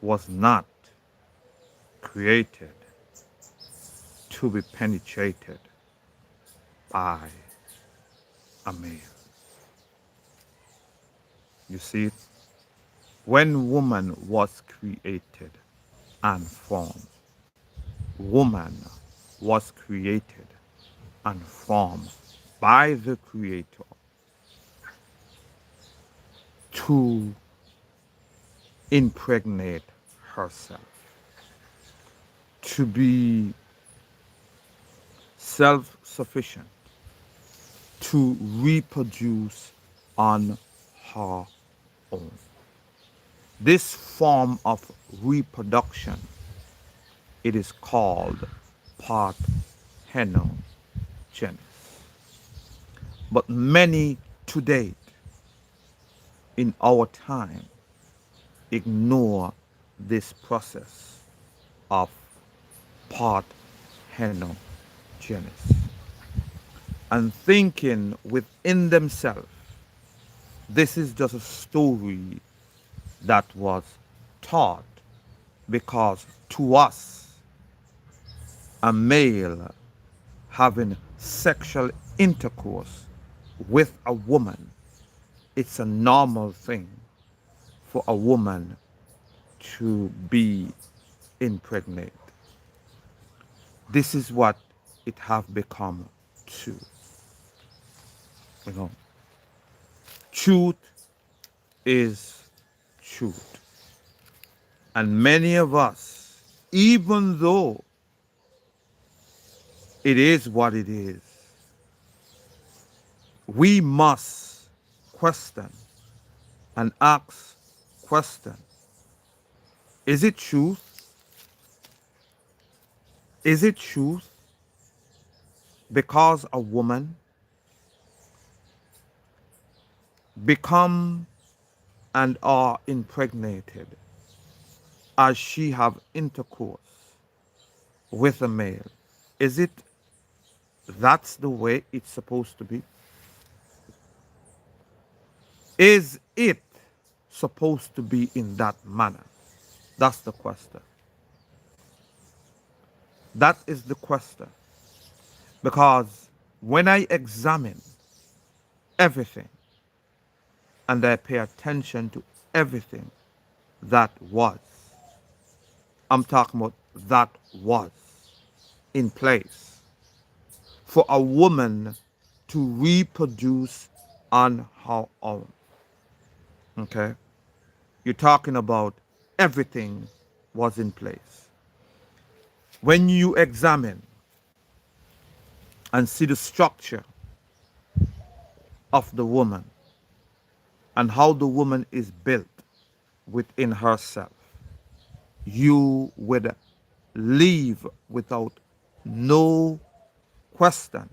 was not created to be penetrated by a male. You see it? When woman was created and formed, woman was created and formed by the Creator to impregnate herself, to be self-sufficient, to reproduce on her own. This form of reproduction, it is called parthenogenesis. But many to date in our time ignore this process of parthenogenesis and thinking within themselves, this is just a story that was taught because to us, a male having sexual intercourse with a woman, it's a normal thing for a woman to be impregnated. This is what it have become too. You know, truth is truth. And many of us, even though it is what it is, we must question and ask question. Is it truth? Is it truth because a woman become and are impregnated as she have intercourse with a male? Is it that's the way it's supposed to be? Is it supposed to be in that manner? That's the question. That is the question. Because when I examine everything and I pay attention to everything that was, I'm talking about that was in place for a woman to reproduce on her own. Okay? You're talking about everything was in place. When you examine and see the structure of the woman and how the woman is built within herself, you would leave without no question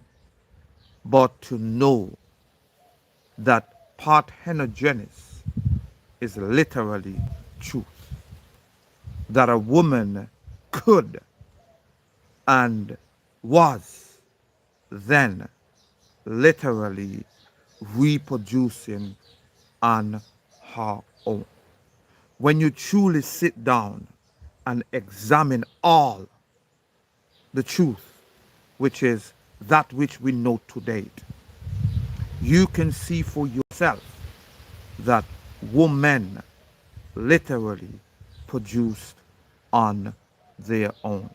but to know that parthenogenesis is literally truth. That a woman could and was then literally reproducing on her own. When you truly sit down and examine all the truth, which is that which we know to date, you can see for yourself that women literally produced on their own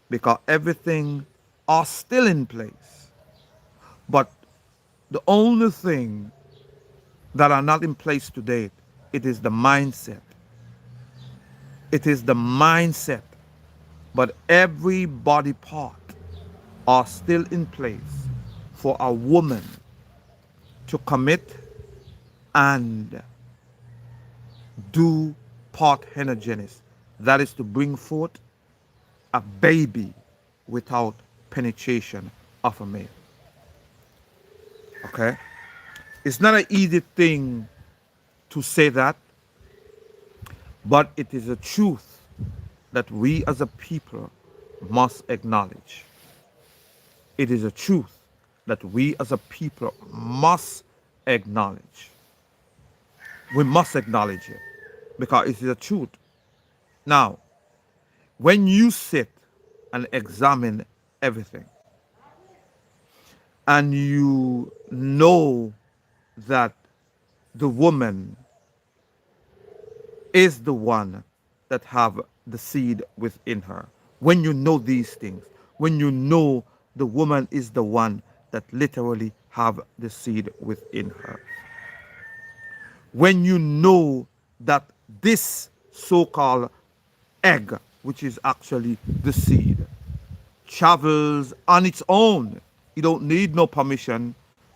because everything are still in place. But the only thing that are not in place today, it is the mindset. It is the mindset. But every body part are still in place for a woman to commit and do parthenogenesis. That is to bring forth a baby without penetration of a male. Okay? It's not an easy thing to say that, but it is a truth that we as a people must acknowledge. It is a truth that we as a people must acknowledge. We must acknowledge it because it is a truth. Now, when you sit and examine everything, and you know that the woman is the one that have the seed within her, when you know these things, when you know the woman is the one that literally have the seed within her, when you know that this so-called egg, which is actually the seed, travels on its own. You don't need no permission,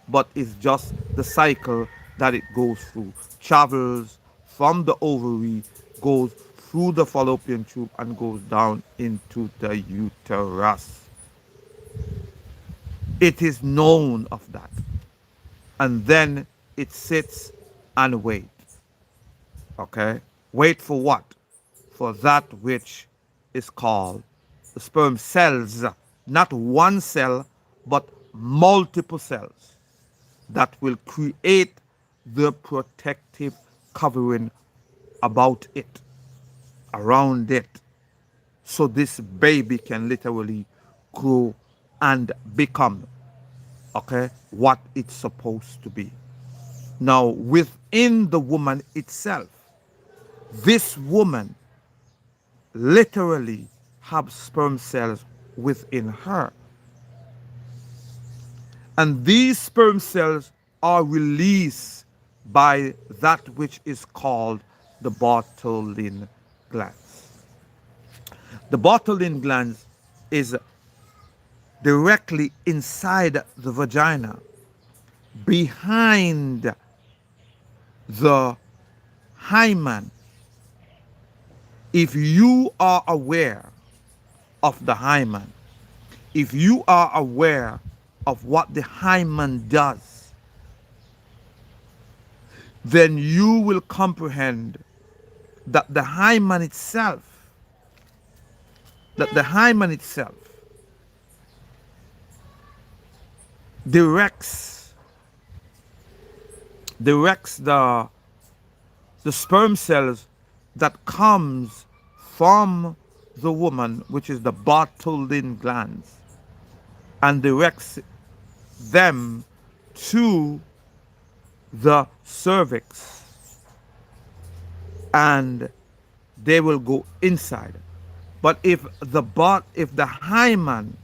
but it's just the cycle that it goes through. Travels from the ovary, goes through the fallopian tube, and goes down into the uterus. It is known of that. And then it sits and waits. Okay? Wait for what? For that which is called the sperm cells, not one cell, but multiple cells that will create the protective covering about it, around it, so this baby can literally grow and become, okay, what it's supposed to be. Now, within the woman itself, this woman literally have sperm cells within her. And these sperm cells are released by that which is called the Bartholin glands. The Bartholin glands is directly inside the vagina, behind the hymen. If you are aware of the hymen, if you are aware of what the hymen does, then you will comprehend that the hymen itself, that the hymen itself directs the sperm cells that comes from the woman, which is the Bartholin glands, and directs them to the cervix, and they will go inside. But if the hymen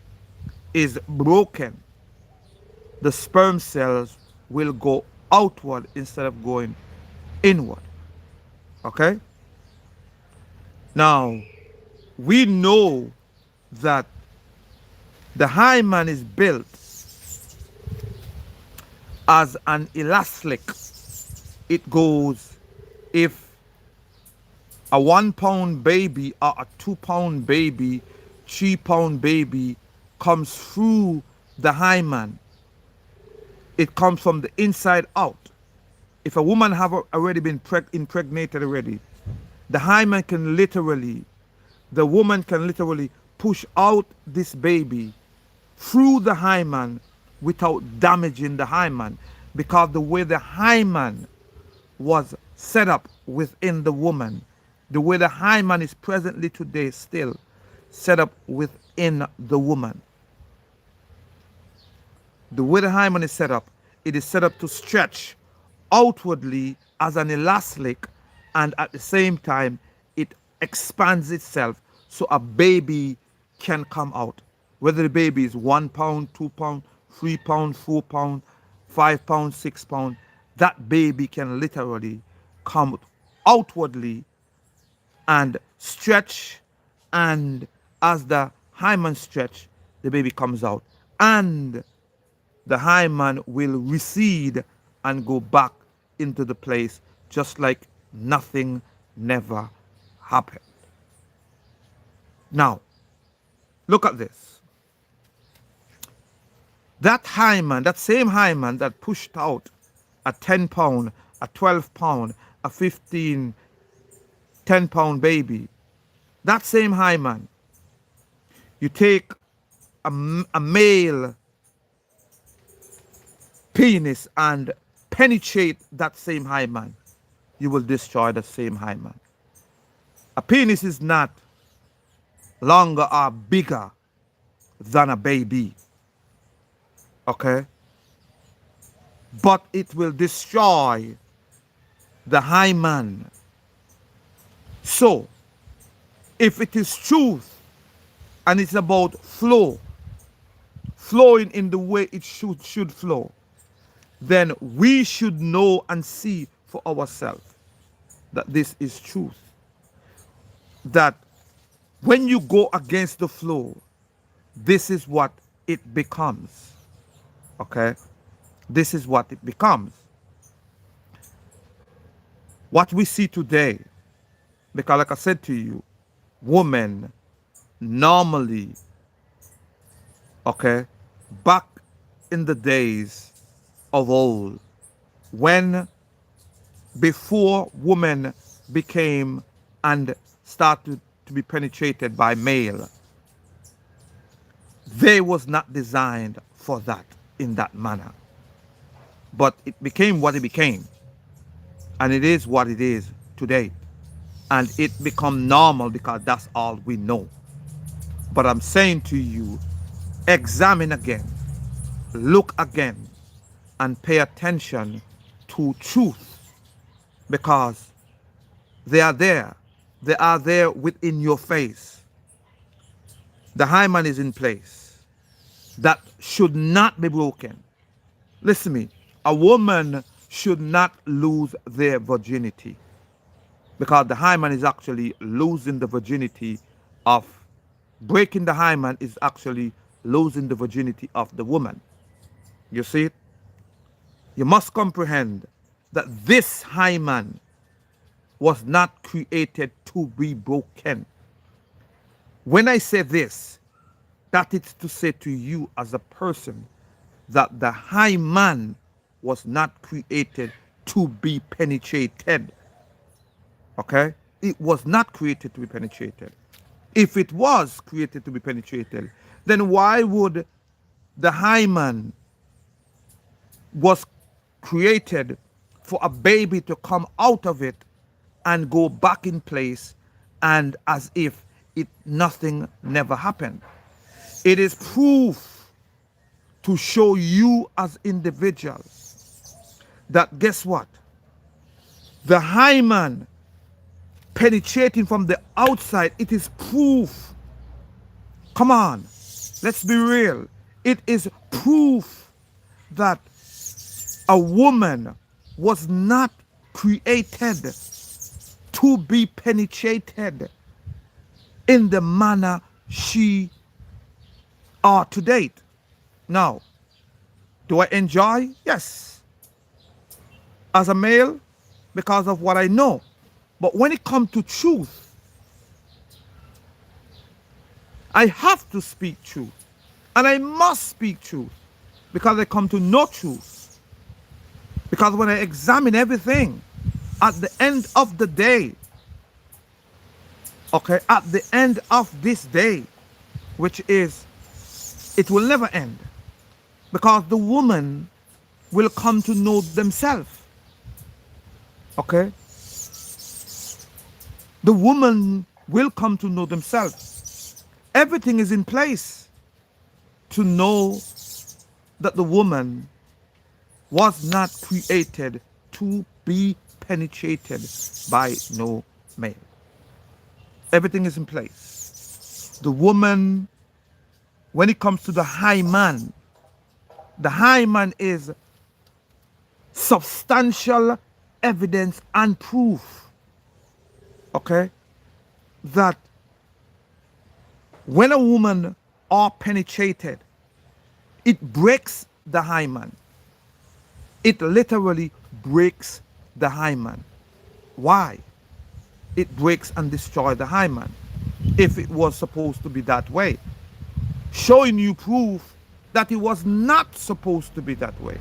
is broken, the sperm cells will go outward instead of going inward. Okay? Now, we know that the hymen is built as an elastic. It goes, if a 1 pound baby or a 2 pound baby, 3 pound baby comes through the hymen, it comes from the inside out. If a woman have already been impregnated already, the hymen can literally, the woman can literally push out this baby through the hymen without damaging the hymen, because the way the hymen was set up within the woman, the way the hymen is presently today still set up within the woman, the way the hymen is set up, it is set up to stretch outwardly as an elastic, and at the same time it expands itself so a baby can come out. Whether the baby is 1 pound, 2 pound, 3 pound, 4 pound, 5 pound, 6 pound, that baby can literally come outwardly and stretch, and as the hymen stretch, the baby comes out, and the hymen will recede and go back into the place just like nothing never happened. Now, look at this. That hymen, that same hymen that pushed out a 10 pound, a 12 pound, a 15, 10 pound baby, that same hymen, you take a male penis and penetrate that same hymen, you will destroy the same hymen. A penis is not longer or bigger than a baby, okay? But it will destroy the hymen. So, if it is truth and it's about flow, flowing in the way it should flow, then we should know and see for ourselves that this is truth. That when you go against the flow, this is what it becomes. Okay? This is what it becomes. What we see today, because like I said to you, women normally, okay, back in the days of old, when before women became and started to be penetrated by male, they was not designed for that in that manner. But it became what it became. And it is what it is today. And it become normal because that's all we know. But I'm saying to you, examine again, look again, and pay attention to truth, because they are there. They are there within your face. The hymen is in place. That should not be broken. Listen to me. A woman should not lose their virginity, because the hymen is actually losing the virginity of, breaking the hymen is actually losing the virginity of the woman. You see it? You must comprehend that this hymen was not created to be broken. When I say this, that is to say to you as a person that the hymen was not created to be penetrated. Okay? It was not created to be penetrated. If it was created to be penetrated, then why would the hymen was created for a baby to come out of it and go back in place, and as if it nothing never happened? It is proof to show you as individuals that, guess what? The hymen penetrating from the outside, it is proof. Come on, let's be real. It is proof that a woman was not created to be penetrated in the manner she are to date. Now, do I enjoy? Yes. As a male, because of what I know. But when it comes to truth, I have to speak truth. And I must speak truth, because I come to know truth. Because when I examine everything, at the end of the day, okay, at the end of this day, which is, it will never end, because the woman will come to know themselves. Okay? The woman will come to know themselves. Everything is in place to know that the woman was not created to be penetrated by no male. Everything is in place. The woman, when it comes to the hymen, the hymen is substantial evidence and proof, okay, that when a woman are penetrated, it breaks the hymen. It literally breaks the hymen. Why? It breaks and destroys the hymen, if it was supposed to be that way. Showing you proof that it was not supposed to be that way.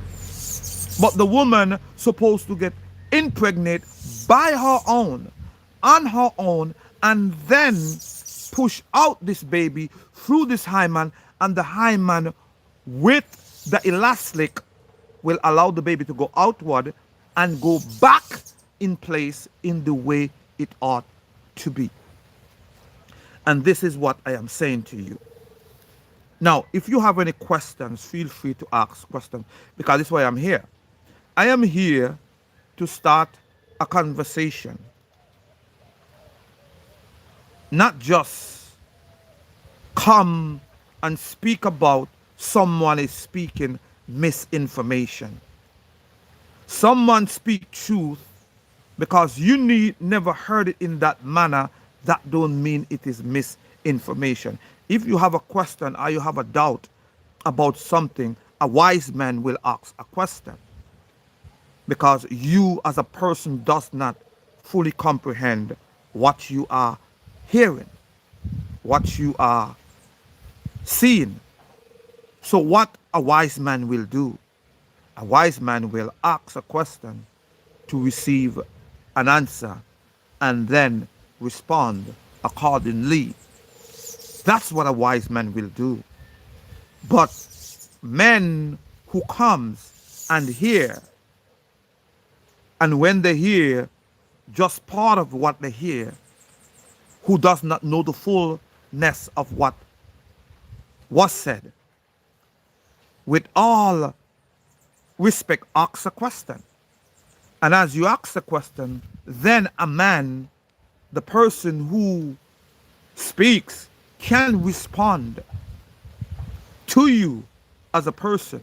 But the woman supposed to get impregnate by her own, on her own, and then push out this baby through this hymen, and the hymen with the elastic will allow the baby to go outward and go back in place in the way it ought to be. And this is what I am saying to you. Now, if you have any questions, feel free to ask questions because this is why I'm here. I am here to start a conversation, not just come and speak about someone is speaking misinformation. Someone speak truth because you never heard it in that manner. That don't mean it is misinformation. If you have a question or you have a doubt about something, a wise man will ask a question because you as a person does not fully comprehend what you are hearing, what you are seeing. So what a wise man will do, a wise man will ask a question to receive an answer and then respond accordingly. That's what a wise man will do. But men who comes and hear, and when they hear just part of what they hear, who does not know the fullness of what was said, with all respect, ask a question. And as you ask the question, then a man, the person who speaks, can respond to you as a person.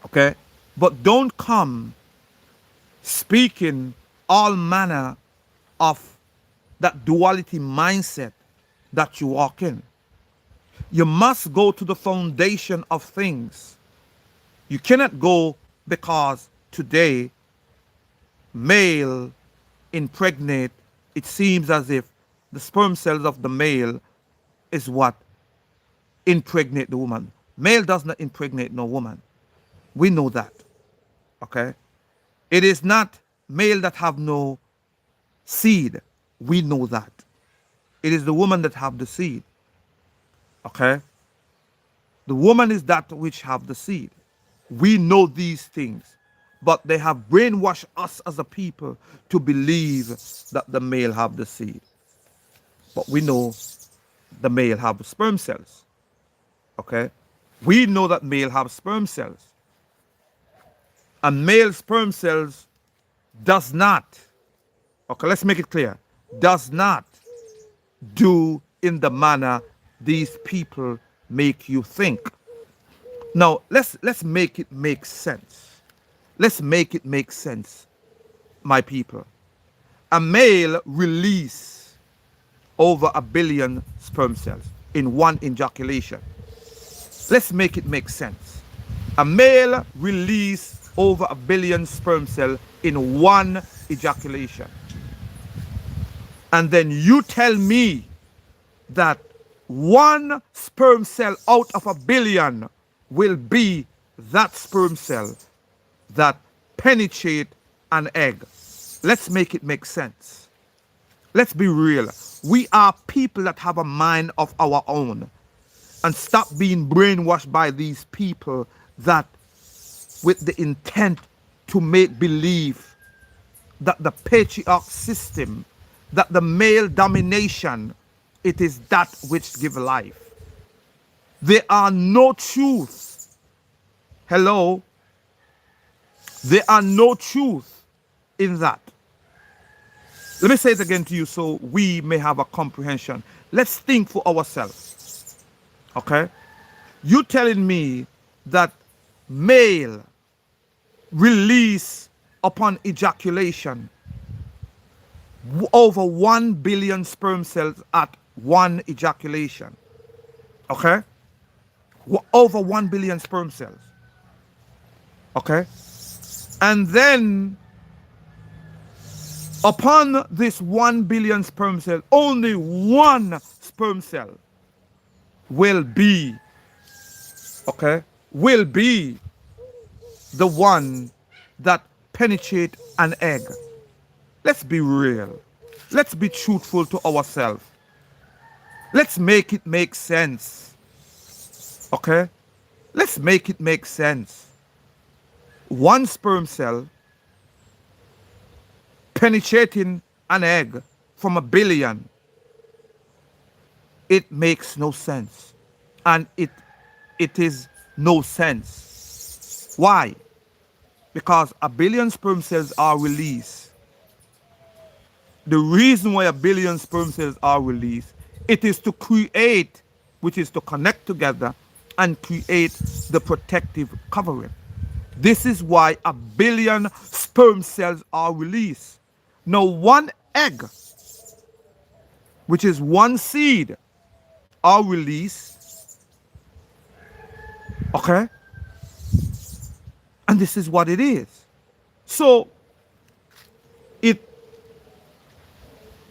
Okay? But don't come speaking all manner of that duality mindset that you walk in. You must go to the foundation of things. You cannot go because today male impregnate, it seems as if the sperm cells of the male is what impregnate the woman. Male does not impregnate no woman. We know that. Okay? It is not male that have no seed. We know that. It is the woman that have the seed. Okay? The woman is that which have the seed. We know these things. But they have brainwashed us as a people to believe that the male have the seed. But we know the male have sperm cells. Okay? We know that male have sperm cells. And male sperm cells does not, okay, let's make it clear, does not do in the manner these people make you think. Now, let's make it make sense. Let's make it make sense, my people. A male release over 1 billion sperm cells in one ejaculation. Let's make it make sense. A male release over 1 billion sperm cells in one ejaculation. And then you tell me that one sperm cell out of 1 billion will be that sperm cell that penetrate an egg. Let's make it make sense. Let's be real. We are people that have a mind of our own. And stop being brainwashed by these people that with the intent to make believe that the patriarch system, that the male domination, it is that which give life. There are no truth. Hello? There are no truth in that. Let me say it again to you so we may have a comprehension. Let's think for ourselves. Okay? You telling me that male release upon ejaculation over 1 billion sperm cells at one ejaculation. Okay? Over 1 billion sperm cells. Okay? And then upon this 1 billion sperm cell, only one sperm cell will be, okay, will be the one that penetrate an egg. Let's be real. Let's be truthful to ourselves. Let's make it make sense. Okay? Let's make it make sense. One sperm cell penetrating an egg from 1 billion. It makes no sense. And it is no sense. Why? Because a billion sperm cells are released. The reason why a billion sperm cells are released, it is to create, which is to connect together and create the protective covering. This is why a billion sperm cells are released. Now, one egg, which is one seed, are released, okay? And this is what it is. So, it,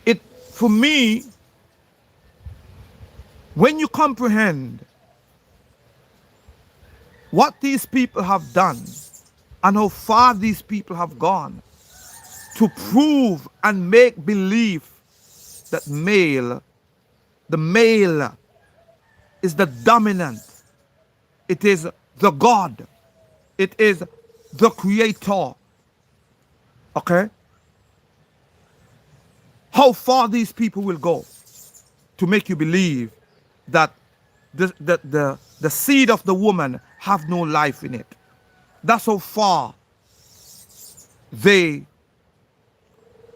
it, for me, when you comprehend what these people have done and how far these people have gone to prove and make believe that the male is the dominant, it is the God, it is the creator, okay? How far these people will go to make you believe that the seed of the woman have no life in it. That's how far they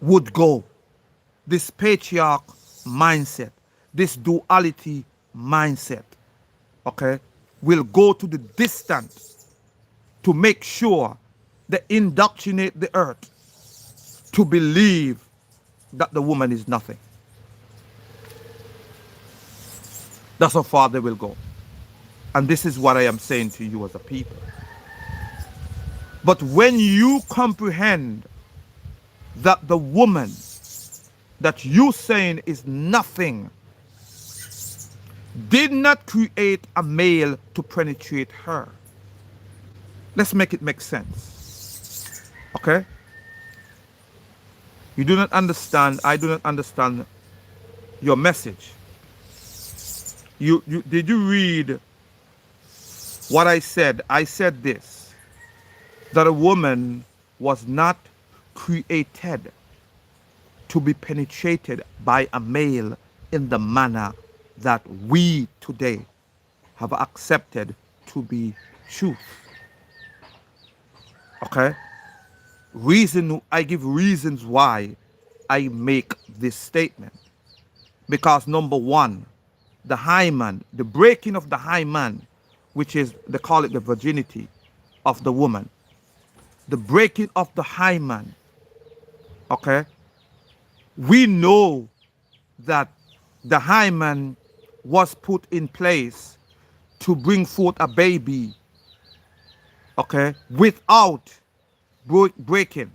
would go. This patriarch mindset, this duality mindset, okay, will go to the distant to make sure they indoctrinate the earth to believe that the woman is nothing. That's how far they will go. And this is what I am saying to you as a people. But when you comprehend that the woman that you saying is nothing did not create a male to penetrate her. Let's make it make sense. Okay? You do not understand, I do not understand your message. Did you read what I said? I said this, that a woman was not created to be penetrated by a male in the manner that we today have accepted to be truth. Okay? I give reasons why I make this statement. Because number one, the hymen, the breaking of the hymen, which is, they call it the virginity of the woman. The breaking of the hymen, okay? We know that the hymen was put in place to bring forth a baby, okay, without breaking,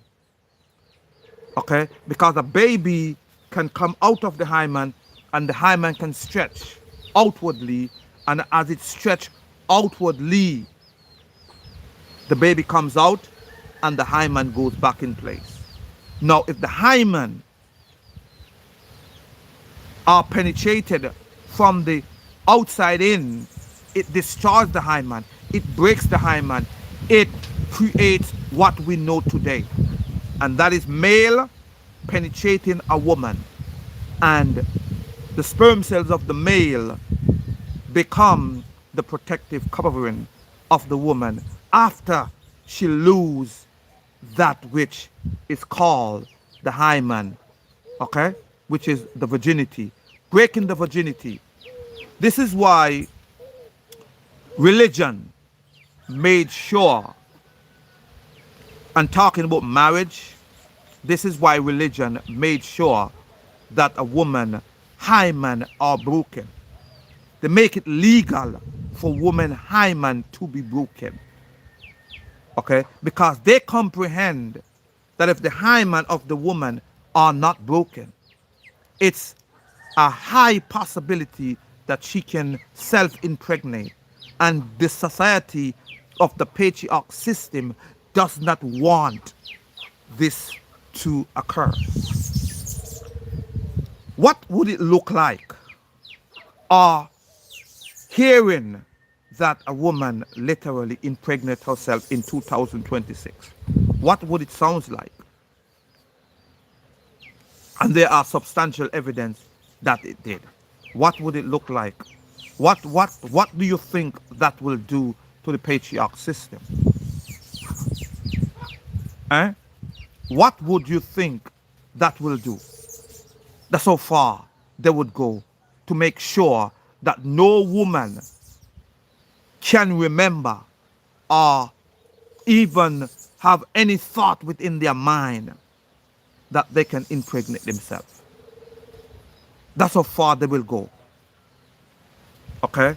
okay? Because a baby can come out of the hymen and the hymen can stretch outwardly, and as it stretch outwardly, the baby comes out and the hymen goes back in place. Now, if the hymen are penetrated from the outside in, it destroys the hymen, it breaks the hymen, it creates what we know today. And that is male penetrating a woman. And the sperm cells of the male become the protective covering of the woman after she loses that which is called the hymen, okay, which is the virginity, breaking the virginity. This is why religion made sure, and talking about marriage, this is why religion made sure that a woman hymen are broken. They make it legal for woman hymen to be broken, okay, because they comprehend that if the hymen of the woman are not broken, it's a high possibility that she can self-impregnate. And the society of the patriarch system does not want this to occur. What would it look like? Hearing that a woman literally impregnated herself in 2026. What would it sound like? And there are substantial evidence that it did. what would it look like? What do you think that will do to the patriarch system? Eh? What would you think that will do? That's how far they would go to make sure that no woman can remember or even have any thought within their mind that they can impregnate themselves. That's how far they will go. Okay?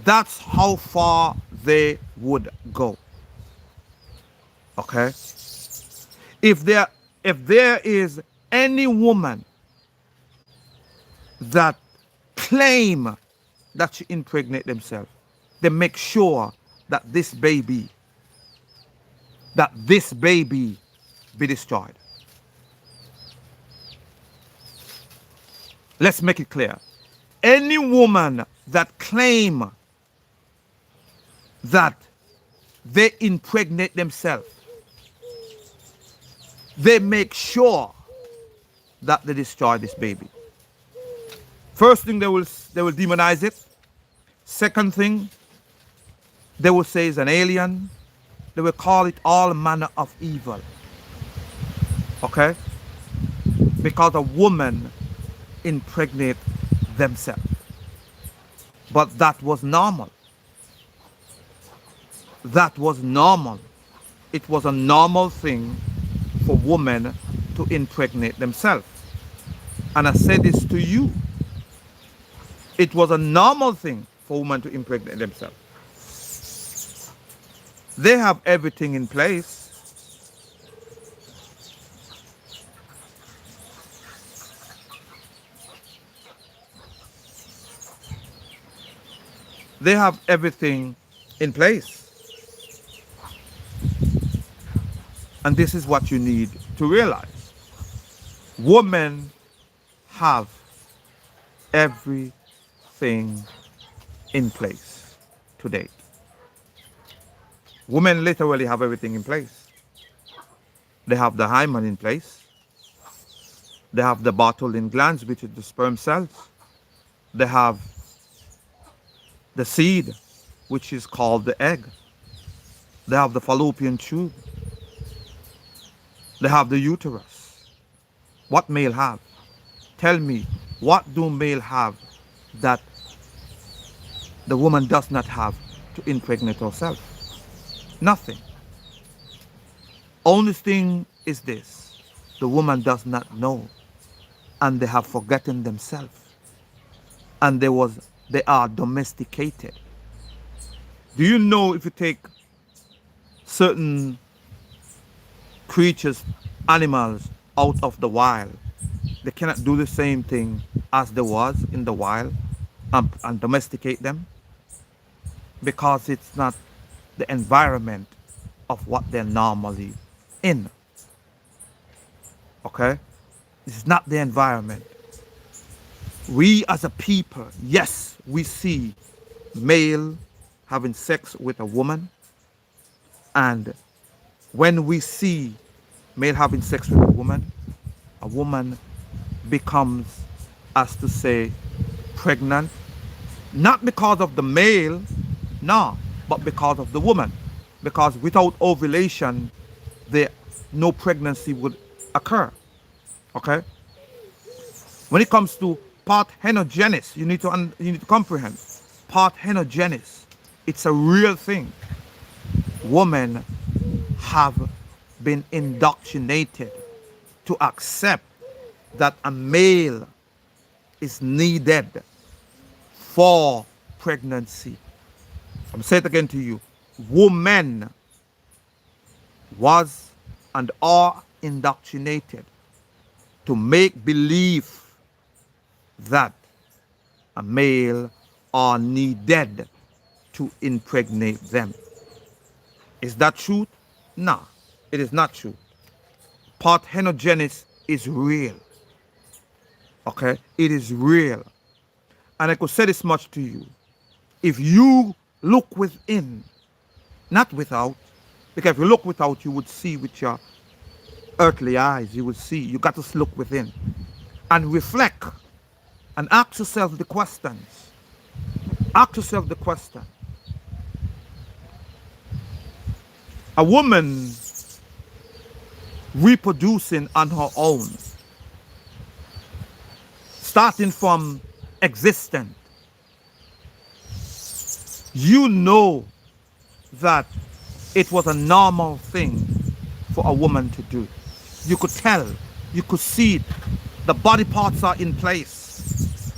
That's how far they would go. Okay? If there is any woman that claim that she impregnate themselves, they make sure that this baby be destroyed. Let's make it clear. Any woman that claim that they impregnate themselves, they make sure that they destroy this baby. First thing, they will demonize it. Second thing, they will say it's an alien. They will call it all manner of evil. Okay? Because a woman impregnate themselves. But that was normal. That was normal. It was a normal thing for women to impregnate themselves. And I said this to you. It was a normal thing for women to impregnate themselves. They have everything in place. They have everything in place. And this is what you need to realize. Women have everything in place today. Women literally have everything in place. They have the hymen in place. They have the Bartholin glands, which is the sperm cells. They have the seed, which is called the egg. They have the fallopian tube. They have the uterus. What male have? Tell me, what do male have that the woman does not have to impregnate herself? Nothing. Only thing is this: the woman does not know, and they have forgotten themselves, and they are domesticated. Do you know, if you take certain creatures, animals out of the wild, they cannot do the same thing as they was in the wild and domesticate them, because it's not the environment of what they're normally in. Okay? This is not the environment. We as a people, yes, we see male having sex with a woman, and when we see male having sex with a woman becomes, as to say, pregnant, not because of the male, no, but because of the woman. Because without ovulation, no pregnancy would occur. Okay? When it comes to parthenogenesis, you need to comprehend. Parthenogenesis, it's a real thing. Women have been indoctrinated to accept that a male is needed for pregnancy. I'm saying it again to you. Women was and are indoctrinated to make believe that a male are needed to impregnate them. Is that truth? No, it is not true. Parthenogenesis is real. Okay? It is real. And I could say this much to you. If you look within, not without, because if you look without, you would see with your earthly eyes. You would see. You got to look within and reflect And ask yourself the questions. Ask yourself the question. A woman reproducing on her own, starting from existence, you know that it was a normal thing for a woman to do. You could tell, you could see it. The body parts are in place.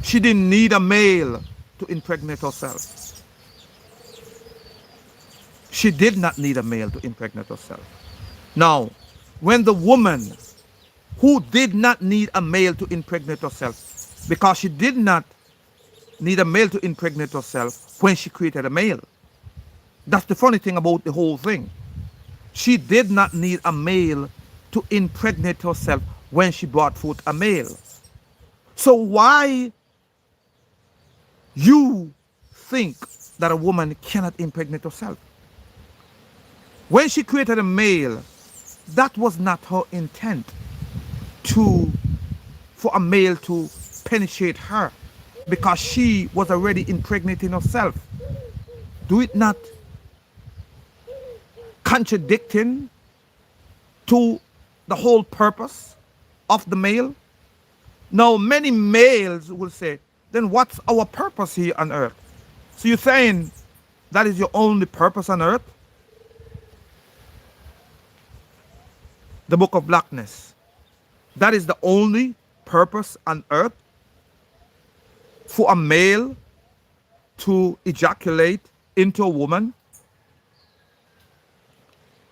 She didn't need a male to impregnate herself. She did not need a male to impregnate herself. Now, when the woman who did not need a male to impregnate herself, because she did not need a male to impregnate herself when she created a male. That's the funny thing about the whole thing. She did not need a male to impregnate herself when she brought forth a male. So why you think that a woman cannot impregnate herself? When she created a male, that was not her intent for a male to penetrate her, because she was already impregnating herself. Do it not contradicting to the whole purpose of the male? Now, many males will say, then what's our purpose here on earth? So you're saying that is your only purpose on earth? The Book of Blackness. That is the only purpose on earth? For a male to ejaculate into a woman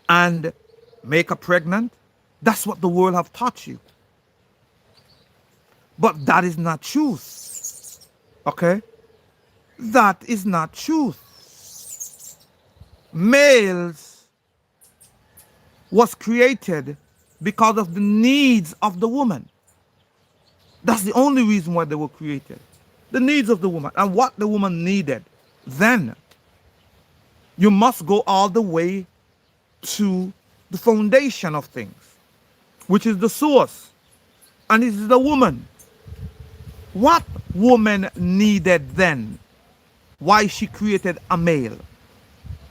and make her pregnant? That's what the world have taught you. But that is not truth. Okay? That is not truth. Males was created because of the needs of the woman. That's the only reason why they were created. The needs of the woman and what the woman needed. Then you must go all the way to the foundation of things, which is the source, and it is the woman. What woman needed then? Why she created a male?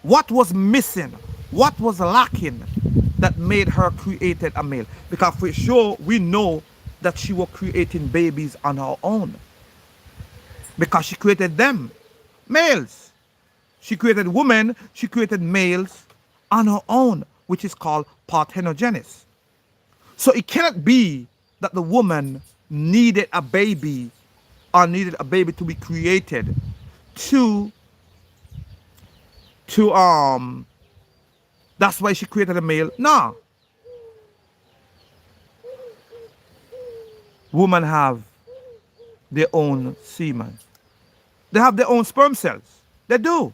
What was missing? What was lacking that made her created a male? Because for sure we know that she was creating babies on her own, because she created them, males. She created women, she created males on her own, which is called parthenogenesis. So it cannot be that the woman needed a baby or needed a baby to be created to that's why she created a male. No. Women have their own semen. They have their own sperm cells. They do.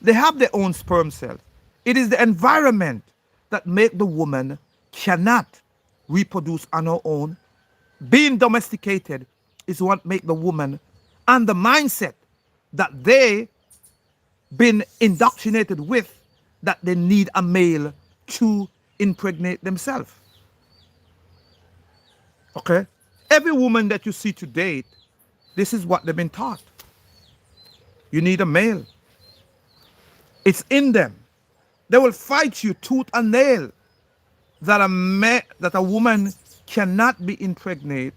They have their own sperm cells. It is the environment that make the woman cannot reproduce on her own. Being domesticated is what make the woman, and the mindset that they been indoctrinated with, that they need a male to impregnate themselves. Okay? Every woman that you see today, this is what they've been taught. You need a male. It's in them. They will fight you tooth and nail that a woman cannot be impregnated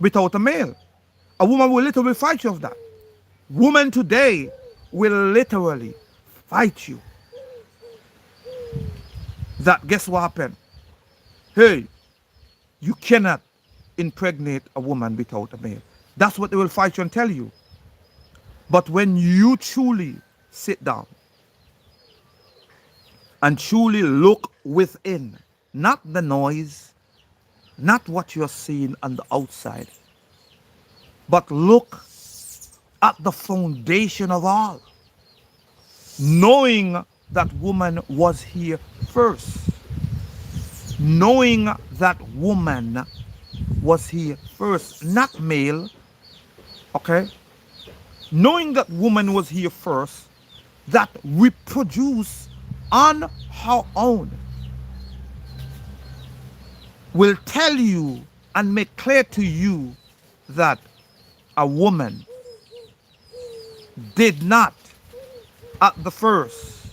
without a male. A woman will literally fight you of that. Women today will literally fight you. That guess what happened? Hey, you cannot impregnate a woman without a male. That's what they will fight you and tell you. But when you truly sit down and truly look within, not the noise, not what you're seeing on the outside, but look at the foundation of all, knowing that woman was here first, knowing that woman was here first, not male, okay? Knowing that woman was here first, that reproduce on her own, will tell you and make clear to you that a woman did not at the first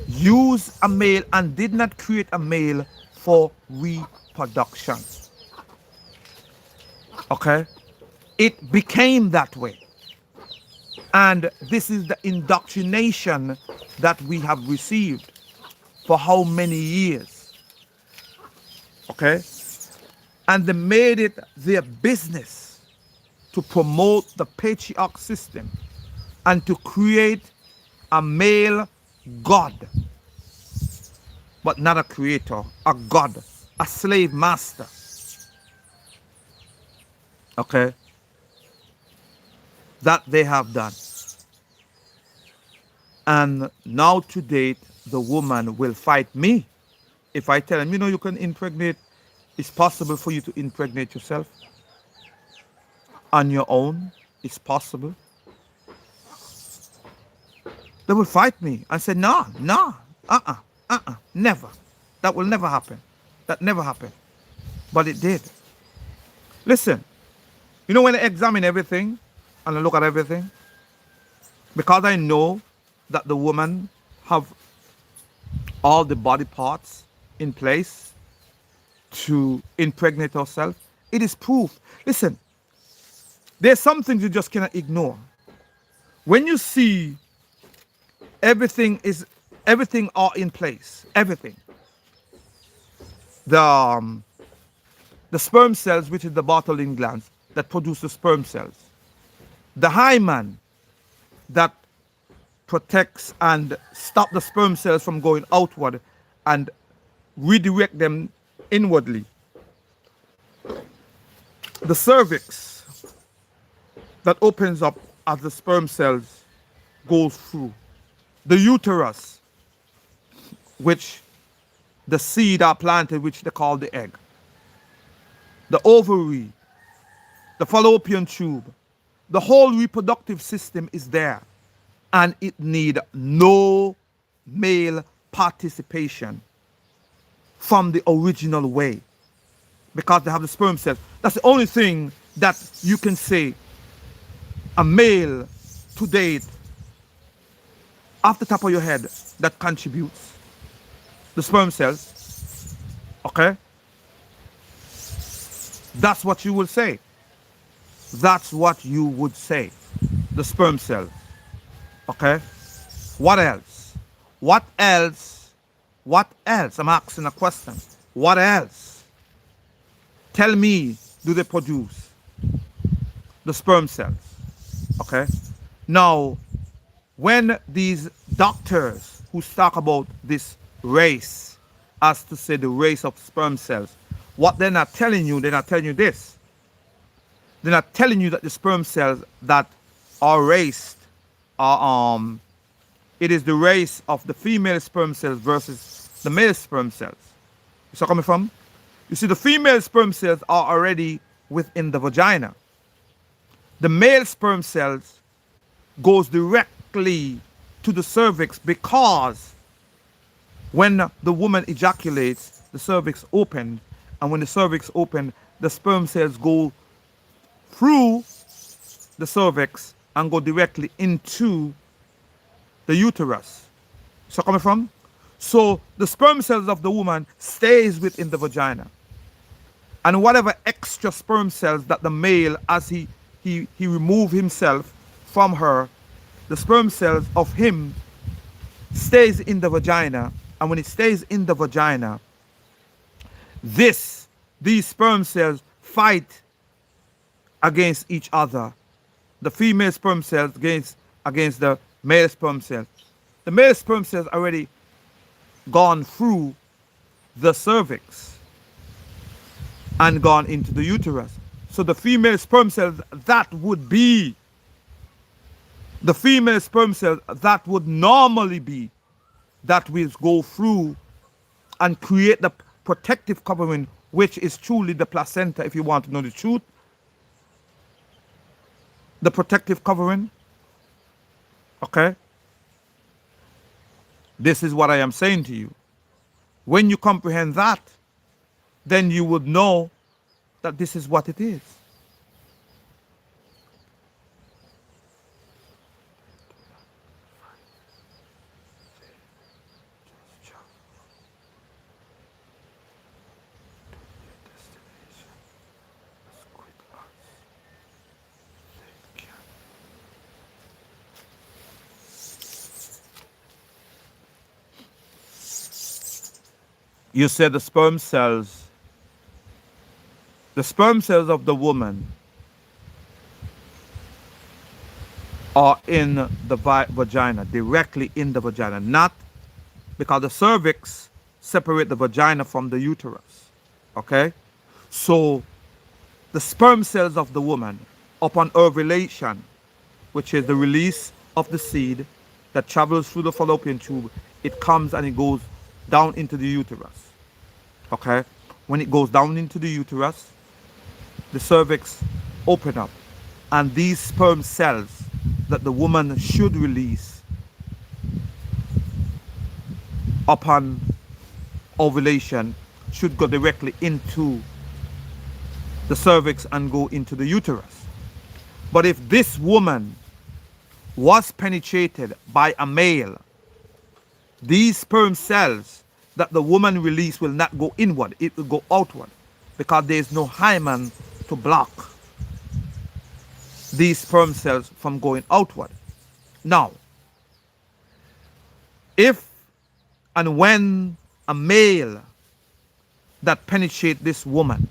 use a male and did not create a male for reproduction. Okay? It became that way. And this is the indoctrination that we have received for how many years. Okay? And they made it their business to promote the patriarch system and to create a male god, but not a creator, a god, a slave master. Okay? That they have done. And now to date, the woman will fight me if I tell him, you can impregnate, it's possible for you to impregnate yourself on your own. It's possible. They will fight me and say, no, never. That will never happen. That never happened. But it did. Listen, when I examine everything and I look at everything, because I know that the woman have all the body parts in place to impregnate herself, it is proof. Listen, there's some things you just cannot ignore. When you see everything are in place, everything. The sperm cells, which is the Bartholin glands that produce the sperm cells. The hymen that protects and stop the sperm cells from going outward and redirect them inwardly. The cervix that opens up as the sperm cells goes through. The uterus, which the seed are planted, which they call the egg. The ovary, the fallopian tube, the whole reproductive system is there, and it need no male participation from the original way, because they have the sperm cells. That's the only thing that you can say a male to date off the top of your head that contributes. The sperm cells. Okay? That's what you will say. That's what you would say. The sperm cells. Okay? What else? What else? What else? I'm asking a question. What else? Tell me, do they produce? The sperm cells. Okay? Now, when these doctors who talk about this race, as to say the race of sperm cells, what they're not telling you this. They're not telling you that the sperm cells that are raised are it is the race of the female sperm cells versus the male sperm cells. You see where I'm coming from? You see, the female sperm cells are already within the vagina. The male sperm cells goes directly to the cervix, because when the woman ejaculates, the cervix opened, and when the cervix opened, the sperm cells go through the cervix and go directly into the uterus. So coming from? So the sperm cells of the woman stays within the vagina. And whatever extra sperm cells that the male, as he remove himself from her, the sperm cells of him stays in the vagina. And when it stays in the vagina, these sperm cells fight against each other. The female sperm cells against the male sperm cells. The male sperm cells already gone through the cervix and gone into the uterus. So the female sperm cells that would be the female sperm cells that would normally be, that will go through and create the protective covering, which is truly the placenta, if you want to know the truth. The protective covering. Okay? This is what I am saying to you. When you comprehend that, then you would know that this is what it is. You said the sperm cells of the woman are in the vagina, directly in the vagina, not because the cervix separate the vagina from the uterus. Okay? So the sperm cells of the woman upon ovulation, which is the release of the seed that travels through the fallopian tube, it comes and it goes down into the uterus. Okay? When it goes down into the uterus, the cervix open up, and these sperm cells that the woman should release upon ovulation should go directly into the cervix and go into the uterus. But if this woman was penetrated by a male, these sperm cells that the woman release will not go inward, it will go outward, because there is no hymen to block these sperm cells from going outward. Now, if and when a male that penetrate this woman,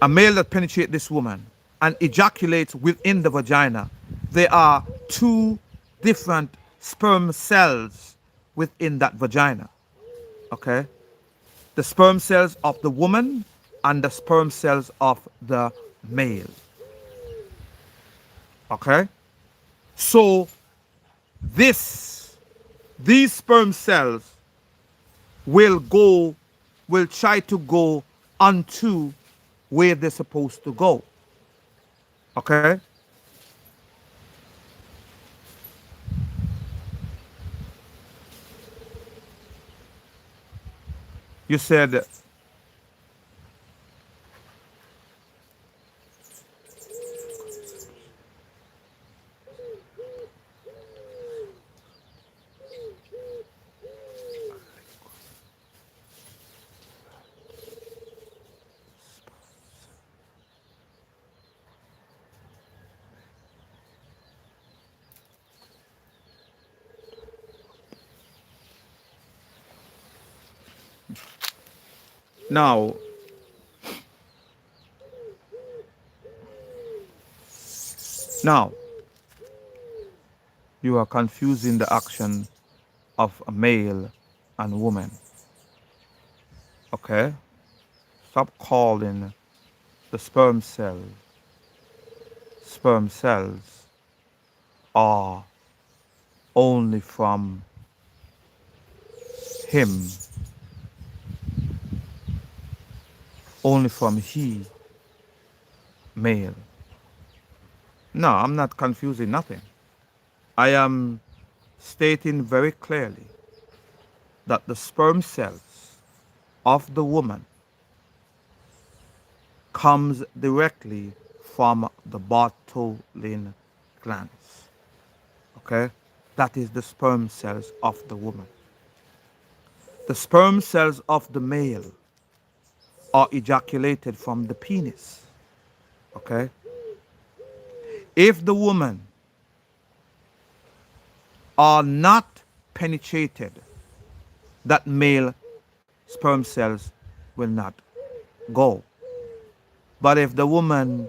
a male that penetrate this woman and ejaculates within the vagina, there are two different sperm cells within that vagina. Okay? The sperm cells of the woman and the sperm cells of the male. Okay? So these sperm cells will try to go unto where they're supposed to go. Okay? You said now now you are confusing the action of a male and woman. Okay? Stop calling the sperm cells are only from him, only from he, male. No, I'm not confusing nothing. I am stating very clearly that the sperm cells of the woman comes directly from the Bartholin glands. Okay? That is the sperm cells of the woman. The sperm cells of the male are ejaculated from the penis. Okay? If the woman are not penetrated, that male sperm cells will not go. But if the woman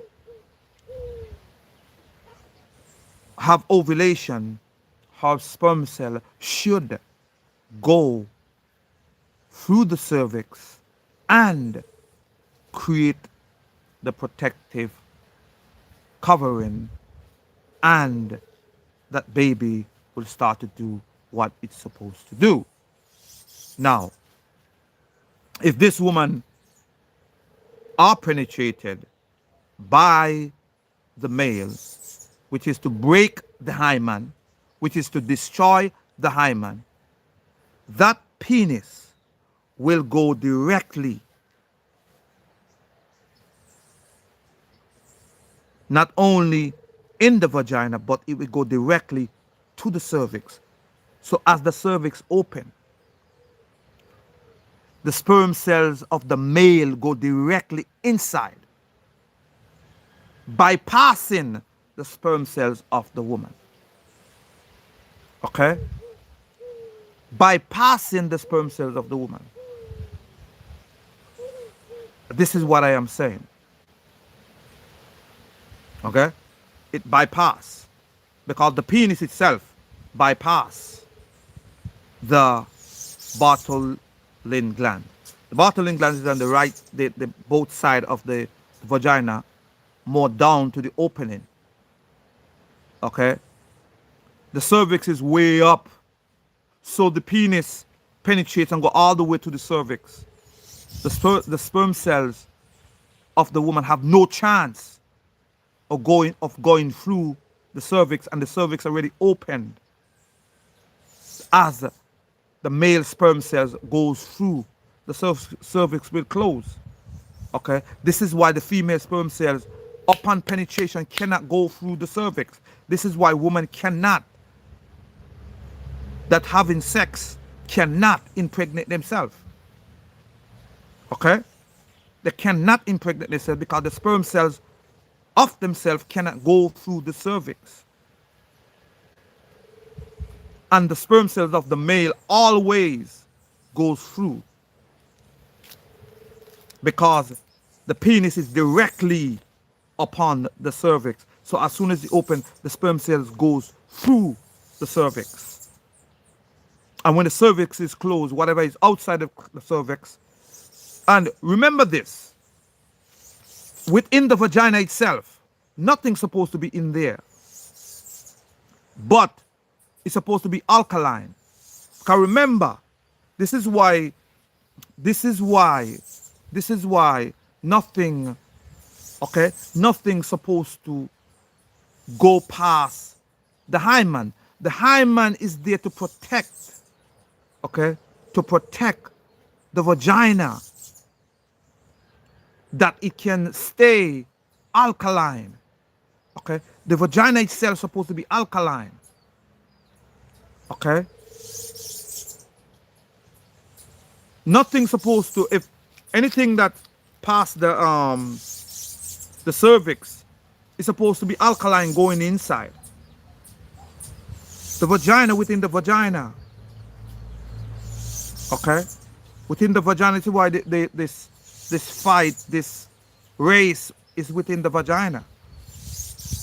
have ovulation, her sperm cell should go through the cervix and create the protective covering, and that baby will start to do what it's supposed to do. Now, if this woman are penetrated by the male, which is to break the hymen, which is to destroy the hymen, that penis will go directly, not only in the vagina, but it will go directly to the cervix. So as the cervix open, the sperm cells of the male go directly inside, bypassing the sperm cells of the woman. Okay? Bypassing the sperm cells of the woman. This is what I am saying. Okay? It bypass because the penis itself bypass the Bartholin gland. The Bartholin gland is on the right, the both side of the vagina, more down to the opening. Okay? The cervix is way up, so the penis penetrates and go all the way to the cervix. The sperm cells of the woman have no chance of going through the cervix, and the cervix already opened as the male sperm cells goes through the cervix will close. Okay, this is why the female sperm cells upon penetration cannot go through the cervix. This is why women cannot, that having sex, cannot impregnate themselves. Okay, they cannot impregnate themselves because the sperm cells of themselves cannot go through the cervix, and the sperm cells of the male always goes through, because the penis is directly upon the cervix. So as soon as you open, the sperm cells goes through the cervix. And when the cervix is closed, whatever is outside of the cervix, and remember this, within the vagina itself, nothing's supposed to be in there, but it's supposed to be alkaline. Because remember, this is why, this is why, this is why nothing, okay, nothing's supposed to go past the hymen. The hymen is there to protect, okay, to protect the vagina, that it can stay alkaline. Okay, the vagina itself is supposed to be alkaline. Okay, nothing supposed to, if anything that past the cervix is supposed to be alkaline going inside the vagina, within the vagina. Okay, within the vagina is why this fight, this race is within the vagina,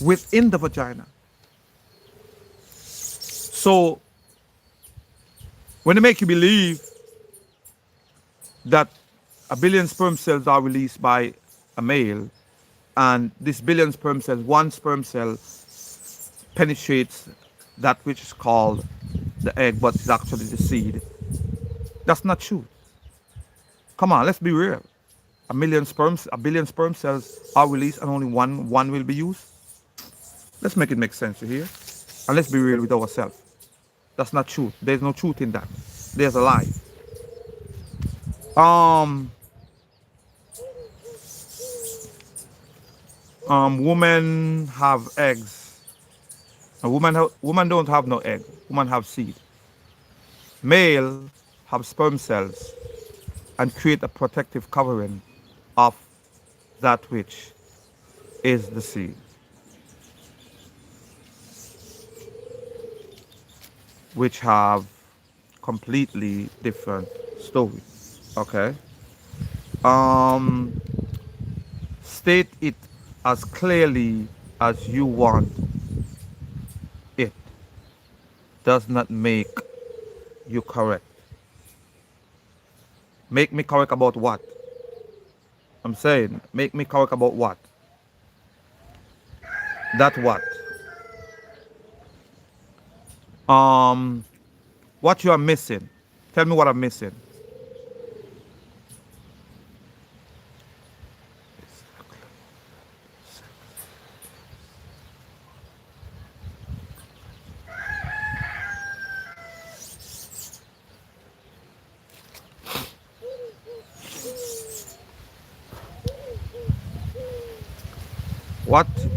within the vagina. So when they make you believe that a billion sperm cells are released by a male, and this billion sperm cells, one sperm cell penetrates that which is called the egg, but it's actually the seed. That's not true. Come on, let's be real. A billion sperm cells are released, and only one will be used. Let's make it make sense here, and let's be real with ourselves. That's not truth. There's no truth in that. There's a lie. Um, women have eggs. A woman don't have no egg. Woman have seed. Male have sperm cells and create a protective covering of that which is the seed, which have completely different stories. Okay. Um, State it as clearly as you want it. Does not make you correct. Make me correct about what? I'm saying, make me correct about what? That what? Um, what you are missing? Tell me what I'm missing.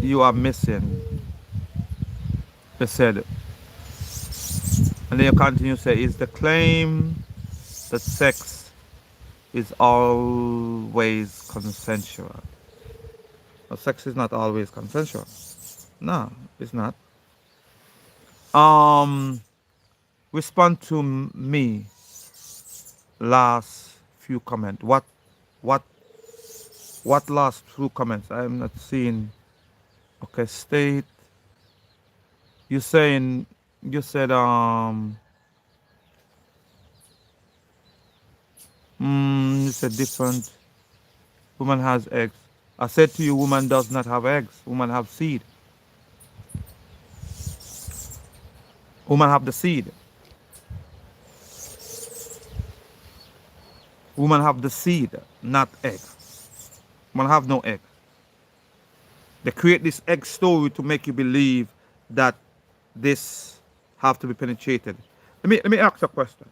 you are missing. They said, and then you continue to say, is the claim that sex is always consensual. But sex is not always consensual. No, it's not. Um, Respond to me last few comment. What what last few comments? I'm not seeing. Okay, state. You saying you said you said different. Woman has eggs. I said to you, woman does not have eggs. Woman have seed. Woman have the seed. Woman have the seed, not egg. Woman have no egg. They create this egg story to make you believe that this have to be penetrated. Let me ask a question.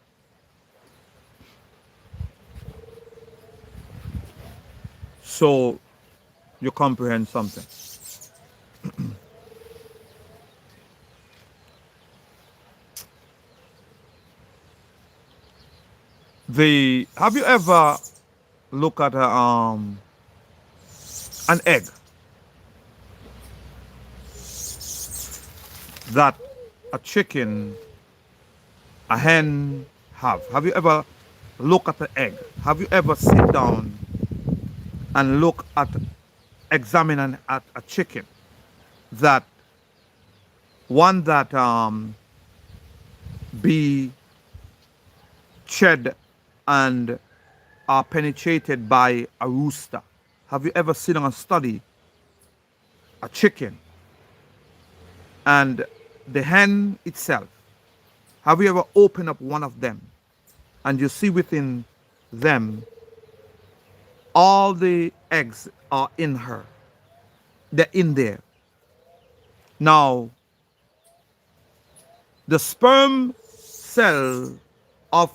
So you comprehend something. The have you ever looked at an egg that a chicken, a hen have? Have you ever looked at the egg? Have you ever sit down and look at examine at a chicken that one that be shed and are penetrated by a rooster? Have you ever seen and study a chicken and the hen itself? Have you ever opened up one of them and you see within them all the eggs are in her? They're in there. Now, the sperm cell of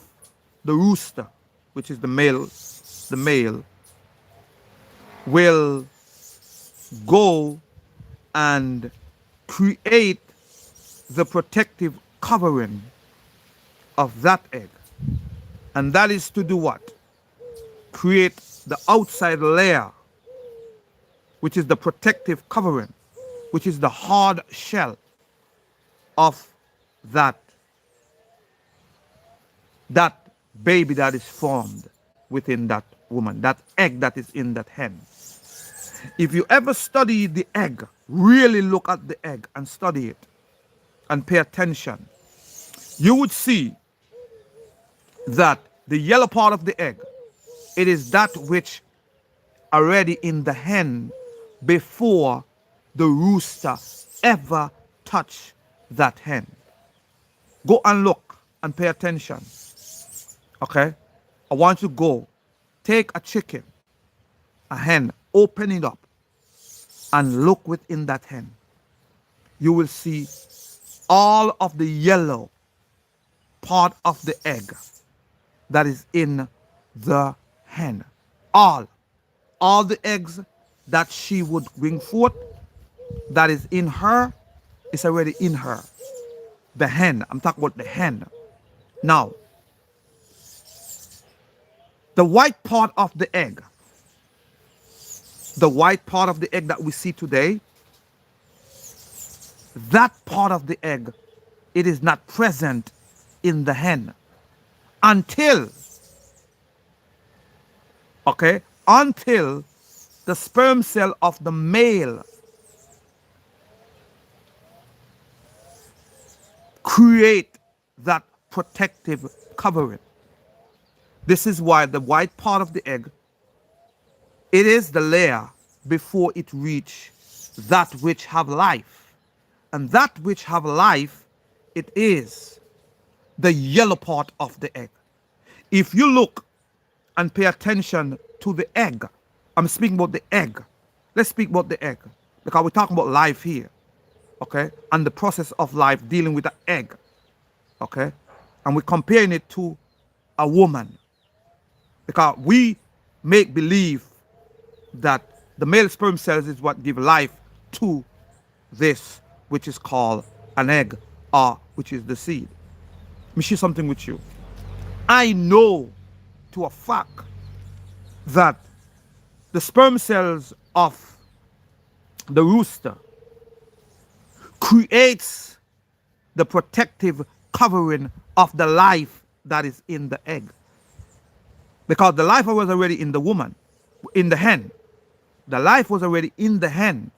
the rooster, which is the male, will go and create the protective covering of that egg. And that is to do what? Create the outside layer, which is the protective covering, which is the hard shell of that baby that is formed within that woman, that egg that is in that hen. If you ever study the egg, really look at the egg and study it and pay attention, you would see that the yellow part of the egg, it is that which already in the hen before the rooster ever touch that hen. Go and look and pay attention. Okay? I want you to go, take a chicken, a hen, open it up, and look within that hen. You will see all of the yellow part of the egg that is in the hen. All the eggs that she would bring forth that is in her is already in her. The hen, I'm talking about the hen. Now, the white part of the egg that we see today, that part of the egg, it is not present in the hen until the sperm cell of the male create that protective covering. This is why the white part of the egg, it is the layer before it reach that which have life. And that which have life, it is the yellow part of the egg. If you look and pay attention to the egg, I'm speaking about the egg. Let's speak about the egg because we're talking about life here, okay? And the process of life dealing with the egg, okay? And we're comparing it to a woman because we make believe that the male sperm cells is what give life to this which is called an egg, or which is the seed. Let me share something with you. I know to a fact that the sperm cells of the rooster creates the protective covering of the life that is in the egg. Because the life was already in the woman, in the hen. The life was already in the hen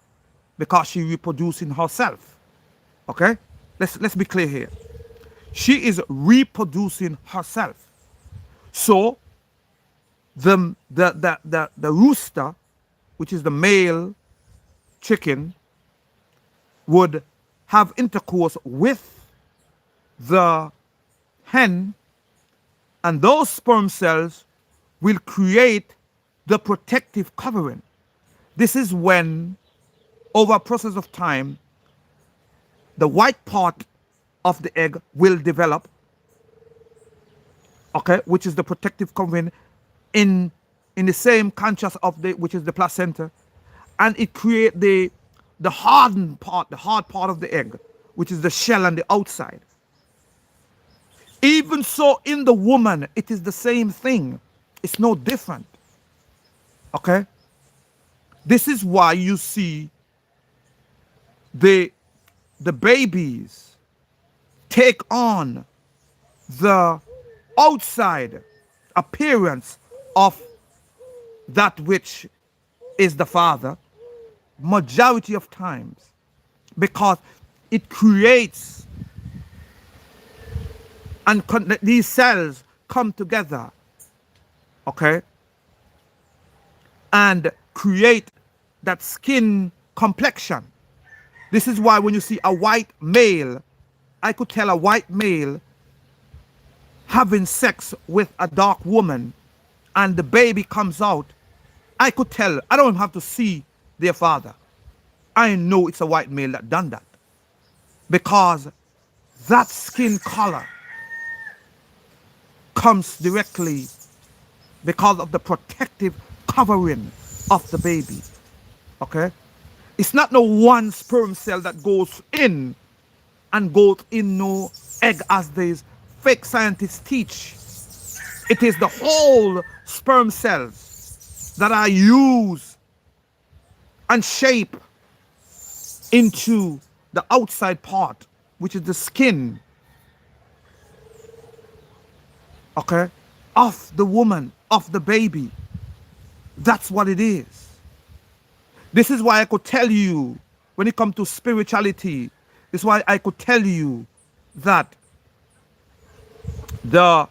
because she reproducing herself. Okay? Let's be clear here. She is reproducing herself. So the rooster, which is the male chicken, would have intercourse with the hen, and those sperm cells will create the protective covering. This is when, over a process of time, the white part of the egg will develop, okay, which is the protective covering in the same conscious of the, which is the placenta, and it create the hardened part, the hard part of the egg, which is the shell and the outside. Even so, in the woman, it is the same thing. It's no different. Okay? This is why you see the babies take on the outside appearance of that which is the father majority of times, because it creates, and these cells come together, okay, and create that skin complexion. This is why when you see a white male, I could tell a white male having sex with a dark woman and the baby comes out, I could tell. I don't have to see their father. I know it's a white male that done that, because that skin color comes directly because of the protective covering of the baby. Okay? It's not no one sperm cell that goes in and goes in no egg as these fake scientists teach. It is the whole sperm cells that are used and shaped into the outside part, which is the skin, okay, of the woman, of the baby. That's what it is. This is why I could tell you, when it comes to spirituality, this is why I could tell you that the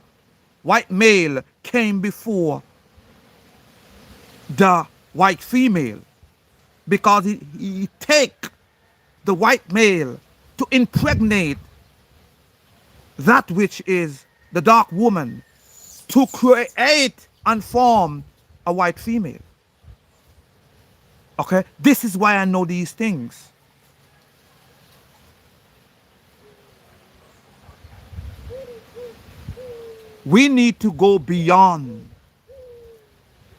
white male came before the white female, because he take the white male to impregnate that which is the dark woman, to create and form a white female. Okay, this is why I know these things. We need to go beyond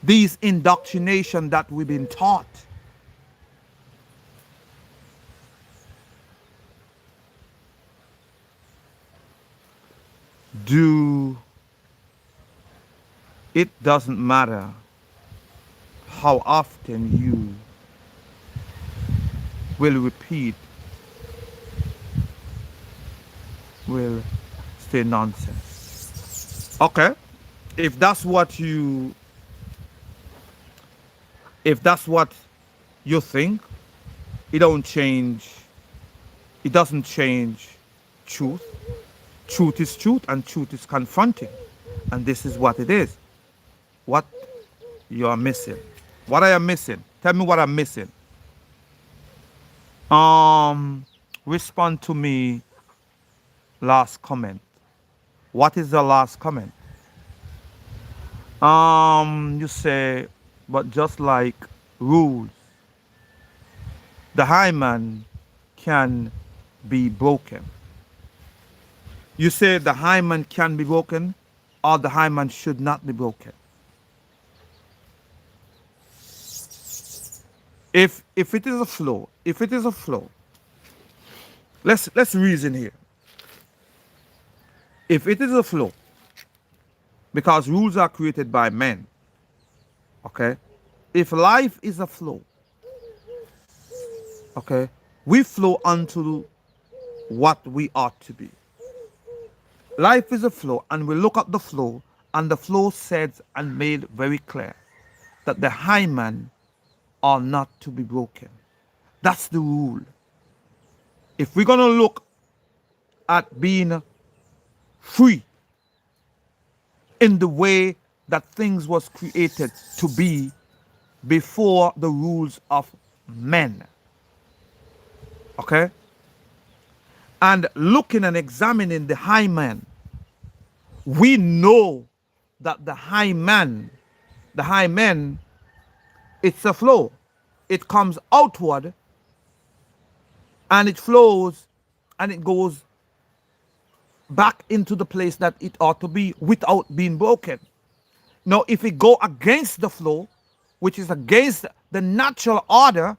these indoctrination that we've been taught. It doesn't matter how often you will repeat, will say nonsense. Okay, if that's what you think, it doesn't change truth. Truth is truth, and truth is confronting, and this is what it is. What you are missing? What I am missing? Tell me what I'm missing. Respond to me. Last comment. What is the last comment? You say, but just like rules, the hymen can be broken. You say the hymen can be broken, or the hymen should not be broken. If it is a flow, let's reason here. If it is a flow, because rules are created by men, okay? If life is a flow, okay, we flow unto what we ought to be. Life is a flow, and we look at the flow, and the flow said and made very clear that the high man are not to be broken. That's the rule. If we're gonna look at being free in the way that things was created to be before the rules of men, okay, and looking and examining the high man, we know that the high man, it's a flow. It comes outward and it flows and it goes back into the place that it ought to be without being broken. Now, if it go against the flow, which is against the natural order,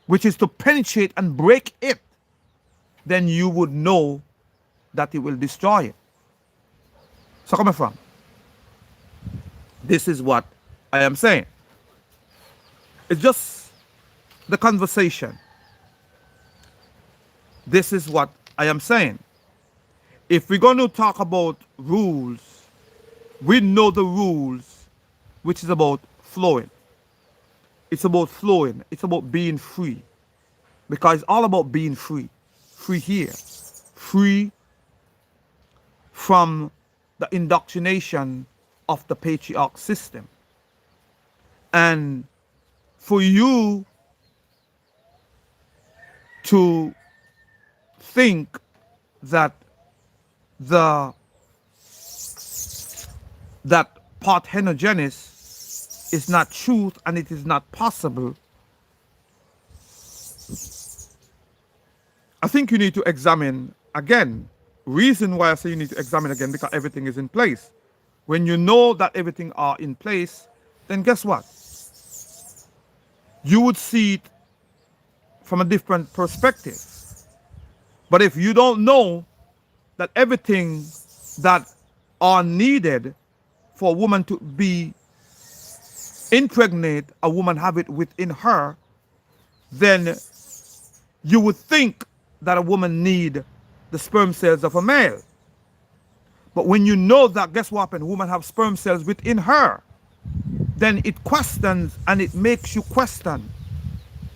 which is to penetrate and break it, then you would know that it will destroy it. So coming from, this is what I am saying. It's just the conversation. This is what I am saying. If we're going to talk about rules, we know the rules, which is about flowing. It's about flowing. It's about being free. Because it's all about being free. Free here. Free from the indoctrination of the patriarch system. And for you to think that that parthenogenesis is not truth and it is not possible, I think you need to examine again. Reason why I say you need to examine again, because everything is in place. When you know that everything are in place, then guess what? You would see it from a different perspective. But if you don't know that everything that are needed for a woman to be impregnate, a woman have it within her, then you would think that a woman need the sperm cells of a male. But when you know that, guess what happens? Women have sperm cells within her. Then it questions and it makes you question.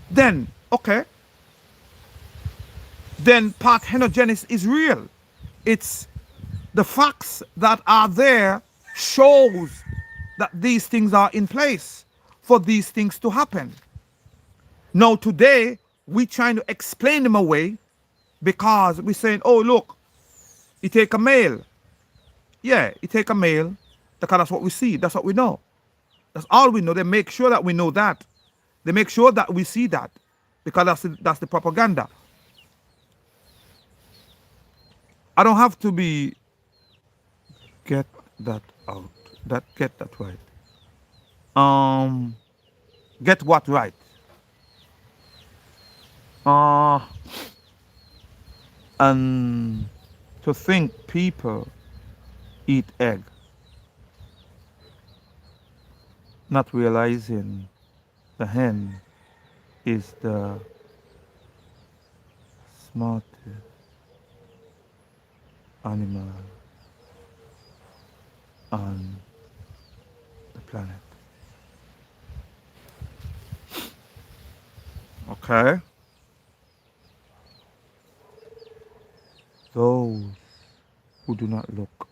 Then, okay. Then parthenogenesis is real. It's the facts that are there shows that these things are in place for these things to happen. Now today, we trying to explain them away because we're saying, oh look, you take a male. Yeah, you take a male because that's what we see. That's what we know. That's all we know. They make sure that we know that. They make sure that we see that because that's the propaganda. I don't have to be get that out. Get that right. Get what right? And to think people eat egg, not realizing the hen is the smartest animal on the planet. Okay? Those who do not look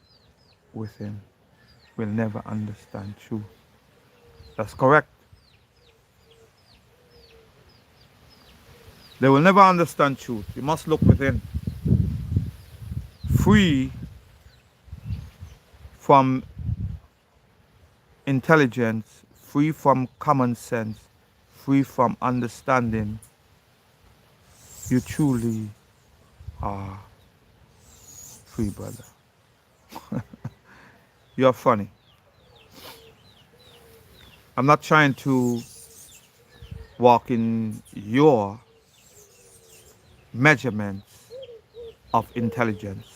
within will never understand truth. That's correct. They will never understand truth. You must look within. Free from intelligence, free from common sense, free from understanding, you truly are free, brother. You're funny. I'm not trying to walk in your measurements of intelligence.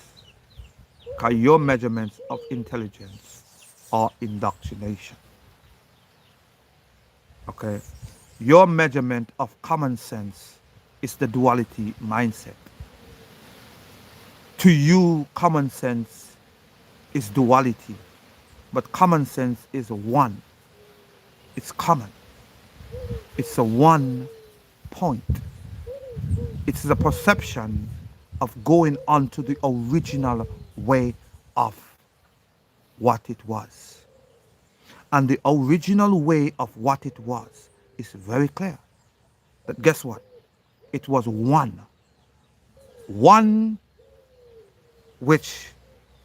Because your measurements of intelligence are indoctrination. Okay? Your measurement of common sense is the duality mindset. To you, common sense is duality, but common sense is one. It's common. It's a one point. It's the perception of going on to the original way of what it was. And the original way of what it was is very clear. But guess what? It was one. One which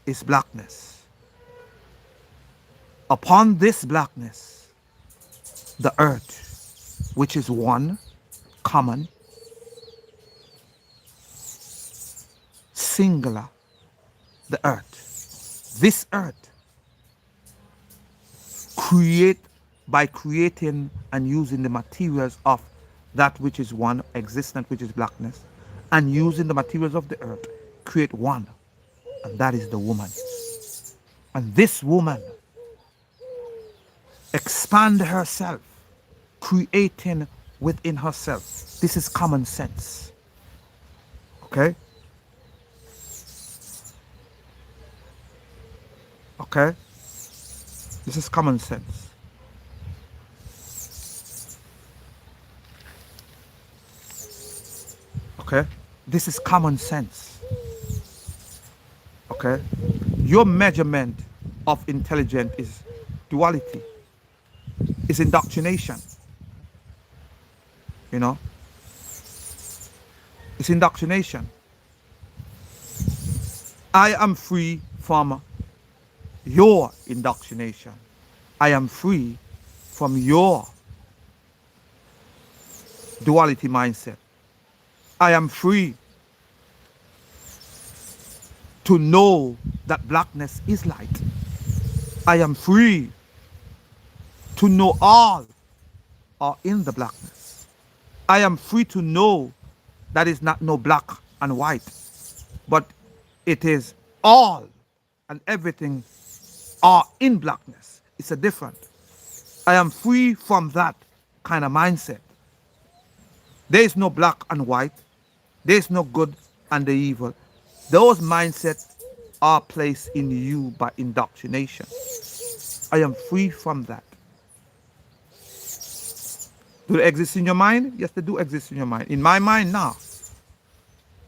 is blackness. Upon this blackness, the earth, which is one, common, singular, the earth. This earth create by creating and using the materials of that which is one, existent, which is blackness, and using the materials of the earth, create one, and that is the woman. And this woman expand herself, creating within herself. This is common sense. Okay? Okay? This is common sense. Okay? This is common sense. Okay? Your measurement of intelligence is duality, is indoctrination. You know? It's indoctrination. I am free from your indoctrination. I am free from your duality mindset. I am free to know that blackness is light. I am free to know all are in the blackness. I am free to know that is not no black and white, but it is all and everything are in blackness. It's a different. I am free from that kind of mindset. There is no black and white. There is no good and the evil. Those mindsets are placed in you by indoctrination. I am free from that. Do they exist in your mind? Yes, they do exist in your mind. In my mind now,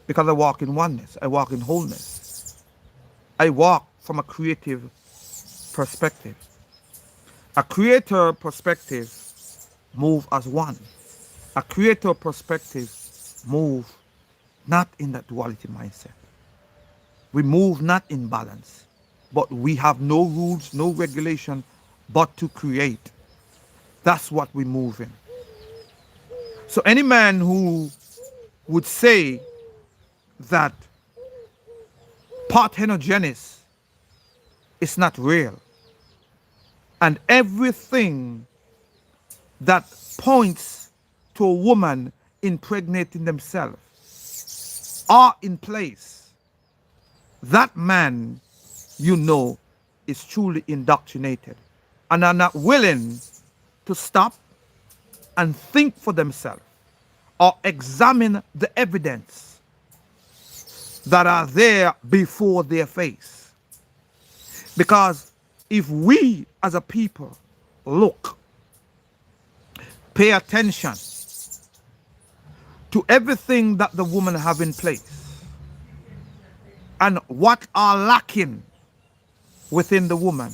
because I walk in oneness, I walk in wholeness. I walk from a creative perspective. A creator perspective move as one. A creator perspective move not in that duality mindset. We move not in balance, but we have no rules, no regulation, but to create. That's what we move in. So any man who would say that parthenogenesis is not real, and everything that points to a woman impregnating themselves are in place, that man, you know, is truly indoctrinated and are not willing to stop and think for themselves or examine the evidence that are there before their face. Because if we as a people look, pay attention to everything that the woman have in place and what are lacking within the woman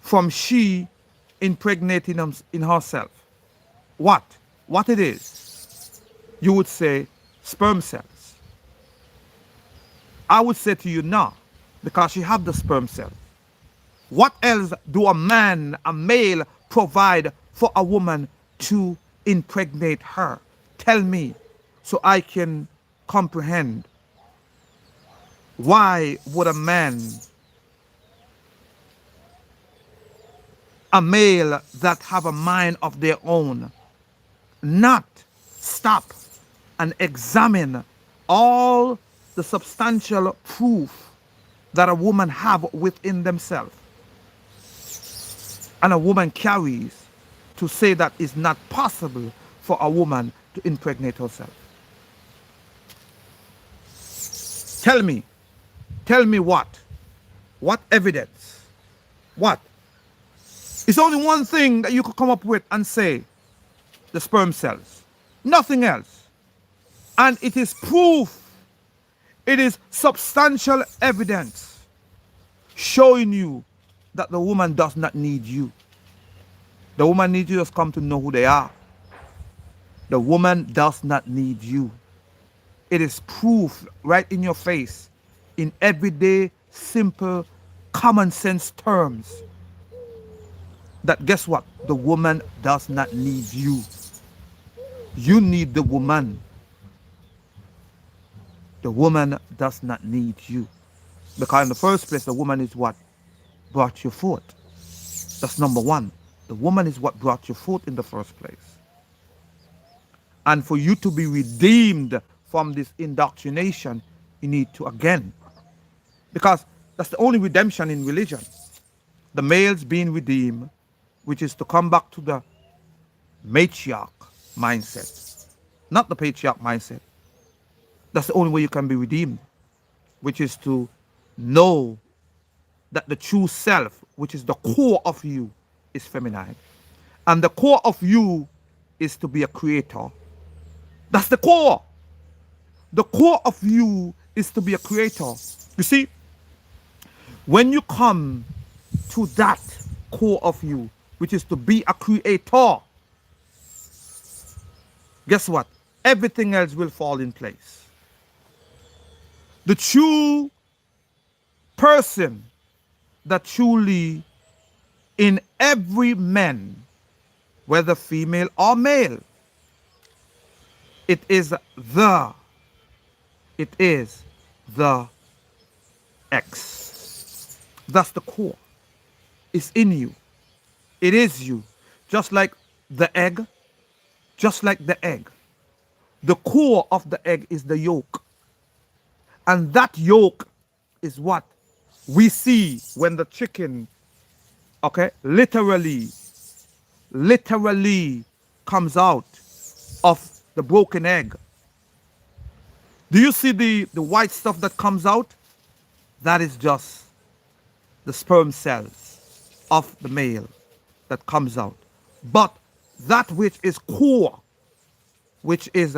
from she impregnating in herself, what it is, you would say sperm cells. I would say to you no, because she have the sperm cell. What else do a male provide for a woman to impregnate her? Tell me, so I can comprehend. Why would a man a male that have a mind of their own, not stop and examine all the substantial proof that a woman have within themselves and a woman carries to say that it's not possible for a woman to impregnate herself. Tell me, tell me what? What evidence? What? It's only one thing that you could come up with and say the sperm cells. Nothing else. And it is proof. It is substantial evidence showing you that the woman does not need you. The woman needs you just come to know who they are. The woman does not need you. It is proof right in your face in everyday, simple, common sense terms that guess what? The woman does not need you. You need the woman. The woman does not need you. Because in the first place, the woman is what brought you forth. That's number one. The woman is what brought you forth in the first place. And for you to be redeemed from this indoctrination, you need to again. Because that's the only redemption in religion. The males being redeemed, which is to come back to the matriarch mindset, not the patriarch mindset. That's the only way you can be redeemed, which is to know that the true self, which is the core of you, is feminine. And the core of you is to be a creator. That's the core. The core of you is to be a creator. You see, when you come to that core of you, which is to be a creator, guess what? Everything else will fall in place. The true person that truly in every man, whether female or male, it is the X. That's the core. It's in you. It is you. Just like the egg. Just like the egg. The core of the egg is the yolk. And that yolk is what we see when the chicken, okay, literally comes out of the broken egg. Do you see the white stuff that comes out? That is just the sperm cells of the male that comes out. But that which is core, which is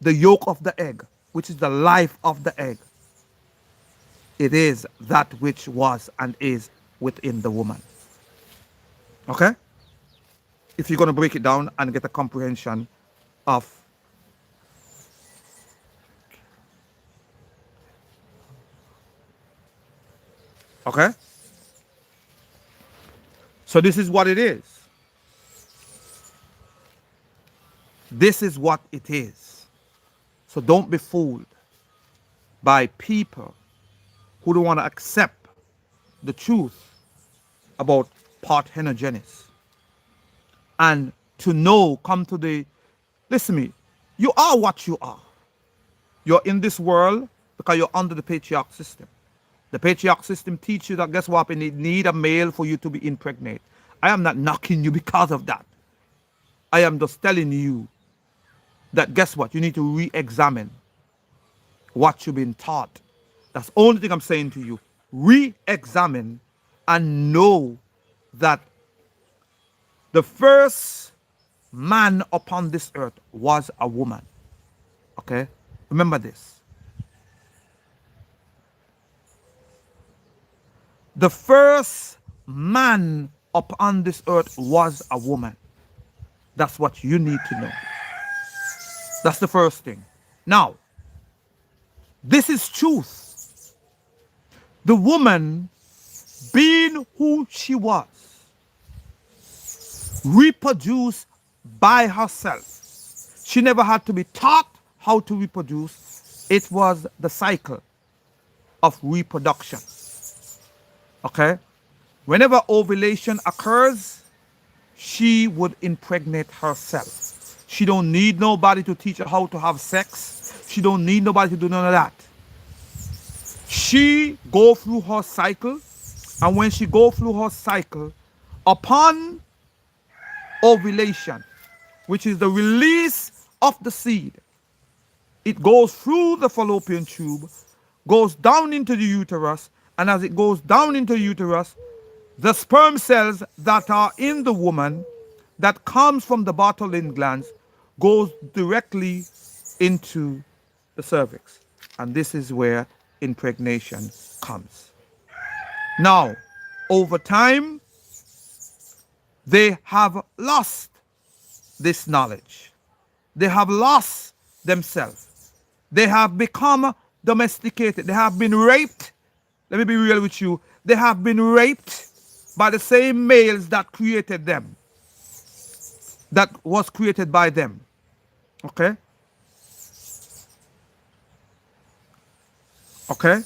the yolk of the egg, which is the life of the egg, it is that which was and is within the woman. Okay? If you're going to break it down and get a comprehension of okay? So this is what it is. This is what it is. So don't be fooled by people who don't want to accept the truth about parthenogenesis. And to know, come to the, listen to me, you are what you are. You're in this world because you're under the patriarch system. The patriarch system teaches you that, guess what, you need a male for you to be impregnate. I am not knocking you because of that. I am just telling you that, guess what, you need to re-examine what you've been taught. That's the only thing I'm saying to you. Re-examine and know that the first man upon this earth was a woman. Okay? Remember this. The first man upon this earth was a woman. That's what you need to know. That's the first thing. Now, this is truth. The woman, being who she was, reproduced by herself. She never had to be taught how to reproduce. It was the cycle of reproduction. Okay? Whenever ovulation occurs, she would impregnate herself. She don't need nobody to teach her how to have sex. She don't need nobody to do none of that. She go through her cycle, and when she go through her cycle, upon ovulation, which is the release of the seed, it goes through the fallopian tube, goes down into the uterus, and as it goes down into the uterus, the sperm cells that are in the woman that comes from the Bartholin glands goes directly into the cervix. And this is where impregnation comes. Now, over time, they have lost this knowledge. They have lost themselves. They have become domesticated. They have been raped. Let me be real with you. They have been raped by the same males that created them, that was created by them. Okay? Okay?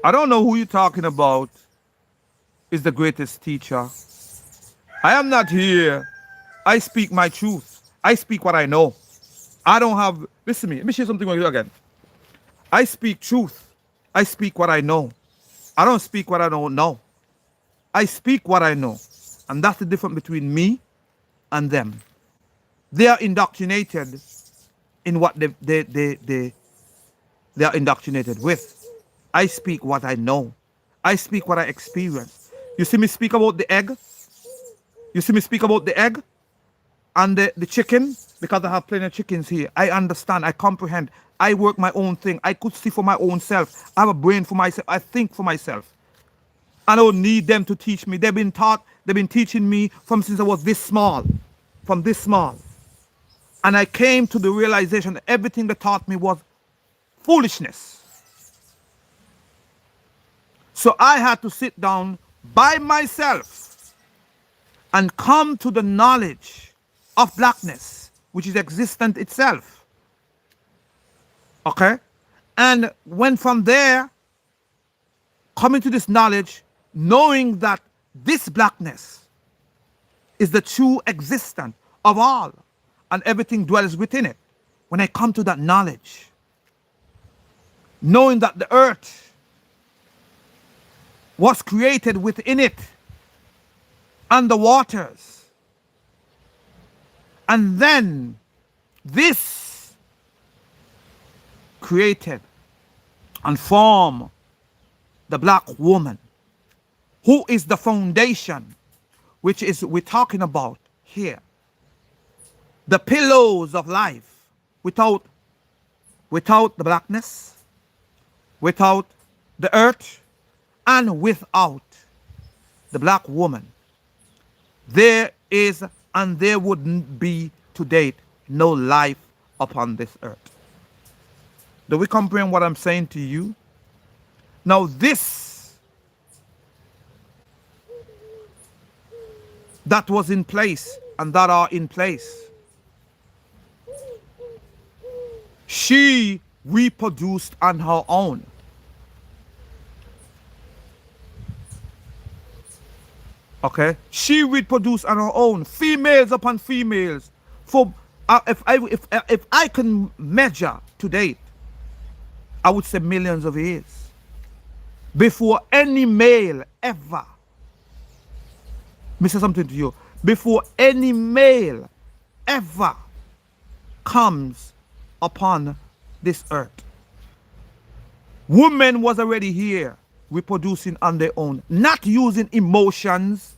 I don't know who you're talking about is the greatest teacher. I am not here. I speak my truth. I speak what I know. I don't have, listen to me. Let me share something with you again. I speak truth. I speak what I know. I don't speak what I don't know. I speak what I know. And that's the difference between me and them. They are indoctrinated in what they are indoctrinated with. I speak what I know. I speak what I experience. You see me speak about the egg? You see me speak about the egg and the chicken? Because I have plenty of chickens here. I understand. I comprehend. I work my own thing. I could see for my own self. I have a brain for myself. I think for myself. I don't need them to teach me. They've been taught, they've been teaching me from since I was this small. From this small. And I came to the realization that everything they taught me was foolishness. So I had to sit down by myself and come to the knowledge of blackness, which is existent itself. Okay? And when from there, coming to this knowledge, knowing that this blackness is the true existence of all, and everything dwells within it. When I come to that knowledge, knowing that the earth was created within it, and the waters, and then this created and formed the black woman, who is the foundation, which is we're talking about here. The pillows of life. Without the blackness, without the earth, and without the black woman, there is and there wouldn't be to date no life upon this earth. Do we comprehend what I'm saying to you? Now this that was in place and that are in place, she reproduced on her own. Okay? She reproduced on her own, females upon females. For if I can measure to date, I would say millions of years before any male ever. Let me say something to you. Before any male ever comes upon this earth, women was already here reproducing on their own, not using emotions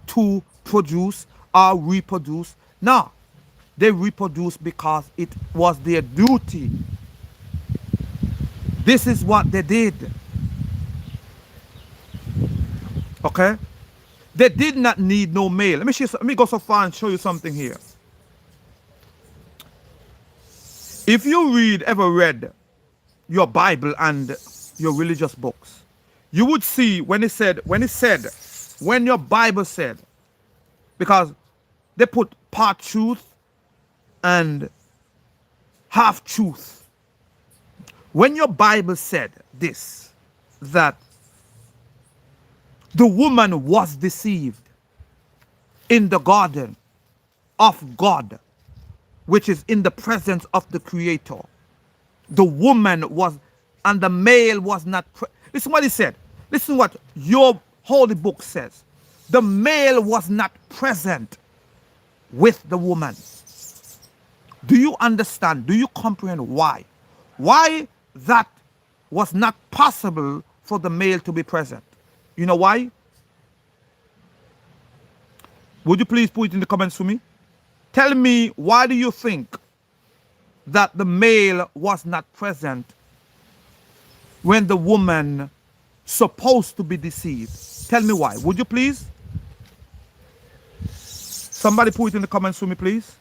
to produce or reproduce. No, they reproduce because it was their duty. This is what they did. Okay? They did not need no male. Let me go so far and show you something here. If you ever read your Bible and your religious books, you would see when your Bible said, because they put part truth and half truth When your Bible said this, that the woman was deceived in the garden of God, which is in the presence of the Creator, the woman was, and the male was not. Listen what he said. Listen what your holy book says. The male was not present with the woman. Do you understand? Do you comprehend why? Why that was not possible for the male to be present? You know why? Would you please put it in the comments for me? Tell me, why do you think that the male was not present when the woman supposed to be deceived? Tell me why. Would you please? Somebody put it in the comments for me, please.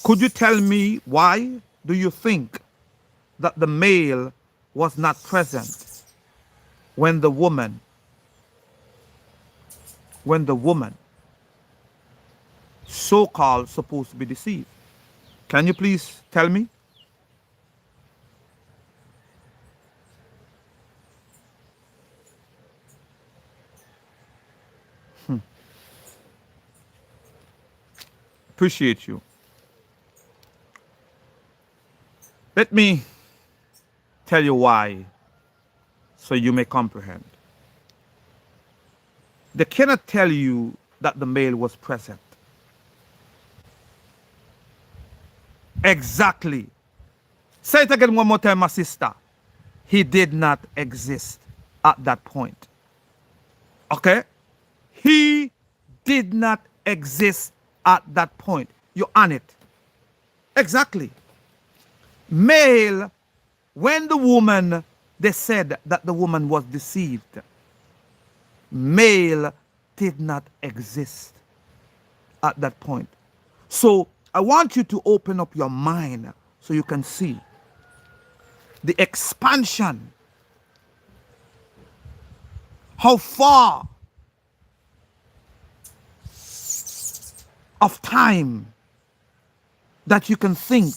Could you tell me why do you think that the male was not present when the woman so-called supposed to be deceived? Can you please tell me? Appreciate you. Let me tell you why so you may comprehend. They cannot tell you that the male was present. Exactly. Say it again one more time, my sister. He did not exist at that point. Okay? He did not exist at that point. You're on it. Exactly. Male, when the woman, they said that the woman was deceived, male did not exist at that point. So I want you to open up your mind so you can see the expansion, how far of time that you can think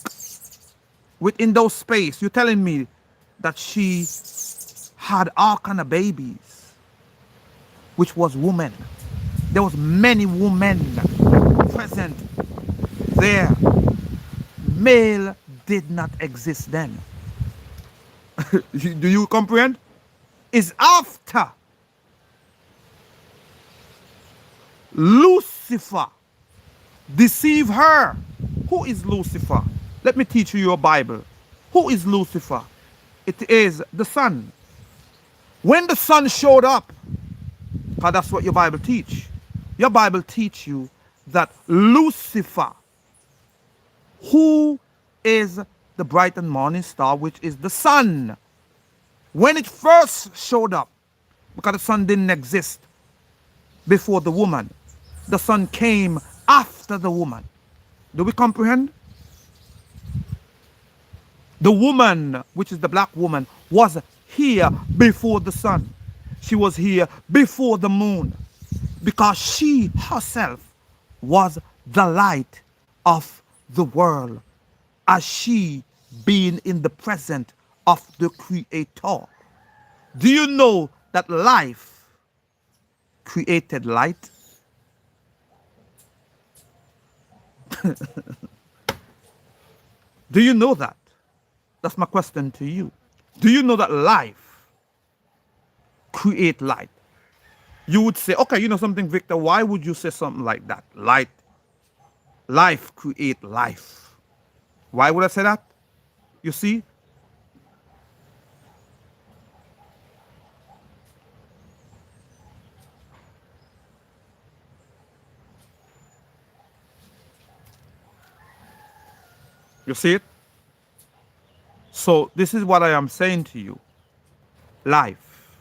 within those space. You're telling me that she had all kind of babies, which was women. There was many women present there. Male did not exist then. Do you comprehend? It's after Lucifer deceived her. Who is Lucifer? Let me teach you your Bible. Who is Lucifer? It is the sun. When the sun showed up, because that's what your Bible teach. Your Bible teach you that Lucifer, who is the bright and morning star, which is the sun, when it first showed up, because the sun didn't exist before the woman, the sun came after the woman. Do we comprehend? The woman, which is the black woman, was here before the sun. She was here before the moon, because she herself was the light of the world, as she being in the presence of the Creator. Do you know that life created light? Do you know that? That's my question to you. Do you know that life create light? You would say, okay, you know something, Victor, why would you say something like that? Life create life. Why would I say that? You see? You see it? So this is what I am saying to you. Life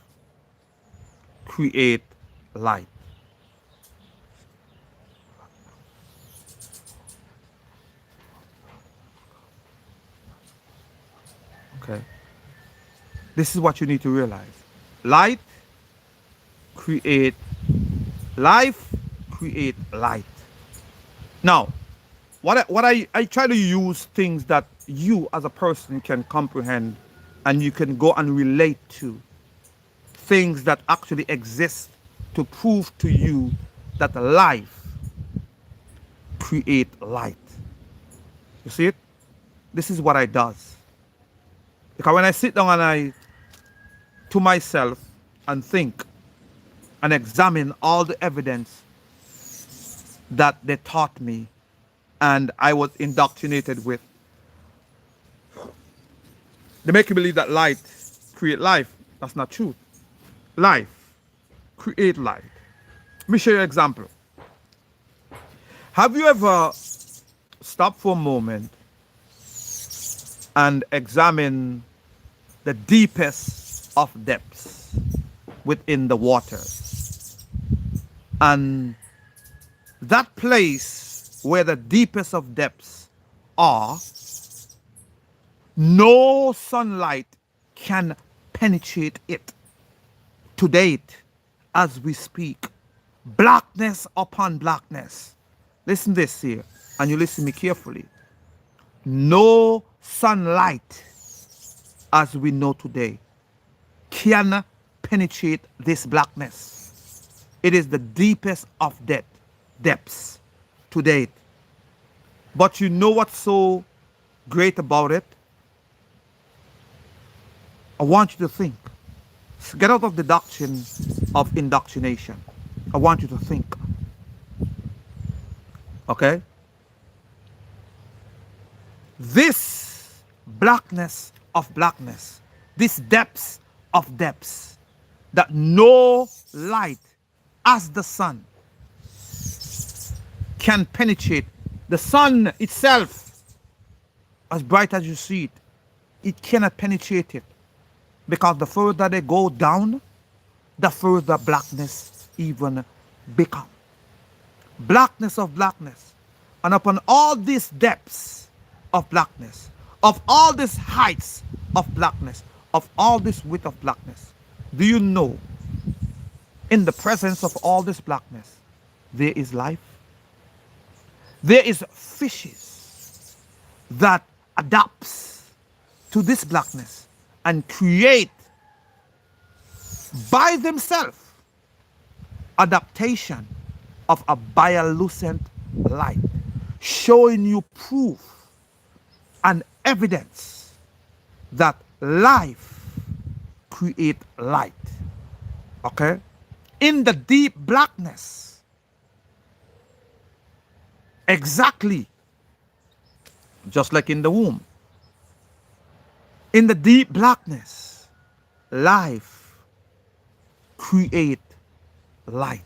create light. Okay. This is what you need to realize. Light create life, create light. Now, I try to use things that you as a person can comprehend and you can go and relate to, things that actually exist to prove to you that life create light. You see it? This is what I does. Because when I sit down and I to myself and think and examine all the evidence that they taught me and I was indoctrinated with, they make you believe that light create life. That's not true. Life create light. Let me show you an example. Have you ever stopped for a moment and examine the deepest of depths within the water? And that place where the deepest of depths are, no sunlight can penetrate it. To date, as we speak, blackness upon blackness. Listen this here, and you listen me carefully. No sunlight, as we know today, can penetrate this blackness. It is the deepest of depths to date. But you know what's so great about it? I want you to think. Get out of the doctrine of indoctrination. I want you to think. Okay? This blackness of blackness, this depths of depths, that no light as the sun can penetrate. The sun itself, as bright as you see it, it cannot penetrate it. Because the further they go down, the further blackness even become. Blackness of blackness. And upon all these depths of blackness, of all these heights of blackness, of all this width of blackness, do you know, in the presence of all this blackness, there is life? There is fishes that adapts to this blackness and create by themselves adaptation of a bioluminescent light, showing you proof and evidence that life create light. Okay? In the deep blackness, exactly just like in the womb, in the deep blackness, life create light.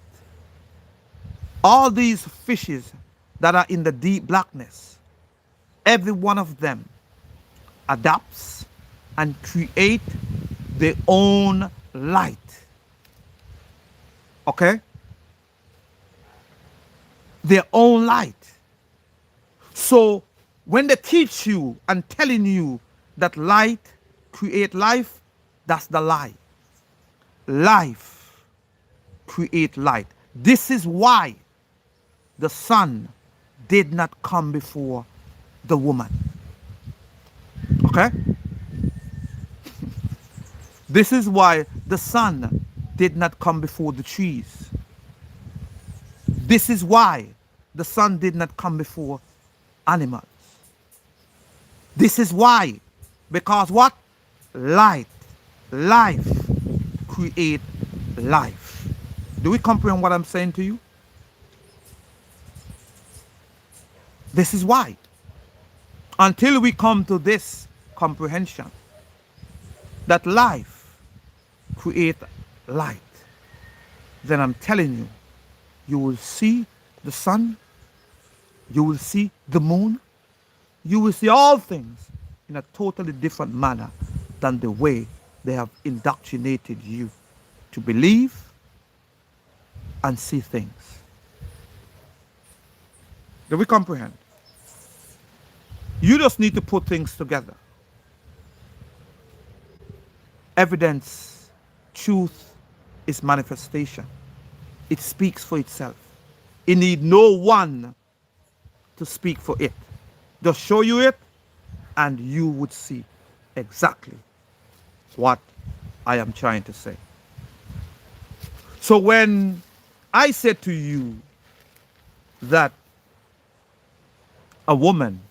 All these fishes that are in the deep blackness, every one of them adapts and create their own light. Okay? Their own light. So when they teach you and telling you that light create life, that's the lie. Life create light. This is why the sun did not come before the woman. Okay? This is why the sun did not come before the trees. This is why the sun did not come before animals. This is why. Because what? Light, life create life. Do we comprehend what I'm saying to you? This is why. Until we come to this comprehension that life create light, then I'm telling you, you will see the sun, you will see the moon, you will see all things in a totally different manner than the way they have indoctrinated you to believe and see things. Do we comprehend? You just need to put things together. Evidence, truth is manifestation. It speaks for itself. It need no one to speak for it. Just show you it, and you would see exactly what I am trying to say. So when I said to you that a woman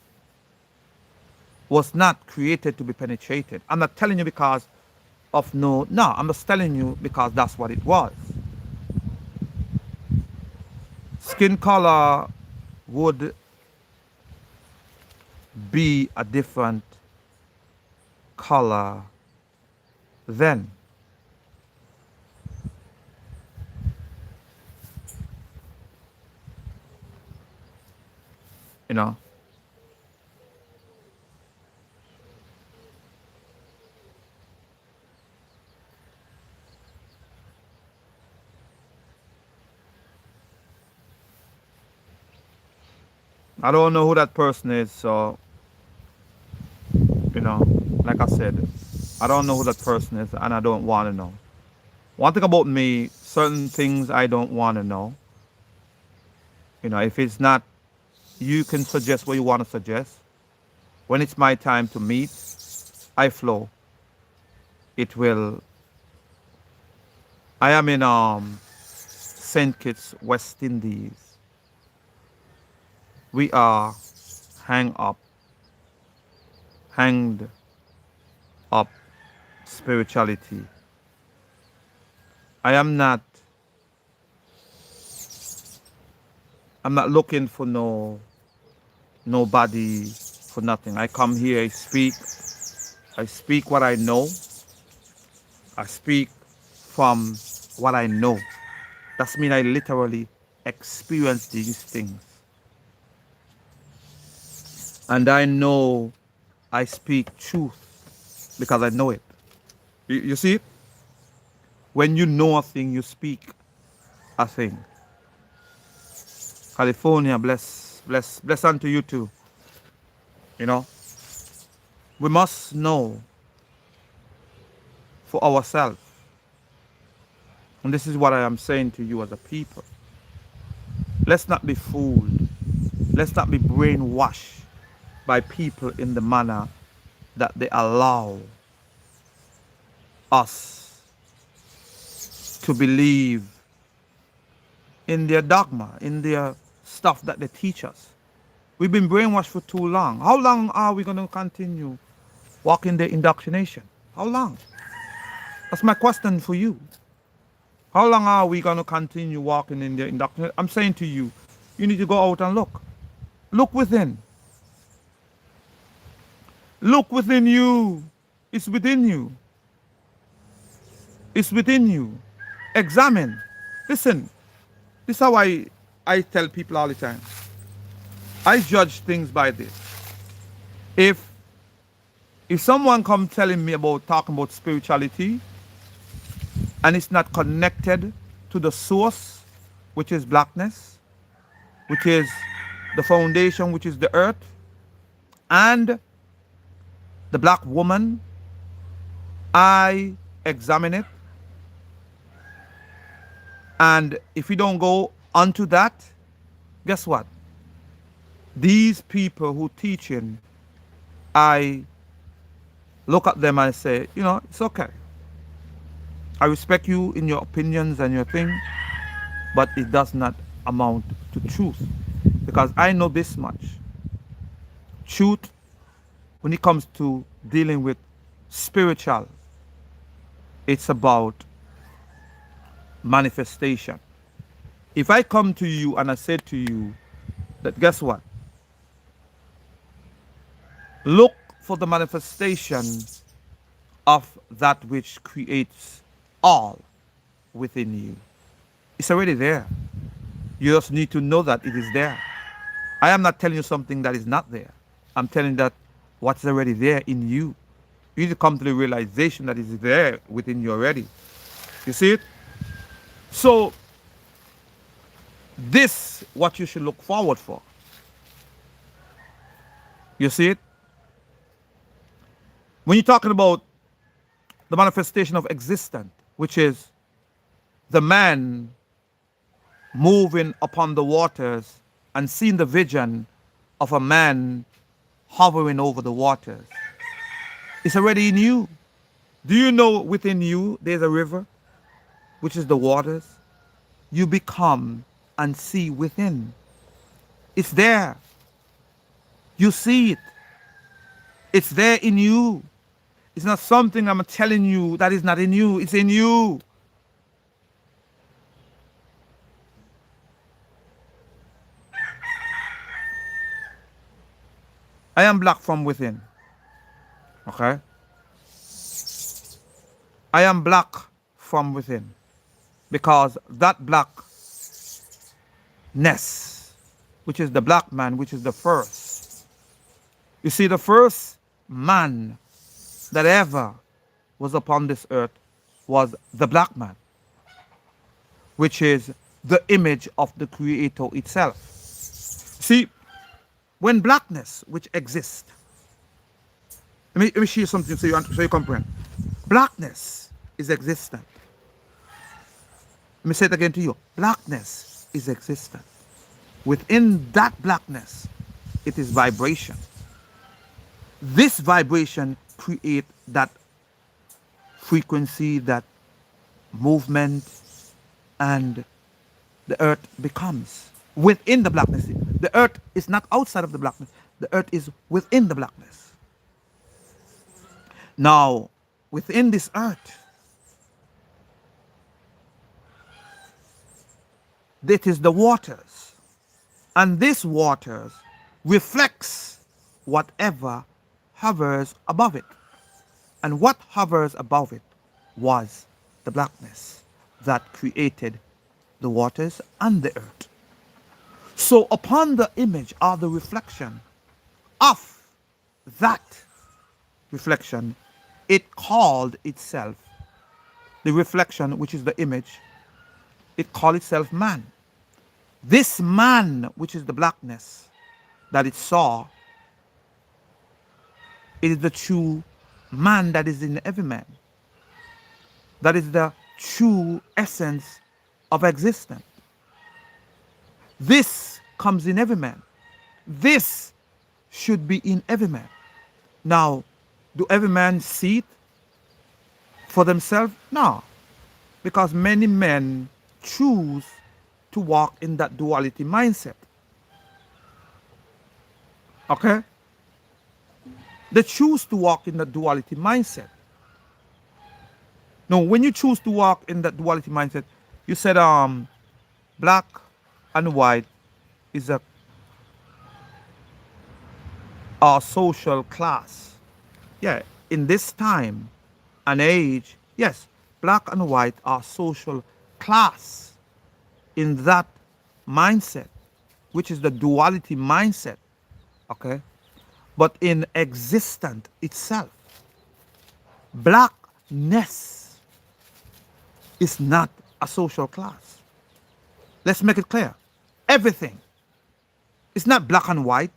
was not created to be penetrated, I'm not telling you because of no, I'm just telling you because that's what it was. Skin color would be a different color then. You know, I don't know who that person is, so, you know, like I said, I don't know who that person is, and I don't want to know. One thing about me, certain things I don't want to know. You know, if it's not, you can suggest what you want to suggest. When it's my time to meet, I flow. It will. I am in Saint Kitts, West Indies. We are hang up, hanged up spirituality. I am not. I'm not looking for nobody for nothing. I come here, I speak. I speak what I know. I speak from what I know. That's mean I literally experience these things. And I know I speak truth because I know it. You see it? When you know a thing, you speak a thing. California, bless unto you too. You know, we must know for ourselves. And this is what I am saying to you as a people. Let's not be fooled. Let's not be brainwashed by people in the manner that they allow us to believe in their dogma, in their stuff that they teach us. We've been brainwashed for too long. How long are we going to continue walking the indoctrination? How long? That's my question for you. How long are we going to continue walking in the indoctrination? I'm saying to you, you need to go out and look. Look within. Look within you. It's within you. It's within you. Examine. Listen, this is how I tell people all the time. I judge things by this. If someone come telling me about talking about spirituality and it's not connected to the source, which is blackness, which is the foundation, which is the earth, and the black woman, I examine it. And if we don't go onto that, guess what? These people who teaching, I look at them and say, you know, it's okay. I respect you in your opinions and your thing, but it does not amount to truth. Because I know this much. Truth, when it comes to dealing with spiritual, it's about manifestation. If I come to you and I say to you that, guess what? Look for the manifestation of that which creates all within you. It's already there. You just need to know that it is there. I am not telling you something that is not there. I'm telling you that what's already there in you. You need to come to the realization that it is there within you already. You see it? So, this what you should look forward for. You see it? When you're talking about the manifestation of existence, which is the man moving upon the waters and seeing the vision of a man hovering over the waters. It's already in you. Do you know within you there's a river, which is the waters? You become and see within. It's there. You see it. It's there in you. It's not something I'm telling you that is not in you. It's in you. I am black from within. Okay? I am black from within. Because that blackness, which is the black man, which is the first. You see, the first man that ever was upon this earth was the black man, which is the image of the Creator itself. See, when blackness, which exists, let me show you something so you comprehend. Blackness is existent. Let me say it again to you. Blackness is existent. Within that blackness, it is vibration. This vibration creates that frequency, that movement, and the earth becomes within the blackness. The earth is not outside of the blackness. The earth is within the blackness. Now, within this earth, that is the waters. And this waters reflects whatever hovers above it. And what hovers above it was the blackness that created the waters and the earth. So upon the image or the reflection of that reflection, it called itself, the reflection, which is the image, it called itself man. This man, which is the blackness that it saw, it is the true man that is in every man. That is the true essence of existence. This comes in every man. This should be in every man. Now, do every man see it for themselves? No. Because many men choose to walk in that duality mindset. Okay? They choose to walk in the duality mindset. Now, when you choose to walk in that duality mindset, you said black and white is a social class. Yeah, in this time and age, yes, black and white are social class in that mindset, which is the duality mindset. Okay? But in existence itself, blackness is not a social class. Let's make it clear. Everything is not black and white.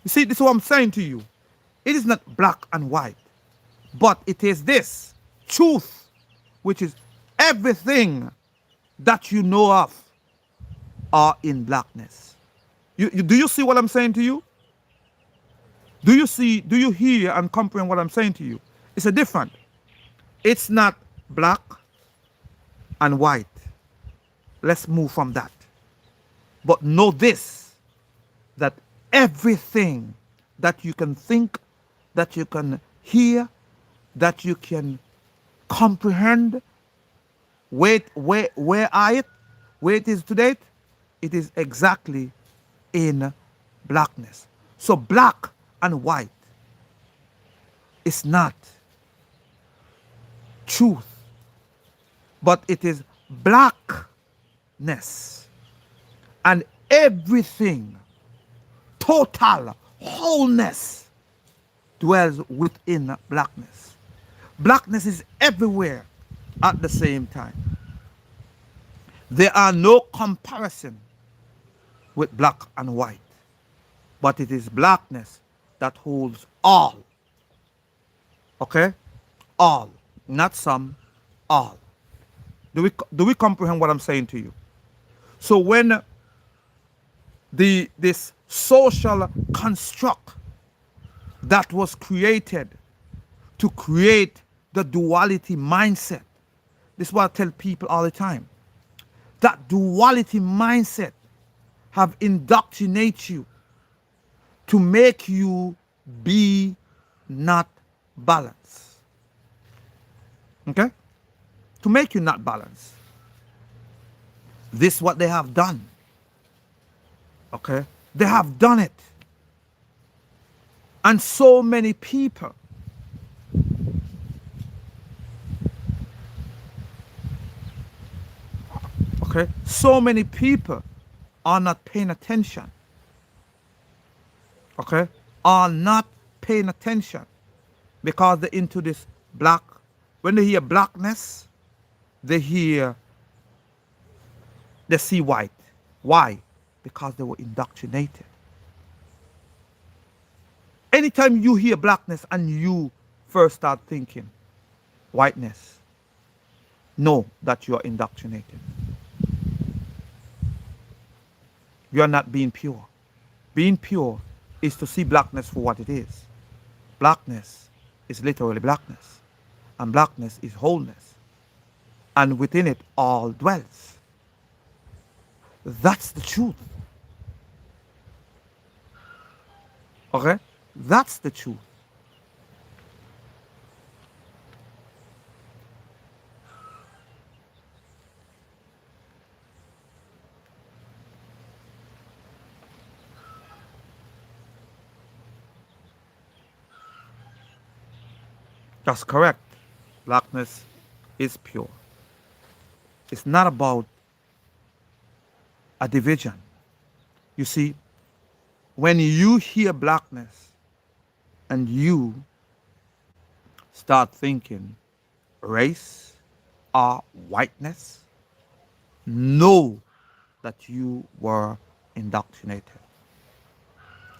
You see, this is what I'm saying to you. It is not black and white, but it is this truth, which is everything that you know of are in blackness. Do you see what I'm saying to you? Do you hear and comprehend what I'm saying to you? It's a different. It's not black and white. Let's move from that. But know this, that everything that you can think, that you can hear, that you can comprehend, where are it? Where it is today? It is exactly in blackness. So black and white is not truth, but it is blackness. And everything, total wholeness, dwells within blackness. Blackness is everywhere at the same time. There are no comparison with black and white, but it is blackness that holds all. Okay? All. Not some, all. Do we comprehend what I'm saying to you? So when this social construct that was created to create the duality mindset. This is what I tell people all the time. That duality mindset have indoctrinated you to make you be not balanced. Okay? To make you not balanced. This is what they have done. Okay? They have done it. And so many people okay, so many people are not paying attention. Okay? Are not paying attention because they're into this black. When they hear blackness, they hear, they see white. Why? Because they were indoctrinated. Anytime you hear blackness and you first start thinking whiteness, know that you are indoctrinated. You are not being pure. Being pure is to see blackness for what it is. Blackness is literally blackness. And blackness is wholeness. And within it all dwells. That's the truth. Okay? That's the truth. That's correct. Blackness is pure. It's not about a division. You see, when you hear blackness and you start thinking race or whiteness, know that you were indoctrinated.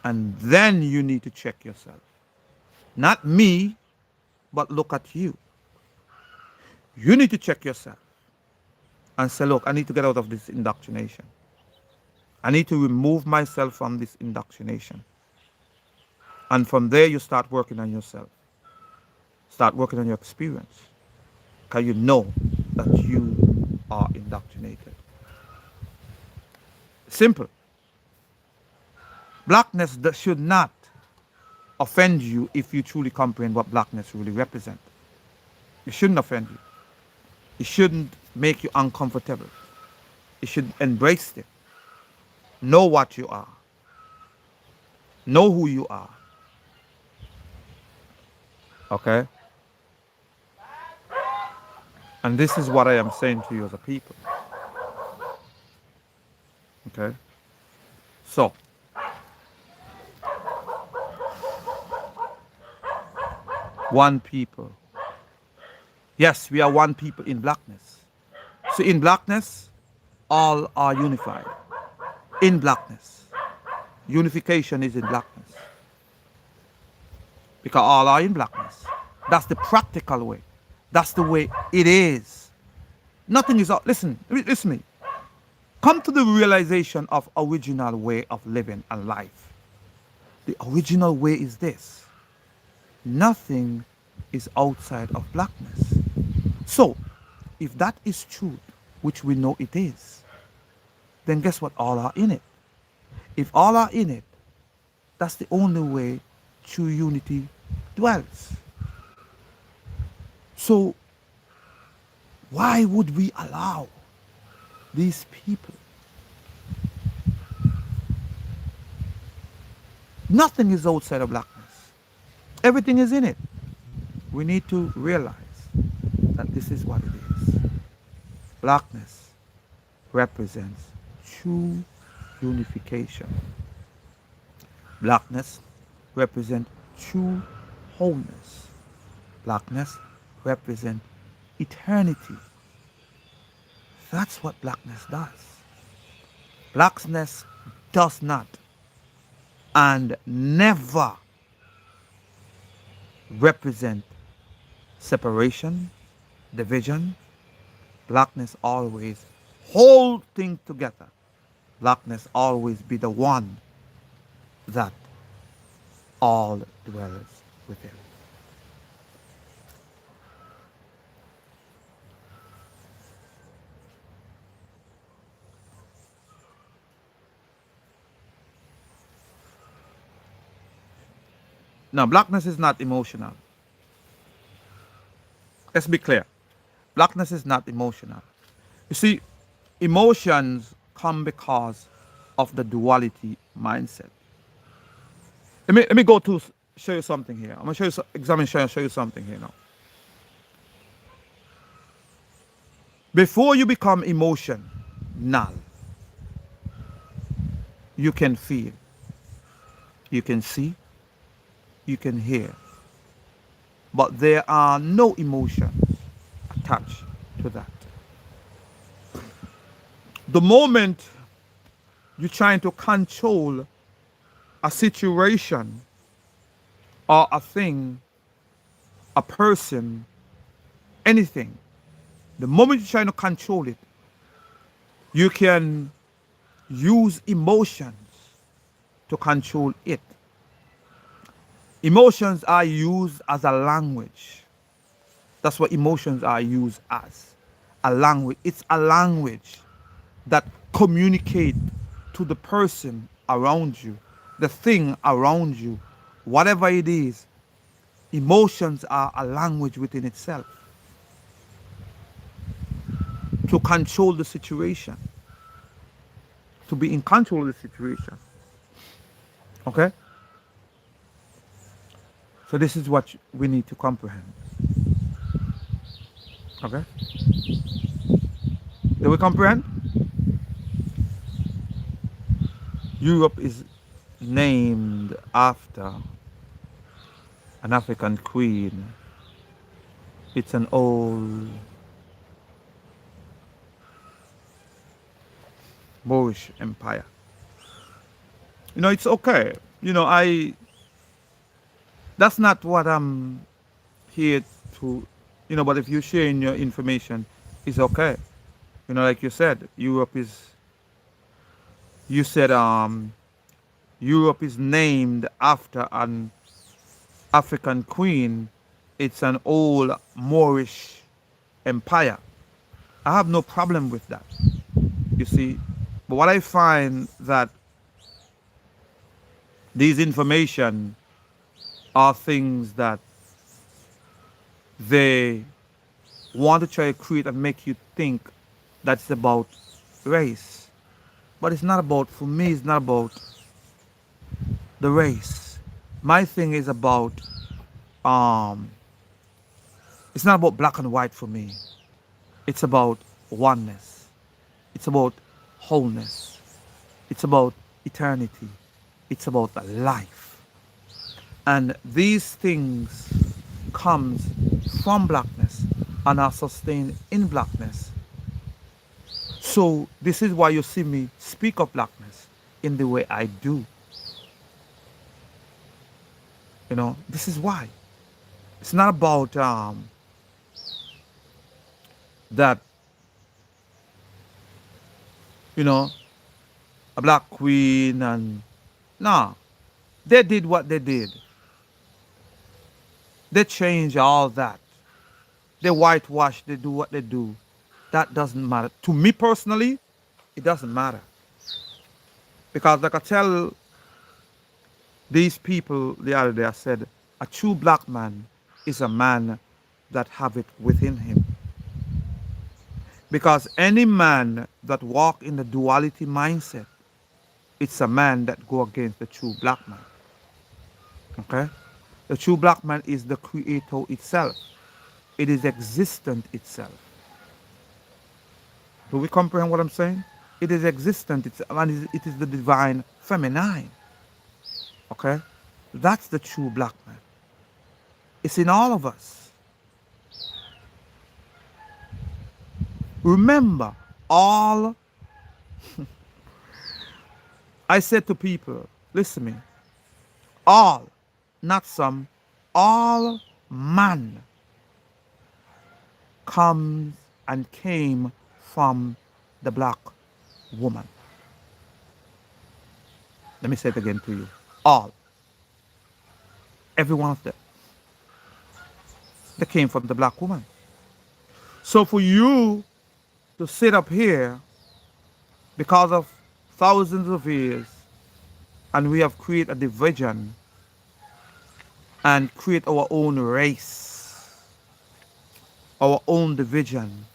And then you need to check yourself. Not me, but look at you. You need to check yourself and say, look, I need to get out of this indoctrination. I need to remove myself from this indoctrination. And from there, you start working on yourself. Start working on your experience. Because you know that you are indoctrinated. Simple. Blackness should not offend you if you truly comprehend what blackness really represents. It shouldn't offend you. It shouldn't make you uncomfortable. You should embrace it. Know what you are. Know who you are. Okay? And this is what I am saying to you as a people. Okay? So, one people. Yes, we are one people in blackness. So in blackness, all are unified. In blackness. Unification is in blackness. Because all are in blackness. That's the practical way. That's the way it is. Nothing is out. Listen to me. Come to the realization of original way of living and life. The original way is this. Nothing is outside of blackness. So, if that is truth, which we know it is, then guess what? All are in it. If all are in it, that's the only way true unity dwells. So, why would we allow these people? Nothing is outside of blackness. Everything is in it. We need to realize that this is what it is. Blackness represents true unification. Blackness represents true wholeness. Blackness represents eternity. That's what blackness does. Blackness does not and never represent separation, division. Blackness always hold things together. Blackness always be the one that all dwells within. Now, blackness is not emotional. Let's be clear. Blackness is not emotional. You see, emotions come because of the duality mindset. Let me go to show you something here. I'm gonna show you examine show you something here now. Before you become emotion null, you can feel, you can see, you can hear, but there are no emotions attached to that. The moment you're trying to control a situation or a thing, a person, anything, the moment you're trying to control it, you can use emotions to control it. Emotions are used as a language. That's what emotions are used as. A language. It's a language that communicate to the person around you, the thing around you, whatever it is. Emotions are a language within itself to control the situation, to be in control of the situation. Okay? So this is what we need to comprehend. Okay? Do we comprehend? Europe is named after an African queen. It's an old Moorish empire. It's okay. That's not what I'm here to, but if you're sharing your information, it's okay. Like you said, you said, Europe is named after an African queen. It's an old Moorish empire. I have no problem with that, you see. But what I find that these information are things that they want to try to create and make you think that's about race. But it's not about, for me, it's not about the race. My thing is about, um, it's not about black and white for me. It's about oneness. It's about wholeness. It's about eternity. It's about life. And these things comes from blackness and are sustained in blackness. So this is why you see me speak of blackness in the way I do. This is why. It's not about that, a black queen and no. They did what they did. They change all that. They whitewash, they do what they do. That doesn't matter. To me personally, it doesn't matter. Because like I tell these people the other day, I said, a true black man is a man that have it within him. Because any man that walk in the duality mindset, it's a man that go against the true black man. Okay? The true black man is the creator itself. It is existent itself. Do we comprehend what I'm saying? It is existent itself, and it is the divine feminine. Okay? That's the true black man. It's in all of us. Remember, all I said to people, listen to me, all, not some, all man comes and came from the black woman. Let me say it again to you. All. Every one of them. They came from the black woman. So for you to sit up here because of thousands of years and we have created a division and create our own race, our own division,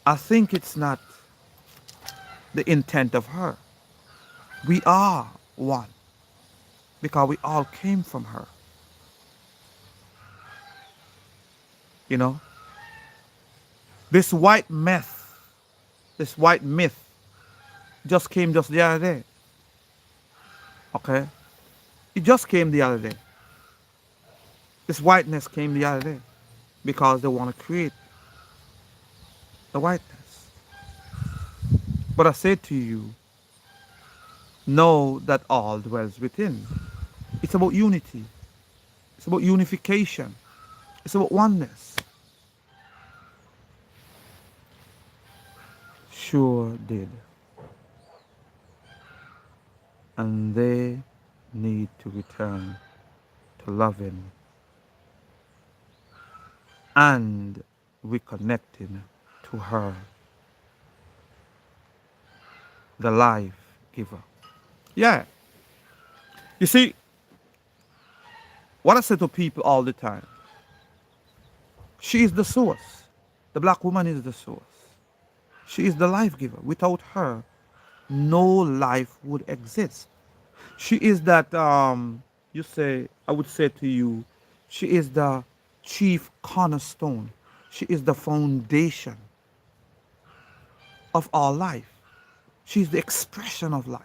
I think it's not the intent of her. We are one because we all came from her. You know, this white myth, this white myth just came just the other day. Okay? It just came the other day. This whiteness came the other day because they want to create the whiteness. But I say to you, know that all dwells within. It's about unity. It's about unification. It's about oneness. Sure did. And they need to return to loving and reconnecting to her, the life giver. Yeah. You see, what I say to people all the time, she is the source. The black woman is the source. She is the life giver. Without her, no life would exist. She is that, you say, I would say to you, she is the chief cornerstone. She is the foundation of our life. She is the expression of life.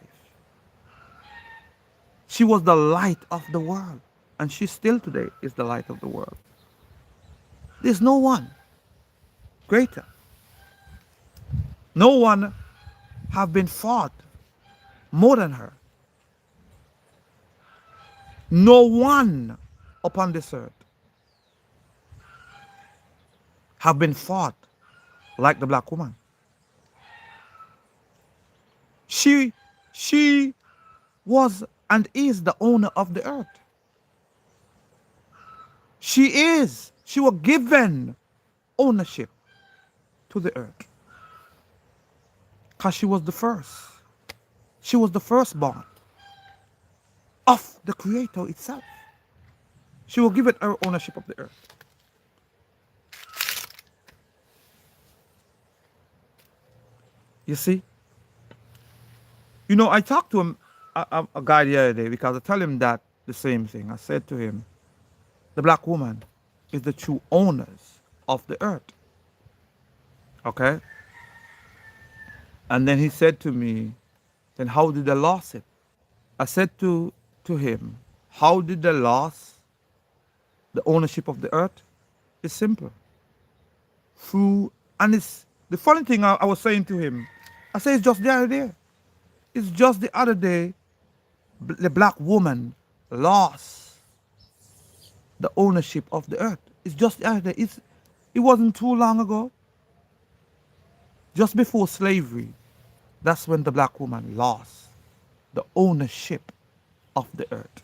She was the light of the world. And she still today is the light of the world. There's no one greater. No one have been fought more than her. No one upon this earth have been fought like the black woman. She was and is the owner of the earth. She was given ownership to the earth. Because she was the first. She was the firstborn of the Creator itself. She was given her ownership of the earth. You see? You know, I talked to a guy the other day because I tell him that the same thing. I said to him, the black woman is the true owners of the earth. Okay? And then he said to me, then how did they lose it? I said to him, how did they lose the ownership of the earth? It's simple. And it's the funny thing I was saying to him, I said it's just the other day. It's just the other day the black woman lost the ownership of the earth. It's just the other day. It wasn't too long ago. Just before slavery, that's when the black woman lost the ownership of the earth.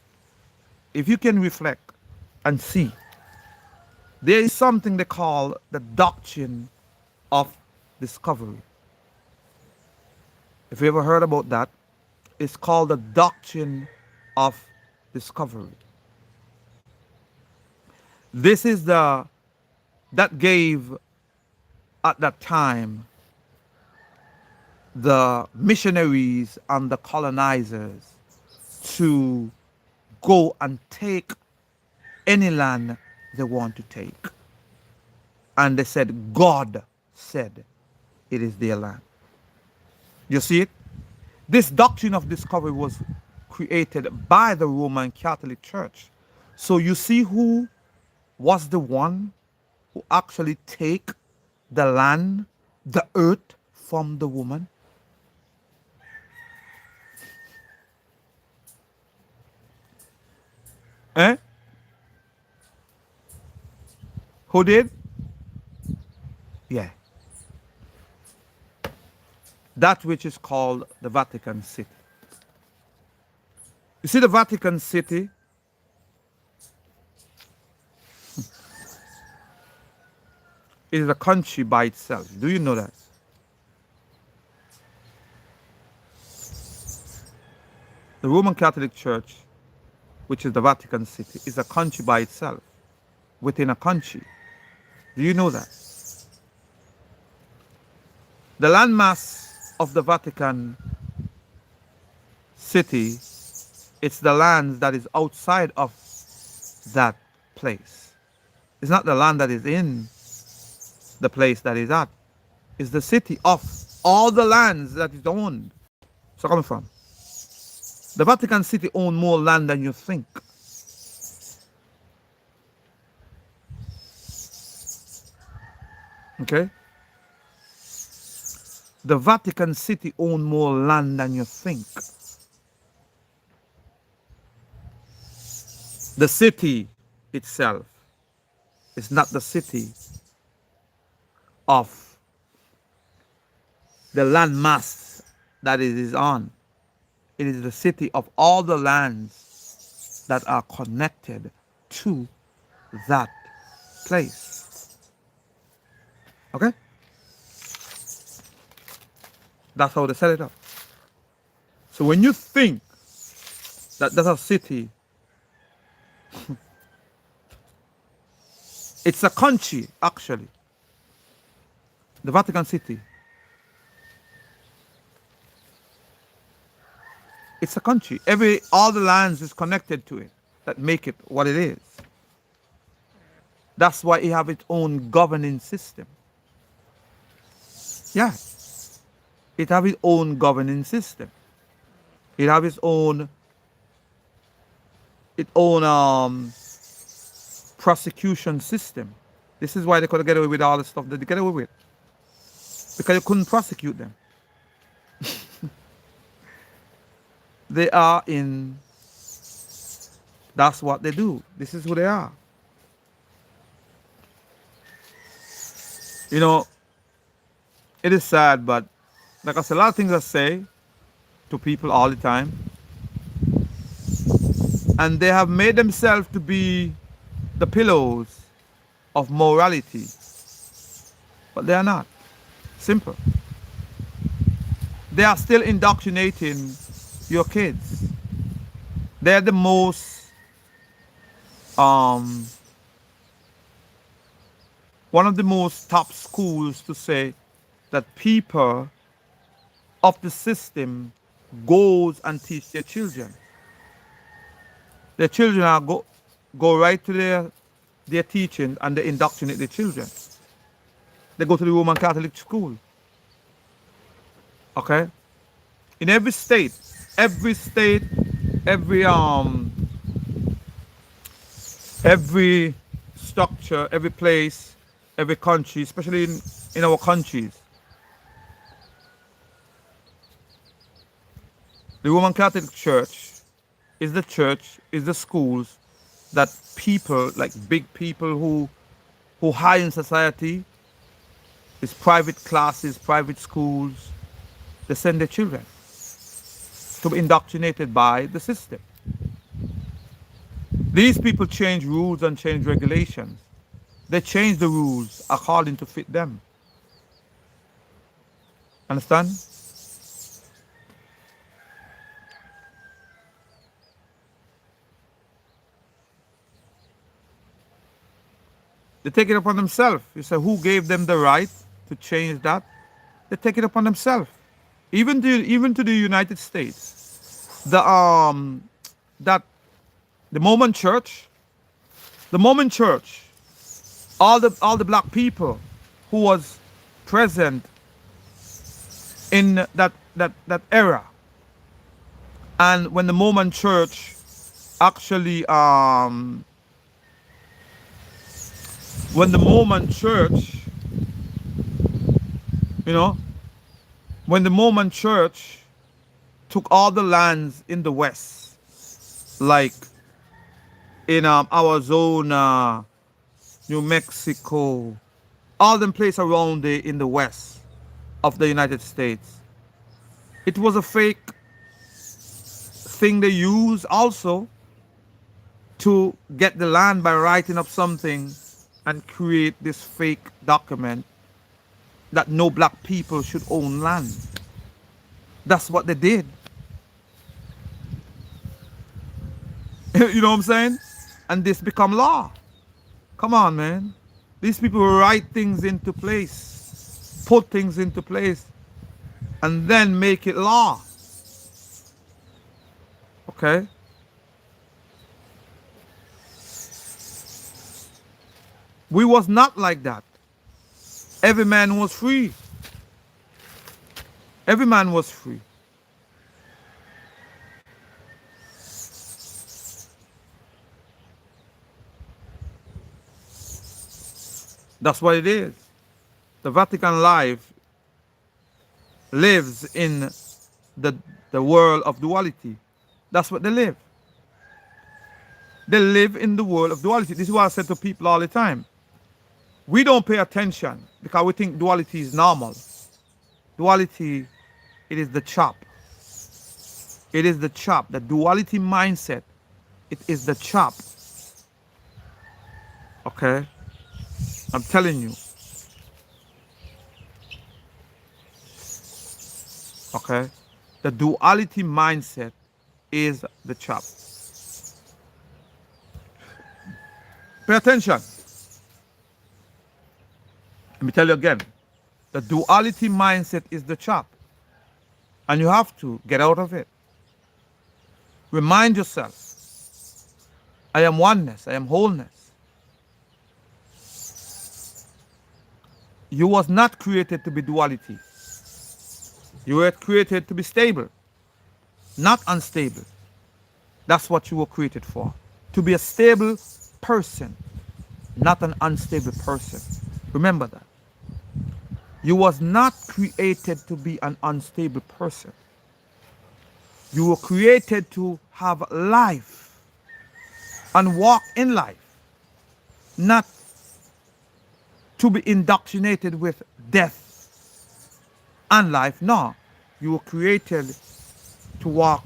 If you can reflect and see, there is something they call the doctrine of discovery. If you ever heard about that, it's called the doctrine of discovery. This is that gave at that time the missionaries and the colonizers to go and take any land they want to take. And they said, God said it is their land. You see it? This doctrine of discovery was created by the Roman Catholic Church. So you see who was the one who actually take the land, the earth from the woman? Eh? Who did? Yeah. That which is called the Vatican City. You see, the Vatican City is a country by itself. Do you know that? The Roman Catholic Church, which is the Vatican City, is a country by itself, within a country. Do you know that? The landmass of the Vatican City, it's the land that is outside of that place. It's not the land that is in the place that is at. It's the city of all the lands that is owned. So coming from. The Vatican City owns more land than you think. Okay? The Vatican City owns more land than you think. The city itself is not the city of the landmass that it is on. It is the city of all the lands that are connected to that place. Okay? That's how they set it up. So when you think that that's a city, it's a country, actually. The Vatican City. It's a country. All the lands is connected to it that make it what it is. That's why it have its own governing system. Yeah. It have its own governing system. It have its own prosecution system. This is why they could get away with all the stuff that they get away with. Because you couldn't prosecute them. They are in, that's what they do. This is who they are. You know, it is sad, but like I said, a lot of things I say to people all the time. And they have made themselves to be the pillows of morality. But they are not. Simple. They are still indoctrinating your kids. They're the most one of the most top schools to say that people of the system goes and teach their children. Their children are go right to their teaching and they indoctrinate their children. They go to the Roman Catholic school. Okay? In every state, every structure, every place, every country, especially in our countries, the Roman Catholic Church is the schools that people, like big people who high in society, is private classes, private schools, they send their children to be indoctrinated by the system. These people change rules and change regulations. They change the rules according to fit them. Understand? They take it upon themselves. You say, who gave them the right to change that? They take it upon themselves. Even to the United States, the Mormon Church, all the black people who was present in that era, and when the Mormon Church actually when the Mormon Church, when the Mormon Church took all the lands in the West, like in Arizona, New Mexico, all them places around there in the West of the United States, it was a fake thing they use also to get the land by writing up something and create this fake document that no black people should own land. That's what they did. You know what I'm saying? And this become law. Come on, man. These people write things into place, put things into place, and then make it law. Okay? We was not like that. Every man was free. Every man was free. That's what it is. The Vatican lives in the, the world of duality. That's what they live. They live in the world of duality. This is what I said to people all the time. We don't pay attention because we think duality is normal. Duality, it is the chop. It is the chop. The duality mindset, it is the chop. Okay? I'm telling you. Okay? The duality mindset is the chop. Pay attention. Let me tell you again. The duality mindset is the chop. And you have to get out of it. Remind yourself, I am oneness, I am wholeness. You was not created to be duality. You were created to be stable, not unstable. That's what you were created for. To be a stable person, not an unstable person. Remember that. You was not created to be an unstable person. You were created to have life and walk in life, not to be indoctrinated with death and life. No, you were created to walk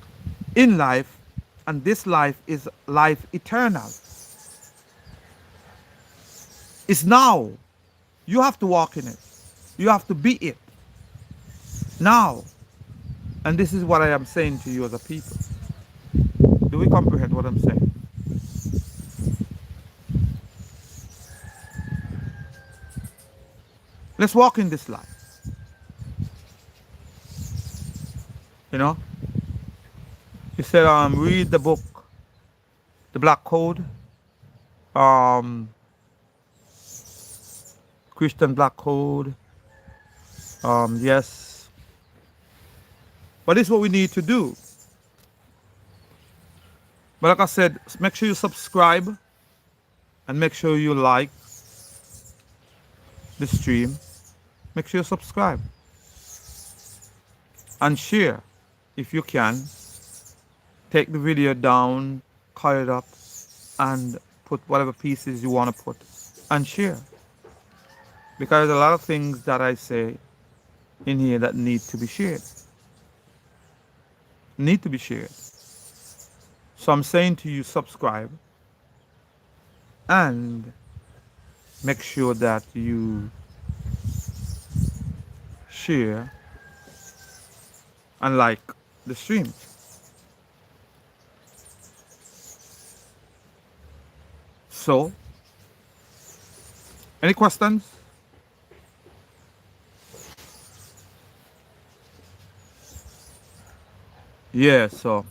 in life, and this life is life eternal. It's now. You have to walk in it. You have to be it now. And this is what I am saying to you as a people. Do we comprehend what I'm saying? Let's walk in this life. You know? He said, read the book, The Black Code, Christian Black Code. Yes. But this is what we need to do. But like I said, make sure you subscribe and make sure you like the stream. Make sure you subscribe and share if you can. Take the video down, cut it up, and put whatever pieces you want to put and share. Because there's a lot of things that I say in here that need to be shared. Need to be shared. So I'm saying to you, subscribe and make sure that you share and like the stream. So, any questions? Yeah, so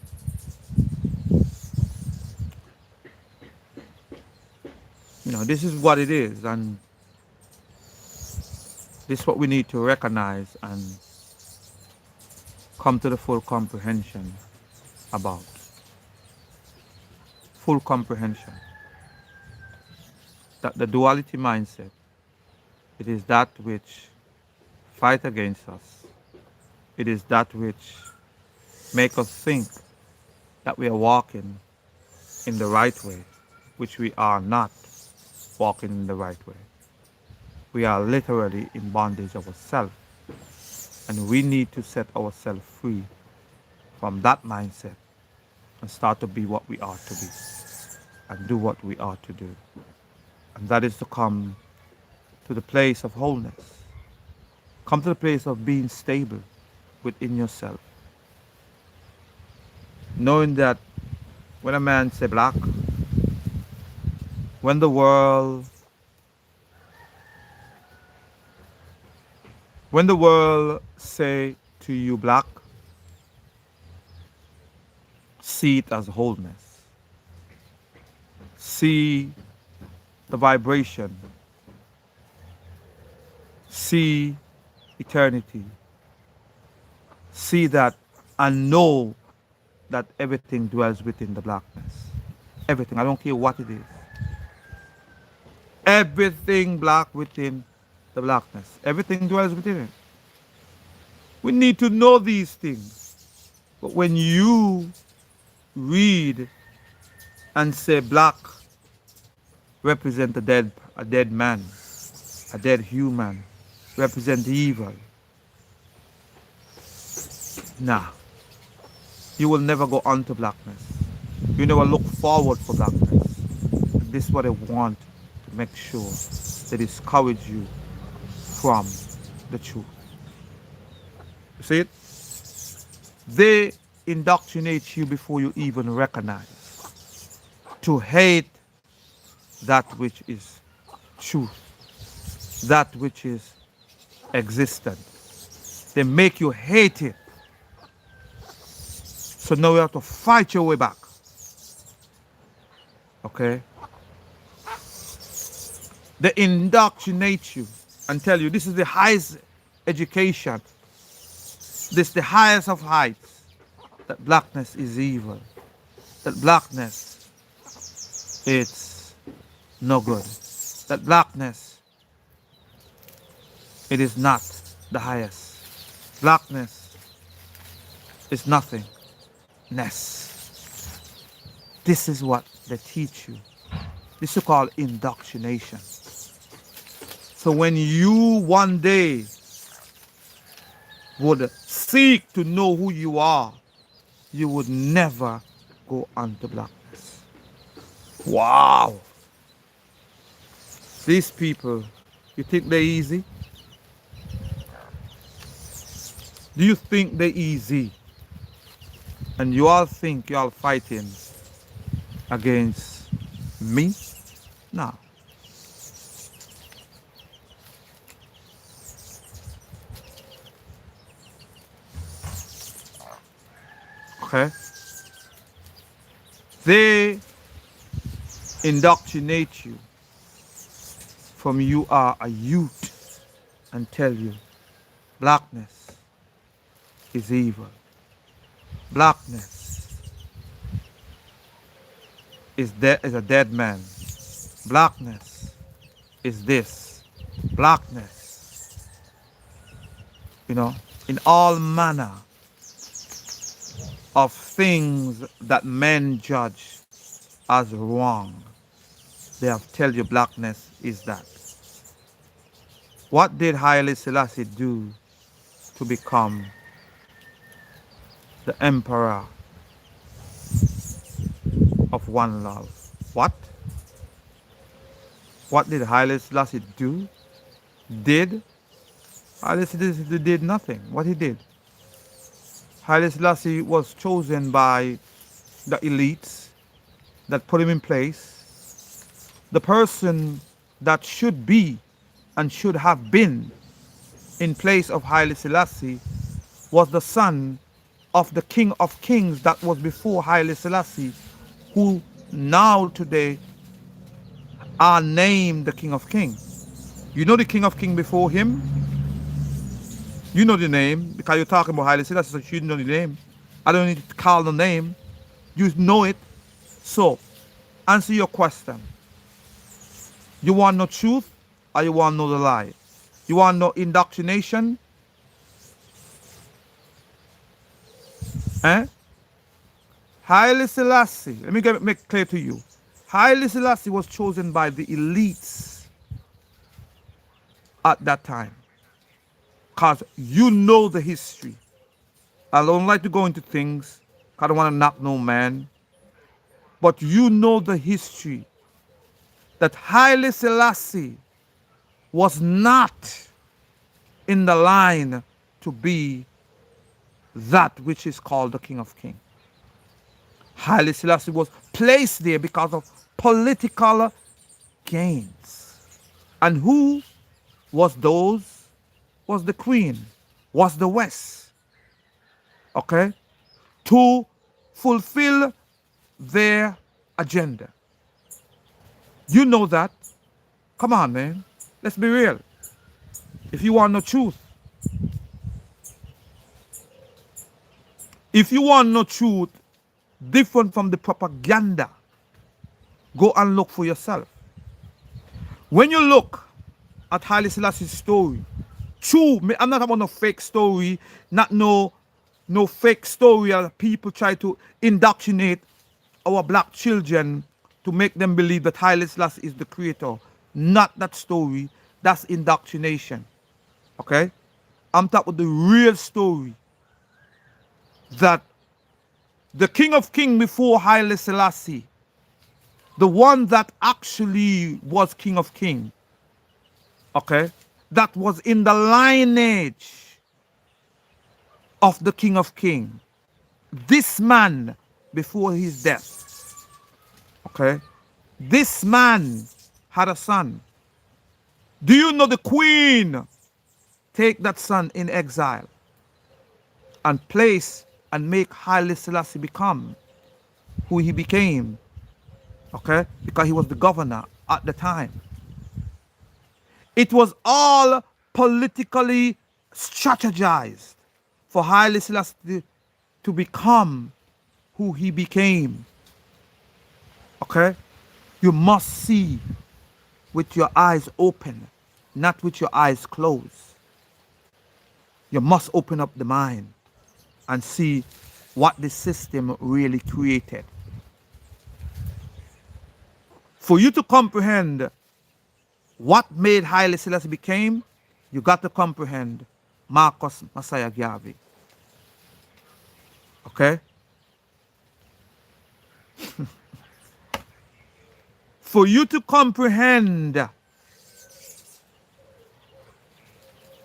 this is what it is, and this is what we need to recognize and come to the full comprehension about. Full comprehension. That the duality mindset, it is that which fight against us. It is that which make us think that we are walking in the right way, which we are not walking in the right way. We are literally in bondage of ourselves, and we need to set ourselves free from that mindset and start to be what we are to be and do what we are to do. And that is to come to the place of wholeness. Come to the place of being stable within yourself. Knowing that when a man say black, when the world say to you black, see it as wholeness. See the vibration. See eternity. See that and know that everything dwells within the blackness. Everything. I don't care what it is. Everything black within the blackness. Everything dwells within it. We need to know these things. But when you read and say black represent a dead man, a dead human, represent evil, nah, you will never go on to blackness. You never look forward for blackness. This is what I want to make sure they discourage you from the truth. You see it? They indoctrinate you before you even recognize. To hate that which is truth, that which is existent. They make you hate it. So now you have to fight your way back. Okay? They indoctrinate you and tell you this is the highest education. This is the highest of heights. That blackness is evil. That blackness, it's no good. That blackness, it is not the highest. Blackness is nothingness. This is what they teach you. This is called indoctrination. So when you one day would seek to know who you are, you would never go unto blackness. Wow. These people, you think they're easy? Do you think they're easy? And you all think you all fighting against me? No. Okay? They indoctrinate you from you are a youth and tell you blackness is evil. Blackness is a dead man. Blackness is this. Blackness, in all manner of things that men judge as wrong. They have tell you blackness is that. What did Haile Selassie do to become the emperor of one love? What? What did Haile Selassie do? Haile Selassie did nothing. What he did? Haile Selassie was chosen by the elites that put him in place. The person that should be and should have been in place of Haile Selassie was the son of the King of Kings that was before Haile Selassie, who now today are named the King of Kings. You know the King of Kings before him? You know the name because you're talking about Haile Selassie, so you know the name. I don't need to call the name. You know it. So, answer your question. You want no truth or you want no the lie? You want no indoctrination? Haile Selassie, let me make it clear to you. Haile Selassie was chosen by the elites at that time. Because you know the history. I don't like to go into things because I don't want to knock no man. But you know the history that Haile Selassie was not in the line to be that which is called the King of Kings. Haile Selassie was placed there because of political gains. And who was those? Was the Queen, was the West, okay? To fulfill their agenda. You know that. Come on, man. Let's be real. If you want no truth, if you want no truth different from the propaganda, go and look for yourself. When you look at Haile Selassie's story, true, I'm not about no fake story, not no fake story that people try to indoctrinate our black children to make them believe that Haile Selassie is the creator. Not that story. That's indoctrination. Okay? I'm talking about the real story that the King of Kings before Haile Selassie, the one that actually was King of Kings, okay, that was in the lineage of the King of Kings, this man before his death, okay, this man had a son. Do you know the Queen take that son in exile and place and make Haile Selassie become who he became, okay, because he was the governor at the time. It was all politically strategized for Haile Selassie to become who he became. Okay? You must see with your eyes open, not with your eyes closed. You must open up the mind and see what the system really created. For you to comprehend what made Haile Selassie became, you got to comprehend Marcus Messiah Garvey. Okay? For you to comprehend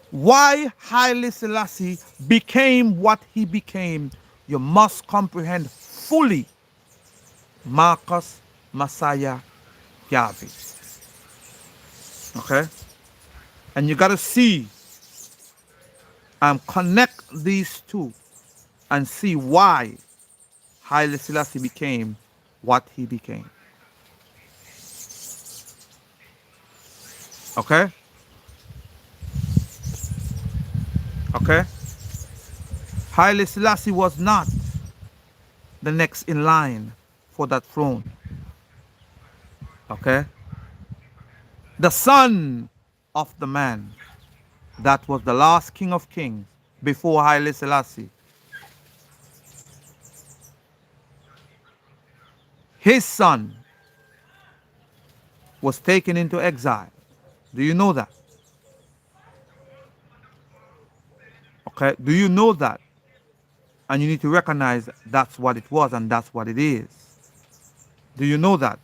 why Haile Selassie became what he became, you must comprehend fully Marcus Messiah Garvey. Okay? And you got to see and connect these two and see why Haile Selassie became what he became. Okay? Okay? Haile Selassie was not the next in line for that throne. Okay? The son of the man that was the last king of kings before Haile Selassie, his son was taken into exile. Do you know that? Okay? Do you know that? And you need to recognize that's what it was and that's what it is. Do you know that?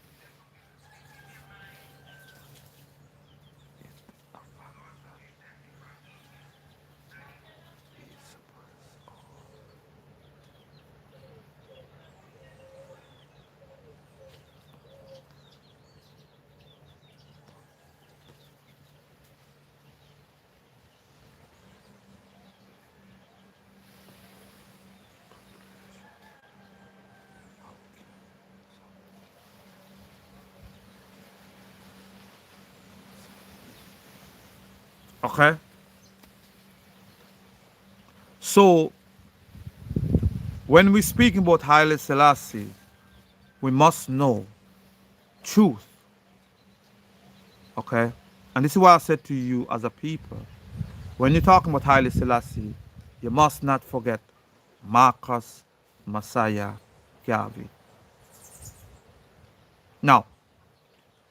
Okay? So, when we speak about Haile Selassie, we must know truth. Okay? And this is why I said to you as a people, when you're talking about Haile Selassie, you must not forget Marcus Messiah Garvey. Now,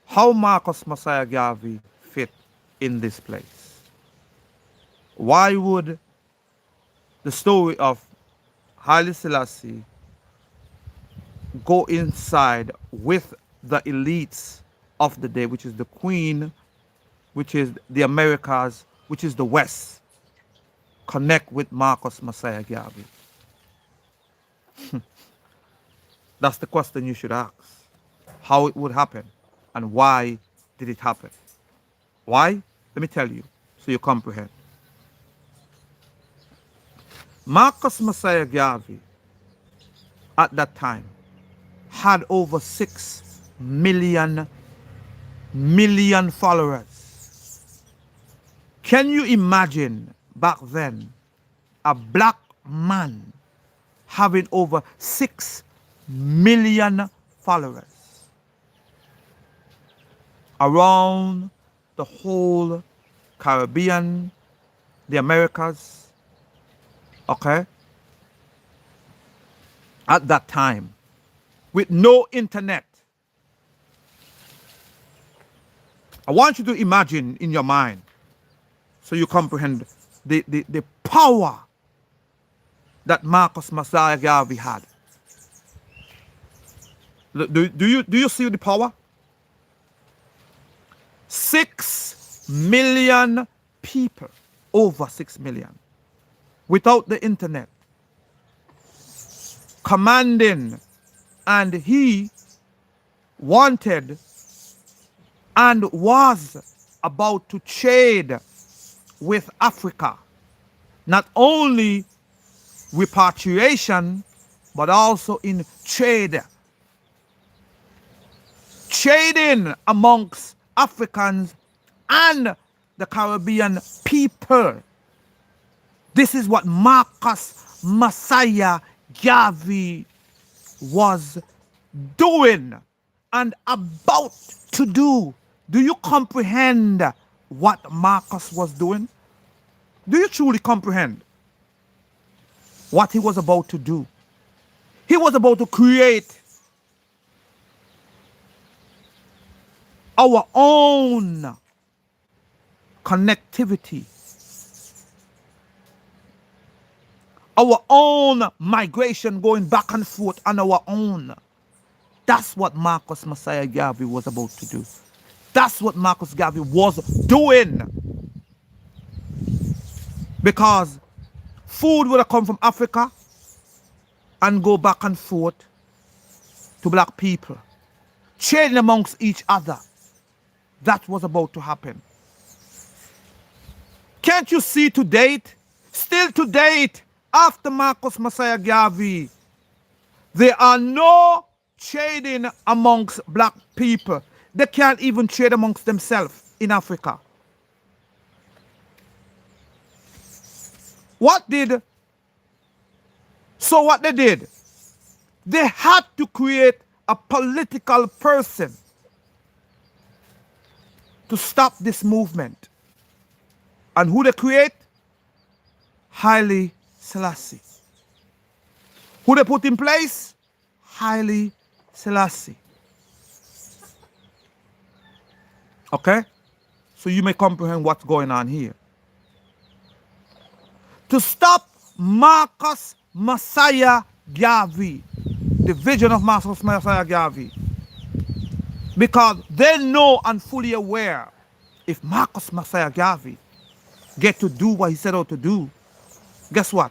how Marcus Messiah Garvey fit in this place? Why would the story of Haile Selassie go inside with the elites of the day, which is the Queen, which is the Americas, which is the West, connect with Marcus Messiah Garvey? That's the question you should ask. How it would happen and why did it happen? Why? Let me tell you so you comprehend. Marcus Messiah Garvey at that time had over 6 million followers. Can you imagine back then a black man having over 6 million followers around the whole Caribbean, the Americas, okay? At that time, with no internet. I want you to imagine in your mind so you comprehend the power that Marcus Messiah Garvey had. Do you see the power? 6 million people, over 6 million, without the internet, commanding, and he wanted and was about to trade with Africa, not only repatriation, but also in trade. Trading amongst Africans and the Caribbean people. This is what Marcus Messiah Garvey was doing and about to do. Do you comprehend what Marcus was doing? Do you truly comprehend what he was about to do? He was about to create our own connectivity, our own migration going back and forth on our own. That's what Marcus Messiah Garvey was about to do. That's what Marcus Garvey was doing. Because food would have come from Africa and go back and forth to black people, trading amongst each other. That was about to happen. Can't you see to date, still to date, after Marcus Messiah Garvey, there are no trading amongst black people. They can't even trade amongst themselves in Africa. What they did, they had to create a political person to stop this movement. And who they create? Haile Selassie. Who they put in place? Haile Selassie. Okay? So you may comprehend what's going on here. To stop Marcus Messiah Garvey, the vision of Marcus Messiah Garvey, because they know and fully aware if Marcus Messiah Garvey get to do what he set out to do, guess what?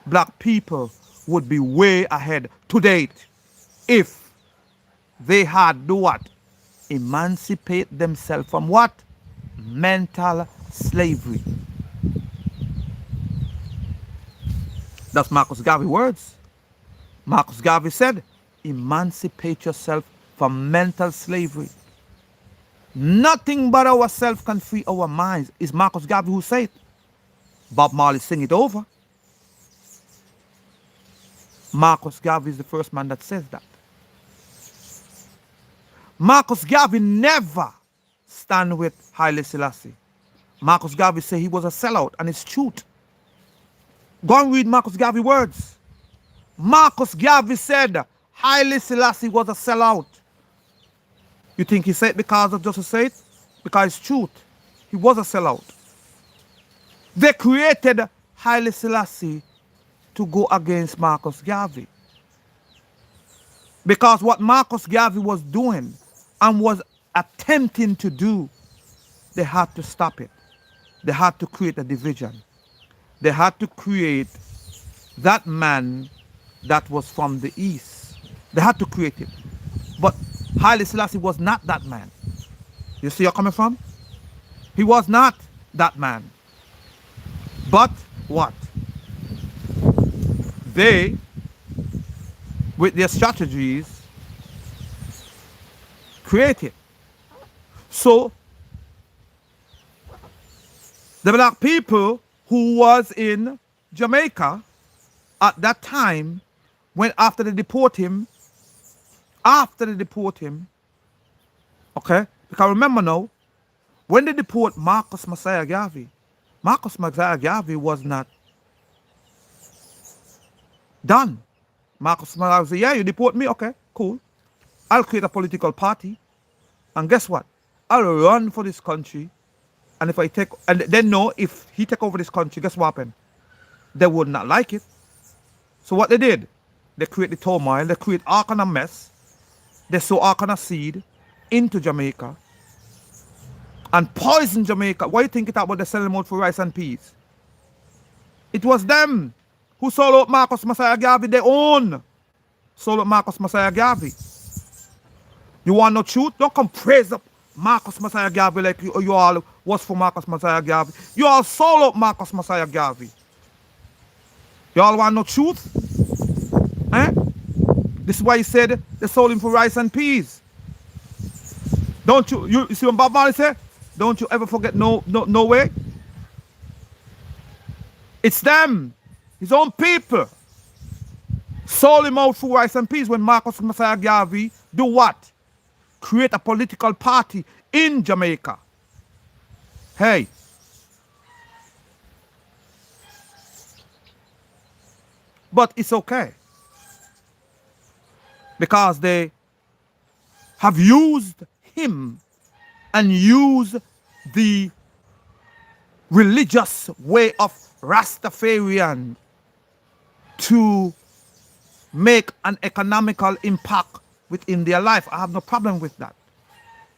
Black people would be way ahead to date if they had do what? Emancipate themselves from what? Mental slavery. That's Marcus Garvey's words. Marcus Garvey said, emancipate yourself from mental slavery. Nothing but ourselves can free our minds. It's Marcus Garvey who said it. Bob Marley sing it over. Marcus Garvey is the first man that says that. Marcus Garvey never stand with Haile Selassie. Marcus Garvey say he was a sellout, and it's truth. Go and read Marcus Garvey words. Marcus Garvey said Haile Selassie was a sellout. You think he said it because of just to say it? Because it's truth. He was a sellout. They created Haile Selassie to go against Marcus Garvey. Because what Marcus Garvey was doing and was attempting to do, they had to stop it. They had to create a division. They had to create that man that was from the east. They had to create it. But Haile Selassie was not that man. You see where I'm coming from? He was not that man. But what? They, with their strategies, created. So, the black people who was in Jamaica at that time, when after they deport him, okay? Because remember now, when they deport Marcus Messiah Garvey was not done. Marcus Messiah said, yeah, you deport me, okay, cool. I'll create a political party, and guess what? I'll run for this country, and if he take over this country, guess what happened? They would not like it. So what they did, they create the turmoil, they create all kind of mess, they sow all kind of seed into Jamaica, and poison Jamaica. Why you think it about they sell them out for rice and peas? It was them who sold out Marcus Messiah Garvey, their own. Sold out Marcus Messiah Garvey. You want no truth? Don't come praise up Marcus Messiah Garvey like you all was for Marcus Messiah Garvey. You all sold out Marcus Messiah Garvey. You all want no truth? Eh? This is why he said they sold him for rice and peas. Don't you see what Bob Marley said? Don't you ever forget no way? It's them, his own people, sold him out for rice and peas when Marcus Messiah Garvey do what? Create a political party in Jamaica. Hey. But it's okay. Because they have used him and used the religious way of Rastafarian to make an economical impact within their life. I have no problem with that.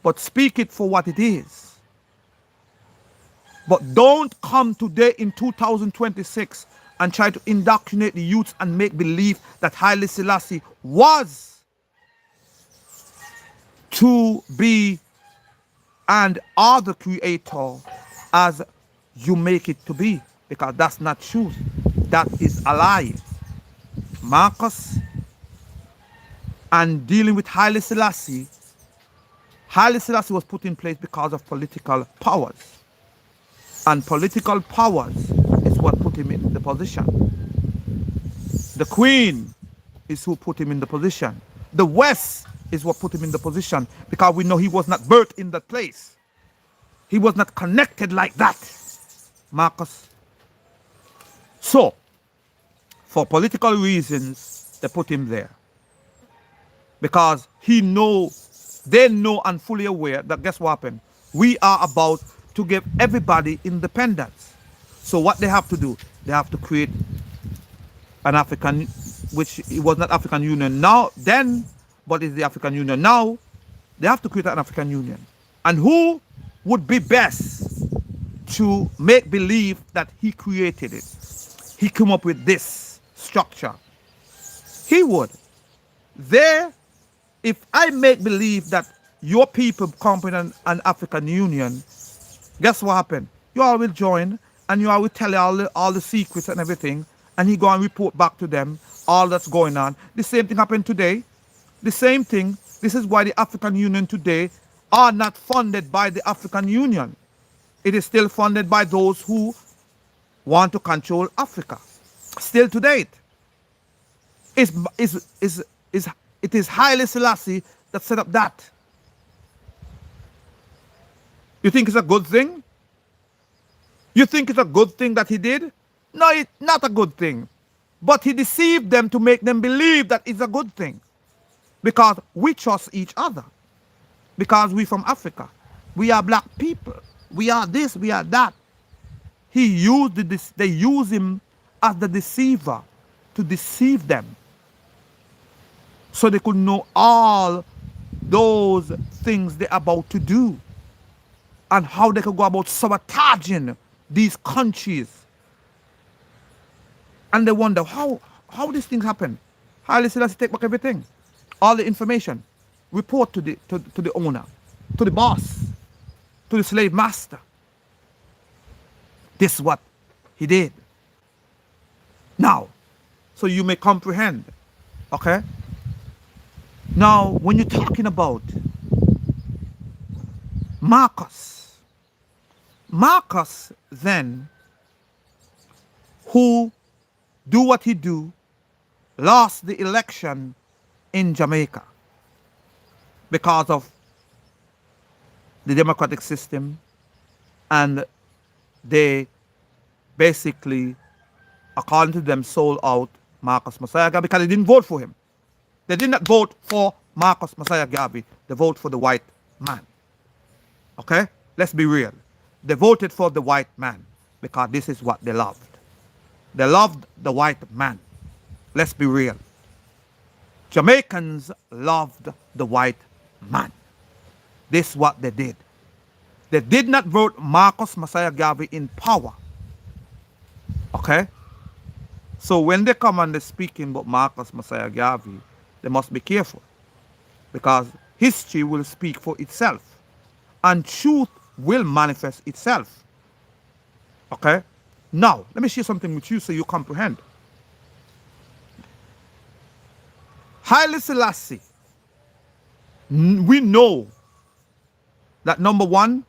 But speak it for what it is. But don't come today in 2026 and try to indoctrinate the youths and make believe that Haile Selassie was to be and are the creator as you make it to be, because that's not truth. That is a lie. Marcus and dealing with Haile Selassie was put in place because of political powers. And political powers is what put him in the position. The Queen is who put him in the position. The West is what put him in the position, because we know he was not birthed in that place. He was not connected like that, Marcus. So, for political reasons, they put him there. Because they know and fully aware that guess what happened? We are about to give everybody independence. So what they have to do, they have to create an African, which it was not African Union now then, but it's the African Union now. They have to create an African Union. And who would be best to make believe that he created it? He came up with this structure. He would. If I make believe that your people come in an African Union, guess what happened? You all will join and you all will tell all the secrets and everything, and he go and report back to them all that's going on. The same thing happened today. The same thing. This is why the African Union today are not funded by the African Union. It is still funded by those who want to control Africa. Still to date. It is Haile Selassie that set up that. You think it's a good thing? You think it's a good thing that he did? No, it's not a good thing. But he deceived them to make them believe that it's a good thing. Because we trust each other. Because we from Africa. We are black people. We are this, we are that. They use him as the deceiver to deceive them. so they could know all those things they're about to do and how they could go about sabotaging these countries. And they wonder how these things happen. Haile Selassie take back everything, all the information, report to the owner, to the boss, to the slave master. This is what he did. Now, so you may comprehend, okay? Now, when you're talking about Marcus, Marcus then, who do what he do, lost the election in Jamaica because of the democratic system, and they basically, according to them, sold out Marcus Messiah Garvey because they didn't vote for him. They did not vote for Marcus Messiah Garvey. They voted for the white man. Okay? Let's be real. They voted for the white man because this is what they loved. They loved the white man. Let's be real. Jamaicans loved the white man. This is what they did. They did not vote Marcus Messiah Garvey in power. Okay? So when they come and they're speaking about Marcus Messiah Garvey, they must be careful, because history will speak for itself and truth will manifest itself. Okay? Now, let me share something with you so you comprehend. Haile Selassie, we know that number one,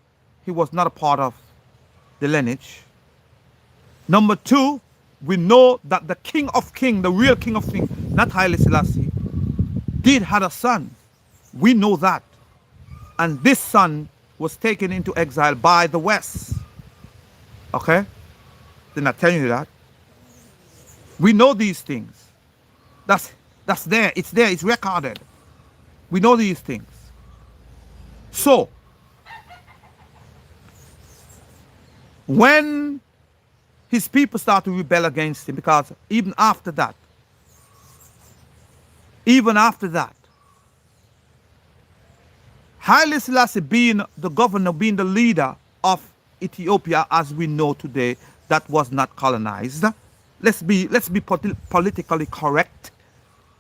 he was not a part of the lineage. Number two, we know that the King of Kings, the real King of Kings, not Haile Selassie, did have a son. We know that. And this son was taken into exile by the West. Okay? They're not telling you that. We know these things. That's there. It's there. It's recorded. We know these things. So, when his people start to rebel against him, because even after that, Haile Selassie being the governor, being the leader of Ethiopia as we know today, that was not colonized. Let's be politically correct.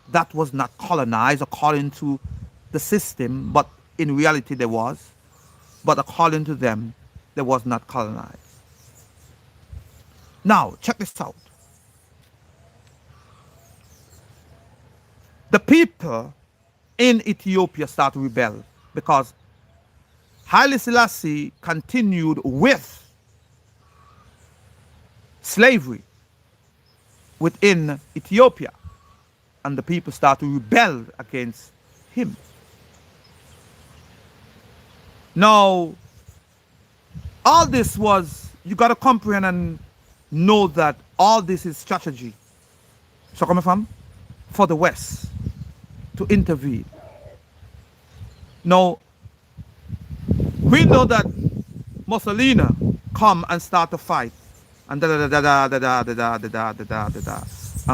That was not colonized according to the system, but in reality there was. But according to them, there was not colonized. Now, check this out. The people in Ethiopia start to rebel because Haile Selassie continued with slavery within Ethiopia, and the people start to rebel against him. Now, all this was, you got to comprehend and know that all this is strategy. So coming from? For the West to intervene. Now, we know that Mussolini come and start to fight and and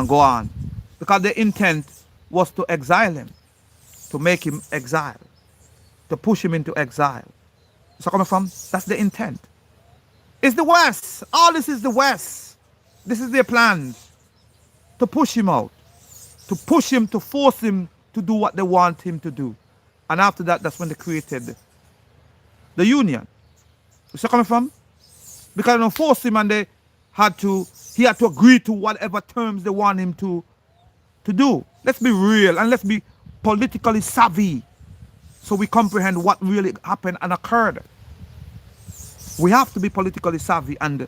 go on, because the intent was to exile him, to make him exile, to push him into exile. So coming from? That's the intent. It's the West. All this is the West. This is their plans to push him out, to push him, to force him to do what they want him to do. And after that, that's when they created the union. Where's that coming from? Because they forced him and he had to agree to whatever terms they want him to do. Let's be real and let's be politically savvy so we comprehend what really happened and occurred. We have to be politically savvy and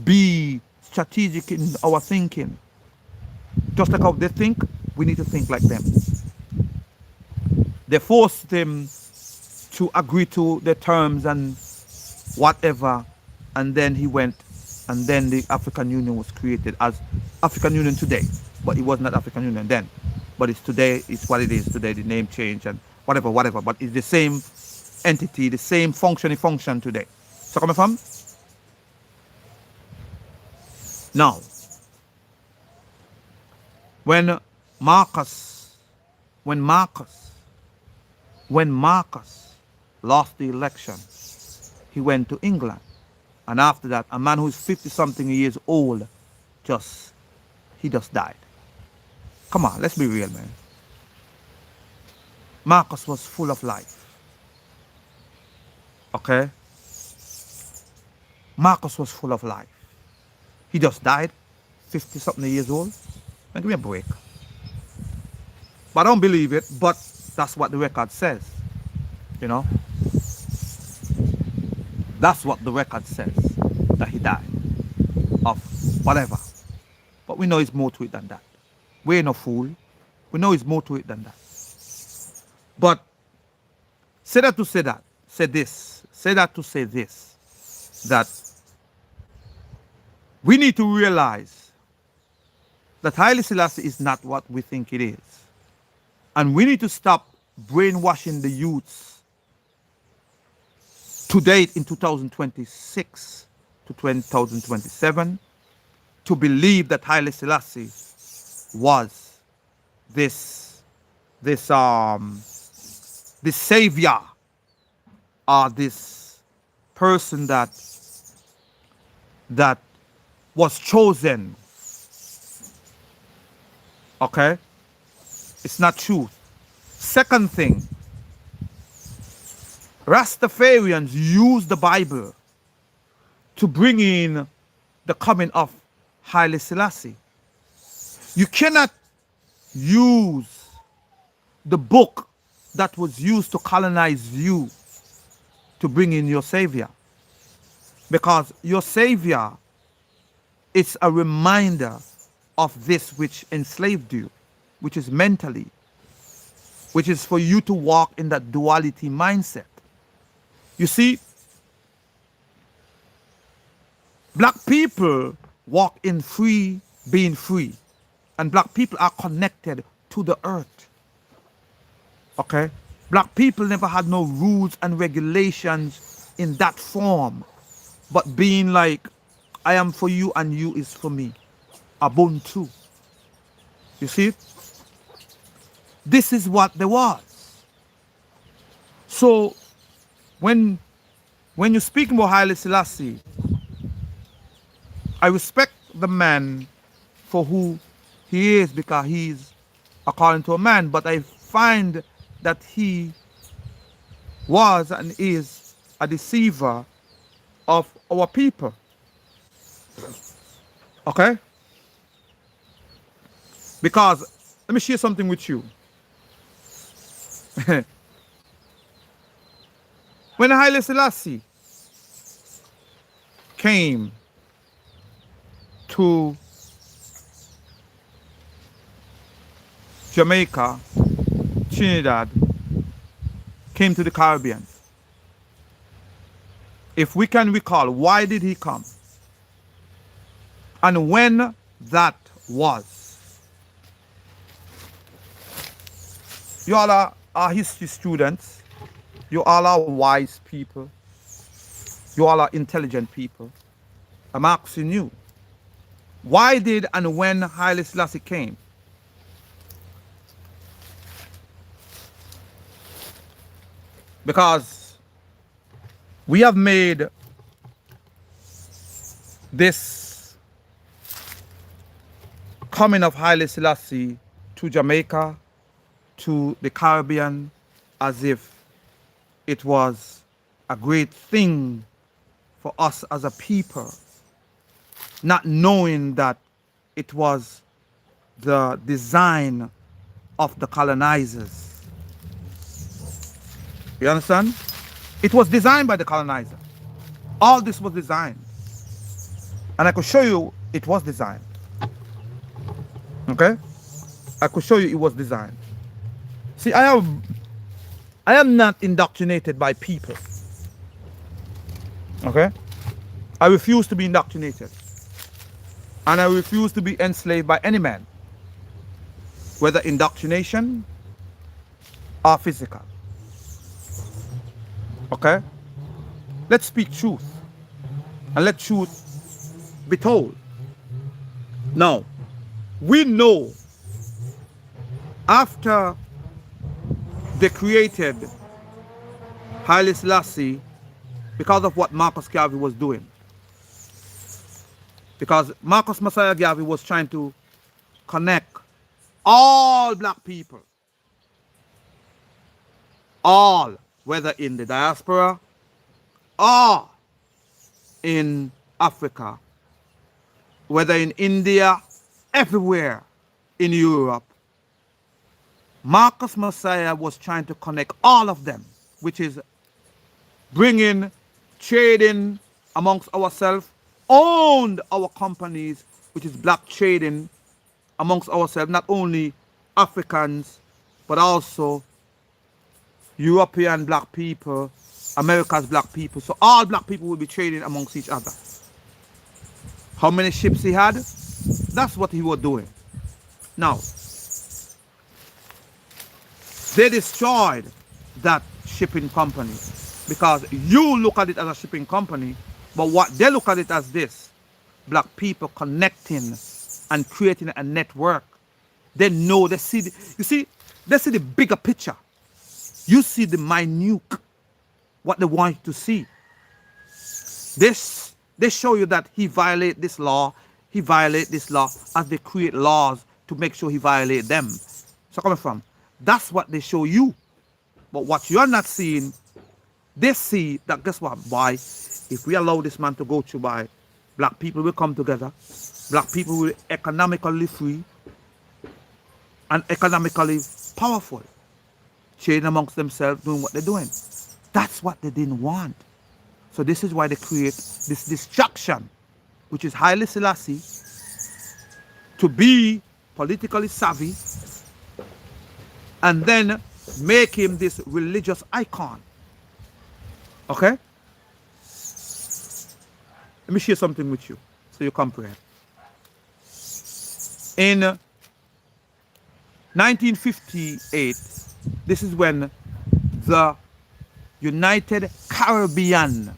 be strategic in our thinking. Just like how they think, we need to think like them. They forced him to agree to the terms and whatever, and then he went, and then the African Union was created as African Union today. But it was not African Union then. But it's today, it's what it is today, the name change and whatever. But it's the same entity, the same function today. So coming from? Now, when Marcus when Marcus, when Marcus lost the election, he went to England. And after that, a man who is 50 something years old, just, he just died. Come on, let's be real, man. Marcus was full of life. Okay? Marcus was full of life. He just died, 50 something years old. Man, give me a break. But I don't believe it, but that's what the record says. You know? That's what the record says, that he died of whatever. But we know it's more to it than that. We ain't no fool. We know it's more to it than that. But say that to say that. Say this. Say that to say this. That we need to realize that Haile Selassie is not what we think it is. And we need to stop brainwashing the youths to date in 2026 to 2027 to believe that Haile Selassie was this savior, or this person that was chosen. Okay? It's not truth. Second thing, Rastafarians use the Bible to bring in the coming of Haile Selassie. You cannot use the book that was used to colonize you to bring in your savior. Because your savior is a reminder of this which enslaved you, which is mentally, which is for you to walk in that duality mindset. You see, black people walk in free, being free. And black people are connected to the earth. Okay? Black people never had no rules and regulations in that form. But being like, I am for you and you is for me. Ubuntu. You see? This is what there was. So, when you're speaking about Haile Selassie, I respect the man for who he is, because he's according to a man, but I find that he was and is a deceiver of our people. Okay? Because, let me share something with you. When Haile Selassie came to Jamaica, Trinidad, came to the Caribbean, if we can recall, why did he come? And when that was. You all are history students. You all are wise people. You all are intelligent people. I'm asking you, why did and when Haile Selassie came? Because we have made this coming of Haile Selassie to Jamaica, to the Caribbean, as if it was a great thing for us as a people, not knowing that it was the design of the colonizers. You understand? It was designed by the colonizer. All this was designed. And I could show you it was designed. Okay? I could show you it was designed. See, I am not indoctrinated by people. Okay? I refuse to be indoctrinated. And I refuse to be enslaved by any man, whether indoctrination or physical. Okay? Let's speak truth. And let truth be told. Now, we know after they created Haile Selassie because of what Marcus Garvey was doing. Because Marcus Messiah Garvey was trying to connect all black people, all, whether in the diaspora or in Africa, whether in India, everywhere in Europe. Marcus Messiah was trying to connect all of them, which is bringing trading amongst ourselves, owned our companies, which is black trading amongst ourselves, not only Africans, but also European black people, America's black people. So all black people will be trading amongst each other. How many ships he had? That's what he was doing. Now, they destroyed that shipping company because you look at it as a shipping company, but what they look at it as this: black people connecting and creating a network. They know, they see, they see the bigger picture. You see the minute, what they want you to see. They show you that he violate this law, he violate this law, as they create laws to make sure he violate them. So coming from, that's what they show you. But what you're not seeing, they see that, guess what, boy, if we allow this man to go through by, black people will come together, black people will be economically free and economically powerful, trading amongst themselves, doing what they're doing. That's what they didn't want. So this is why they create this distraction, which is Haile Selassie, to be politically savvy, and then make him this religious icon. Okay? Let me share something with you so you comprehend. In 1958, this is when the United Caribbean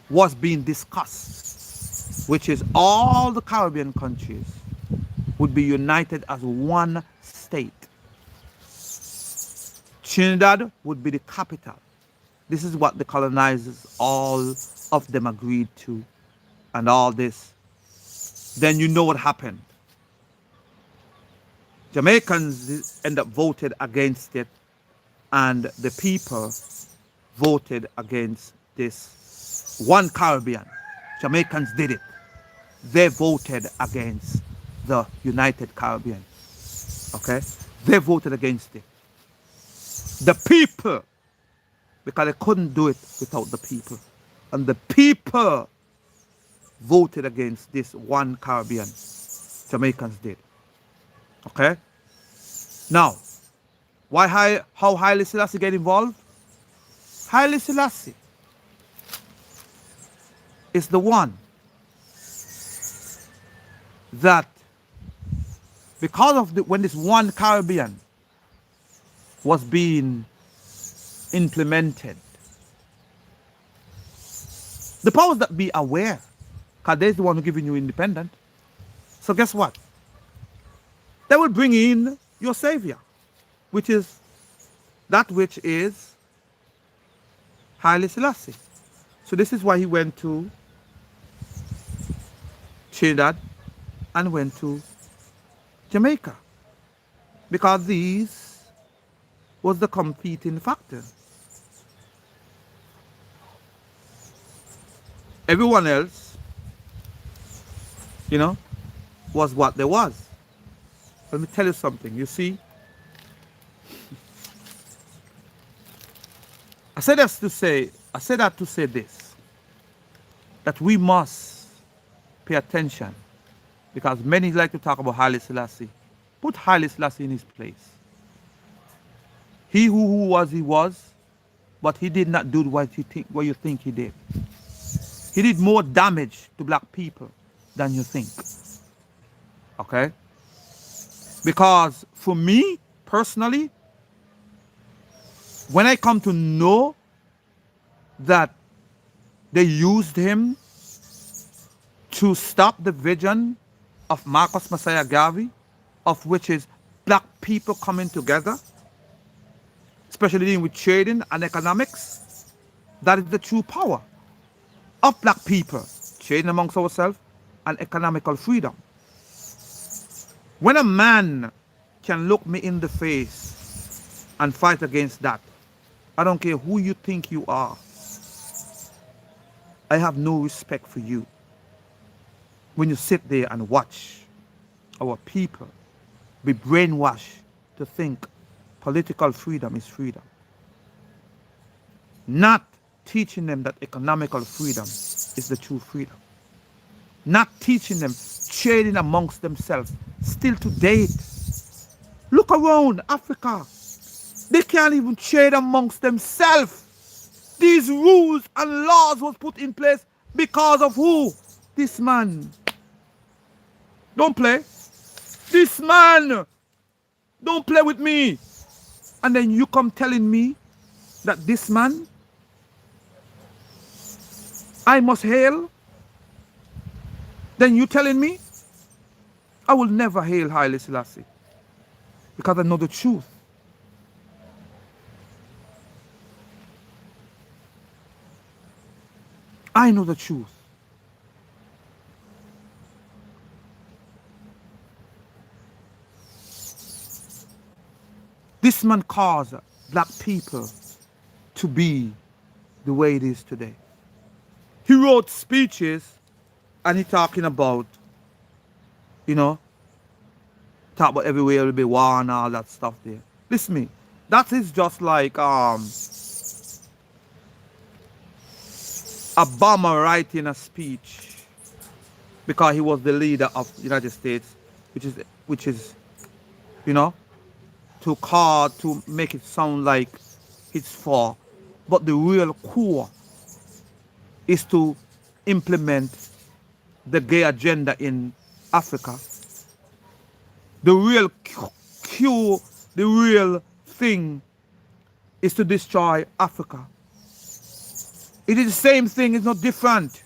was being discussed, which is all the Caribbean countries would be united as one state. Trinidad would be the capital. This is what the colonizers, all of them agreed to, and all this. Then you know what happened. Jamaicans end up voted against it, and the people voted against this one Caribbean. Jamaicans did it. They voted against the United Caribbean. Okay? They voted against it. The people, because they couldn't do it without the people. And the people voted against this one Caribbean. Jamaicans did. Okay? Now, how Haile Selassie get involved? Haile Selassie is the one that, because of when this one Caribbean was being implemented, the powers that be aware, because they're the one who giving you independence. So guess what? They will bring in your savior, which is that which is Haile Selassie. So this is why he went to Trinidad and went to Jamaica, because these was the competing factor. Everyone else, was what there was. Let me tell you something. You see, I said that to say this, that we must pay attention, because many like to talk about Haile Selassie. Put Haile Selassie in his place. He who was, he was, but he did not do what you think he did. He did more damage to black people than you think. Okay? Because for me, personally, when I come to know that they used him to stop the vision of Marcus Messiah Garvey, of which is black people coming together, especially dealing with trading and economics, that is the true power of black people, trading amongst ourselves and economical freedom. When a man can look me in the face and fight against that, I don't care who you think you are, I have no respect for you. When you sit there and watch our people be brainwashed to think political freedom is freedom, not teaching them that economical freedom is the true freedom, not teaching them trading amongst themselves. Still to date, look around Africa, they can't even trade amongst themselves. These rules and laws was put in place because of who? This man. Don't play. This man. Don't play with me. And then you come telling me that this man I must hail. Then you telling me I will never hail Haile Selassie because I know the truth. I know the truth. This man caused black people to be the way it is today. He wrote speeches and he talking about, talk about everywhere will be war and all that stuff there. Listen me, that is just like Obama writing a speech because he was the leader of the United States, which is, to make it sound like it's for, but the real core is to implement the gay agenda in Africa. The real cure, the real thing is to destroy Africa. It is the same thing, it's not different.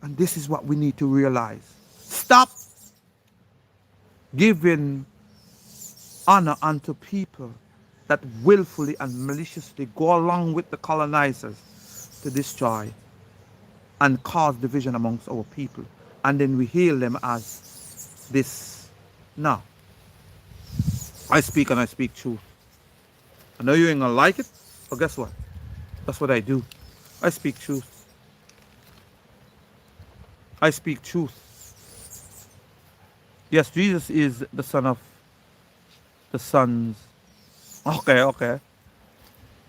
And this is what we need to realize. Stop giving honor unto people that willfully and maliciously go along with the colonizers to destroy and cause division amongst our people. And then we hail them as this. No. I speak and I speak truth. I know you ain't gonna like it, but guess what? That's what I do. I speak truth. I speak truth. Yes, Jesus is the son of the sons. Okay.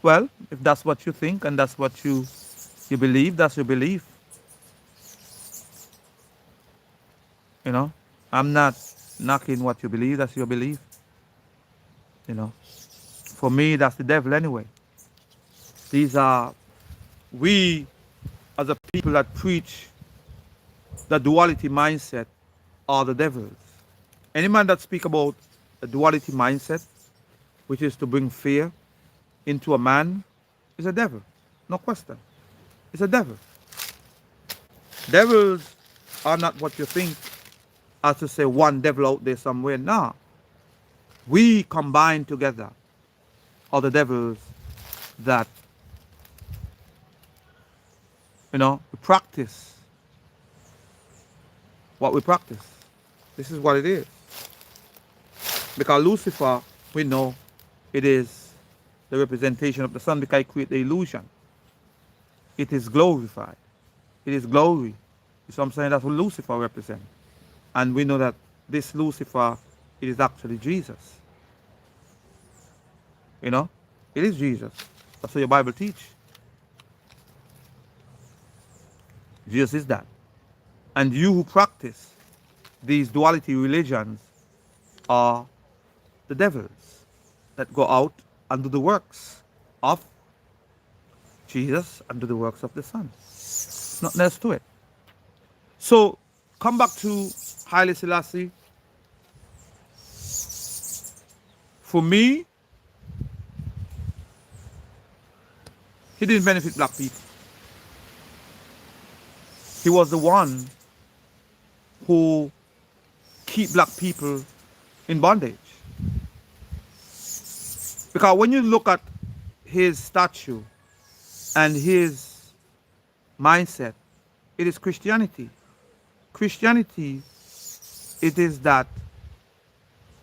Well, if that's what you think and that's what you believe, that's your belief. I'm not knocking what you believe, that's your belief. For me, that's the devil anyway. We as a people that preach the duality mindset are the devils. Any man that speak about a duality mindset, which is to bring fear into a man, is a devil. No question. It's a devil. Devils are not what you think, as to say one devil out there somewhere. Nah. We combine together are the devils that, we practice what we practice. This is what it is. Because Lucifer, we know it is the representation of the sun because it creates the illusion. It is glorified. It is glory. You see what I'm saying? That's what Lucifer represents. And we know that this Lucifer, it is actually Jesus. It is Jesus. That's what your Bible teach. Jesus is that. And you who practice these duality religions are the devils that go out and do the works of Jesus and do the works of the Son. Not less to it. So come back to Haile Selassie. For me, he didn't benefit black people. He was the one who keep black people in bondage. Because when you look at his statue and his mindset, it is Christianity. Christianity, it is that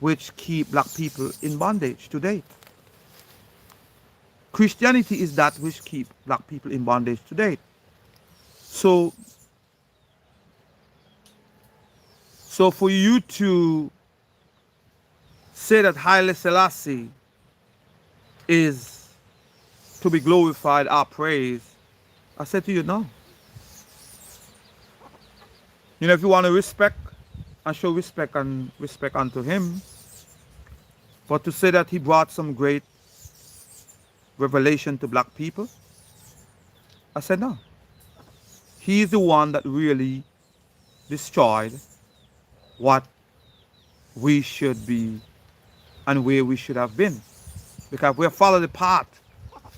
which keep black people in bondage today. Christianity is that which keep black people in bondage today. So for you to say that Haile Selassie is to be glorified, our praise, I said to you, no. You know, if you want to respect and show respect and respect unto him, but to say that he brought some great revelation to black people, I said no. He's the one that really destroyed what we should be and where we should have been. Because if we follow the path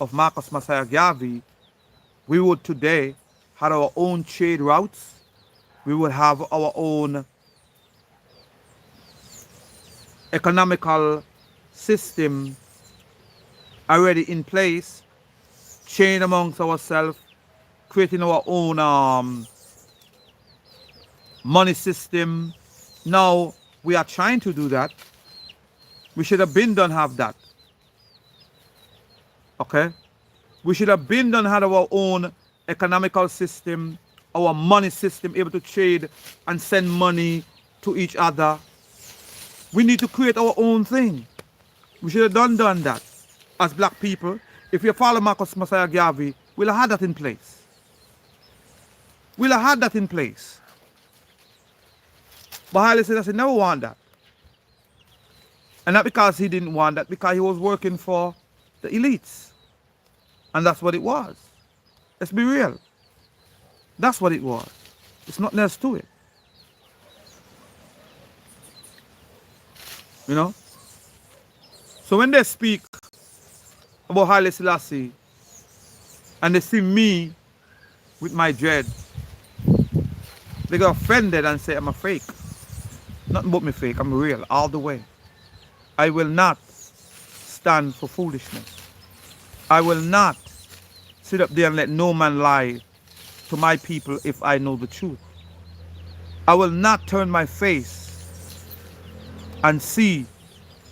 of Marcus Messiah Garvey, we would today have our own trade routes. We would have our own economical system already in place, chain amongst ourselves, creating our own money system. Now we are trying to do that. We should have been done have that. Okay? We should have been done had our own economical system, our money system, able to trade and send money to each other. We need to create our own thing. We should have done that as black people. If you follow Marcus Messiah Garvey, we'll have had that in place. We'll have had that in place. But Haile Selassie never want that. And not because he didn't want that, because he was working for the elites. And that's what it was. Let's be real. That's what it was. It's nothing else to it. You know? So when they speak about Haile Selassie and they see me with my dread, they get offended and say I'm a fake. Nothing but me fake. I'm real all the way. I will not stand for foolishness. I will not sit up there and let no man lie to my people if I know the truth. I will not turn my face and see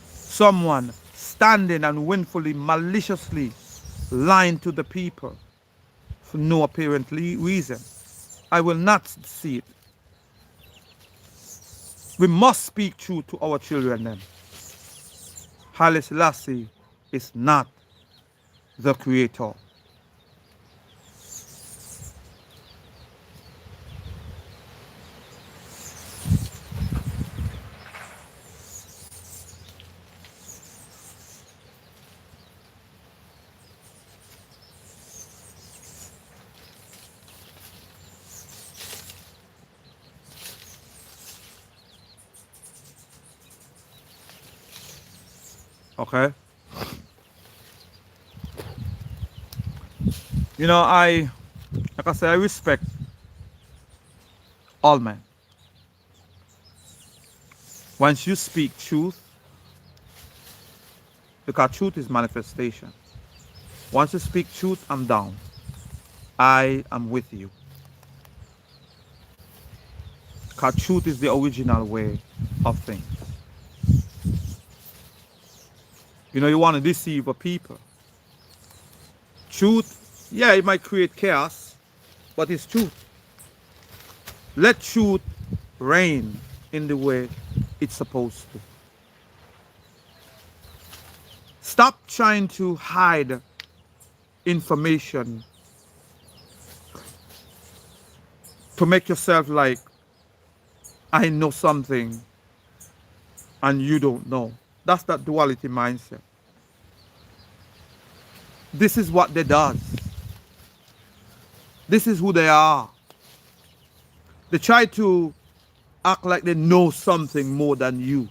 someone standing and willfully, maliciously lying to the people for no apparent reason. I will not see it. We must speak truth to our children then. Haile Selassie is not the creator. Okay? You know, like I say, I respect all men. Once you speak truth, because truth is manifestation. Once you speak truth, I'm down. I am with you. Because truth is the original way of things. You know, you want to deceive a people. Truth, yeah, it might create chaos, but it's truth. Let truth reign in the way it's supposed to. Stop trying to hide information to make yourself like, I know something and you don't know. That's that duality mindset. This is what they does. This is who they are. They try to act like they know something more than you.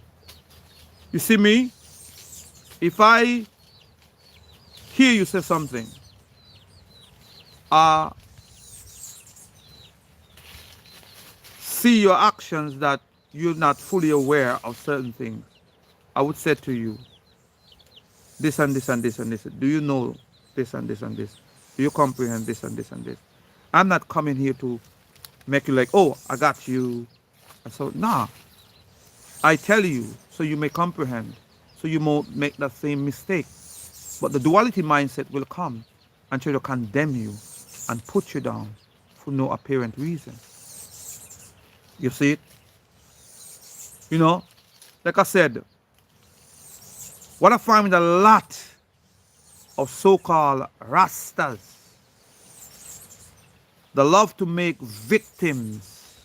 You see me? If I hear you say something, see your actions that you're not fully aware of certain things, I would say to you, this and this and this and this. Do you know this and this and this? Do you comprehend this and this and this? I'm not coming here to make you like, oh, I got you. And so, nah, I tell you so you may comprehend, so you won't make that same mistake. But the duality mindset will come and try to condemn you and put you down for no apparent reason. You see it? You know, like I said, what I find with a lot of so-called Rastas, they love to make victims,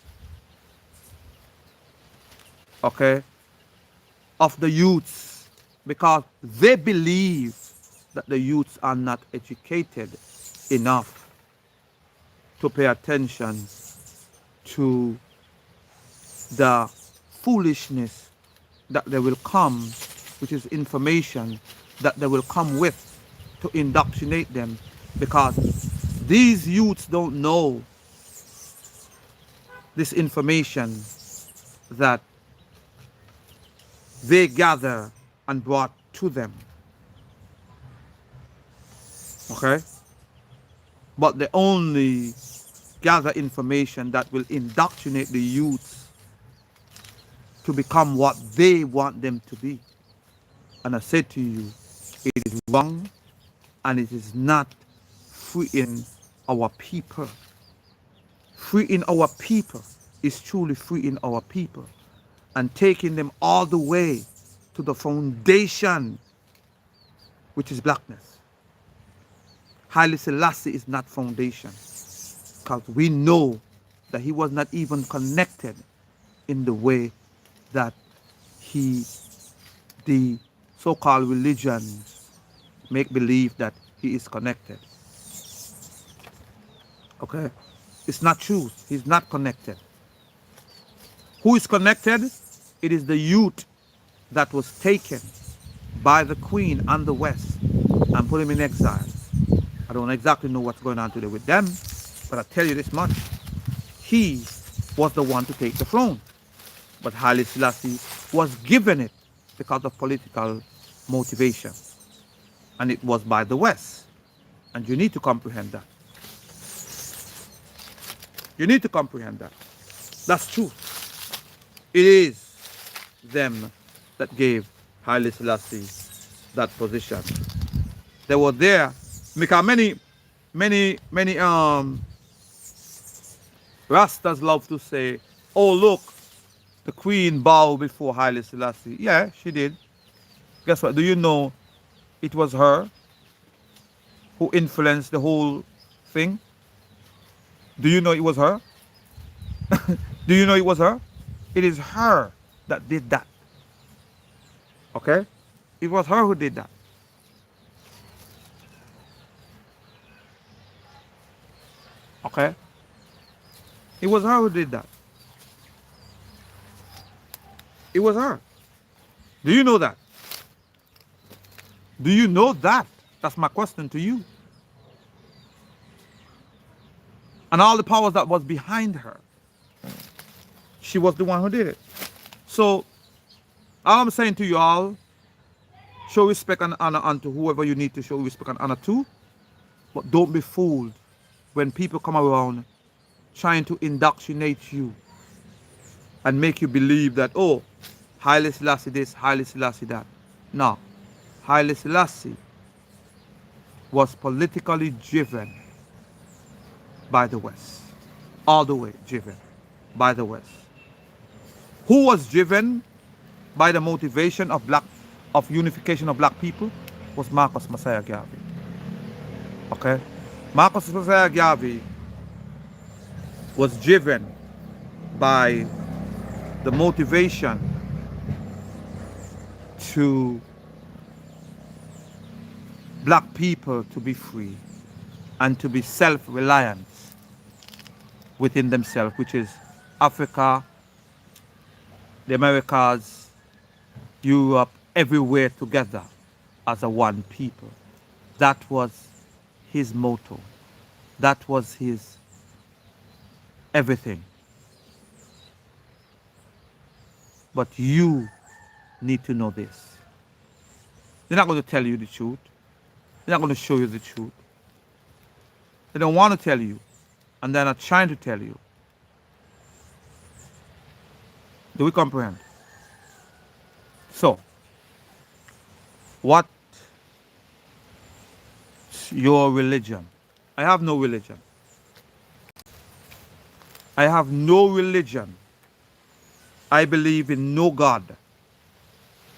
okay, of the youths because they believe that the youths are not educated enough to pay attention to the foolishness that they will come, which is information that they will come with to indoctrinate them, because these youths don't know this information that they gather and brought to them. Okay? But they only gather information that will indoctrinate the youths to become what they want them to be. And I said to you, it is wrong and it is not freeing our people. Freeing our people is truly freeing our people and taking them all the way to the foundation, which is blackness. Haile Selassie is not foundation, because we know that he was not even connected in the way that the so-called religions make believe that he is connected. Okay? It's not true. He's not connected. Who is connected? It is the youth that was taken by the queen and the West and put him in exile. I don't exactly know what's going on today with them, but I tell you this much. He was the one to take the throne. But Haile Selassie was given it because of political motivation. And it was by the West. And you need to comprehend that. You need to comprehend that. That's true. It is them that gave Haile Selassie that position. They were there because many Rastas love to say, oh look, the queen bowed before Haile Selassie. Yeah, she did. Guess what? Do you know it was her who influenced the whole thing? Do you know it was her? Do you know it was her? It is her that did that. Okay? It was her who did that. Okay? It was her who did that. It was her. Do you know that? Do you know that? That's my question to you. And all the powers that was behind her, she was the one who did it. So, all I'm saying to you all, show respect and honor unto whoever you need to show respect and honor to, but don't be fooled when people come around trying to indoctrinate you and make you believe that, oh, Haile Selassie this, Haile Selassie that. No. Haile Selassie was politically driven by the West. All the way driven by the West. Who was driven by the motivation of unification of black people was Marcus Messiah Garvey. Okay? Marcus Messiah Garvey was driven by the motivation to black people to be free and to be self-reliant within themselves, which is Africa, the Americas, Europe, everywhere together as a one people. That was his motto. That was his everything. But you need to know this. They're not going to tell you the truth. They're not going to show you the truth. They don't want to tell you, and they're not trying to tell you. Do we comprehend? So, what's your religion? I have no religion. I have no religion. I believe in no God.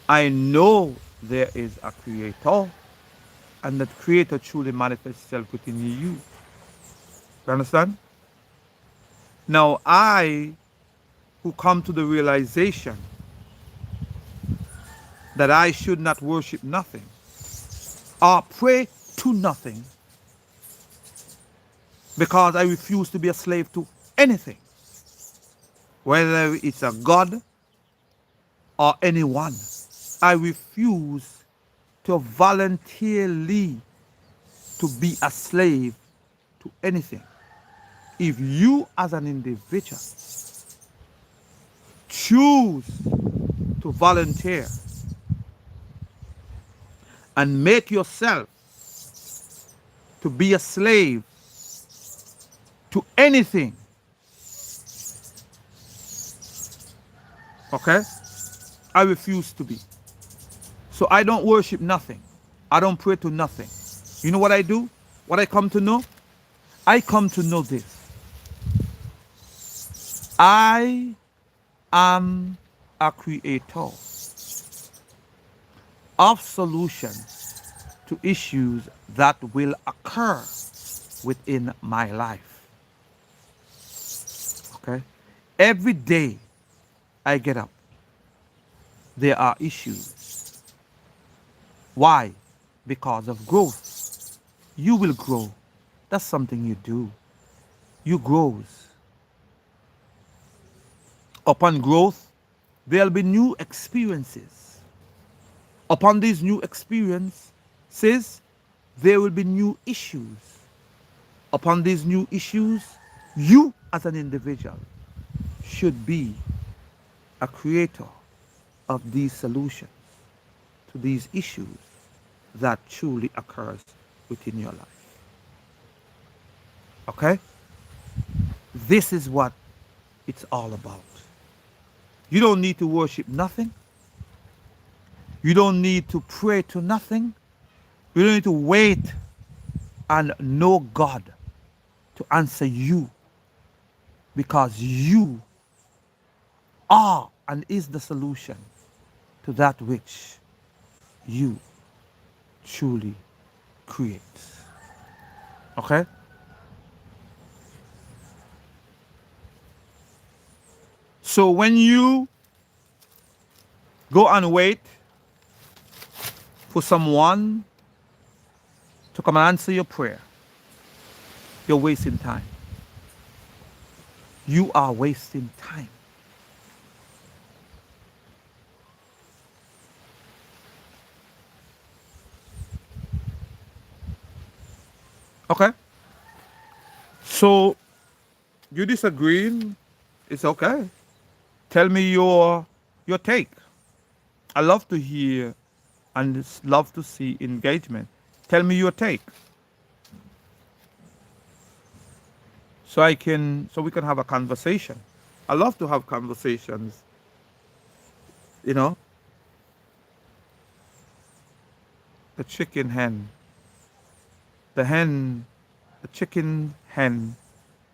I know there is a creator, and that creator truly manifests itself within you. You understand? Now, I who come to the realization that I should not worship nothing or pray to nothing because I refuse to be a slave to anything, whether it's a God or anyone. I refuse to voluntarily to be a slave to anything. If you as an individual choose to volunteer and make yourself to be a slave to anything, okay? I refuse to be. So I don't worship nothing. I don't pray to nothing. You know what I do? What I come to know? I come to know this. I am a creator of solutions to issues that will occur within my life. Okay? Every day I get up, there are issues. Why? Because of growth. You will grow. That's something you do. You grows. Upon growth, there'll be new experiences. Upon these new experiences, there will be new issues. Upon these new issues, you as an individual should be a creator of these solutions to these issues that truly occurs within your life. Okay? This is what it's all about. You don't need to worship nothing. You don't need to pray to nothing. You don't need to wait and know God to answer you, because you are and is the solution to that which you truly create. Okay? So when you go and wait for someone to come and answer your prayer, you're wasting time. You are wasting time. Okay? So you disagreeing, it's okay. Tell me your take. I love to hear and love to see engagement. Tell me your take. So we can have a conversation. I love to have conversations, you know. The chicken hen. The chicken hen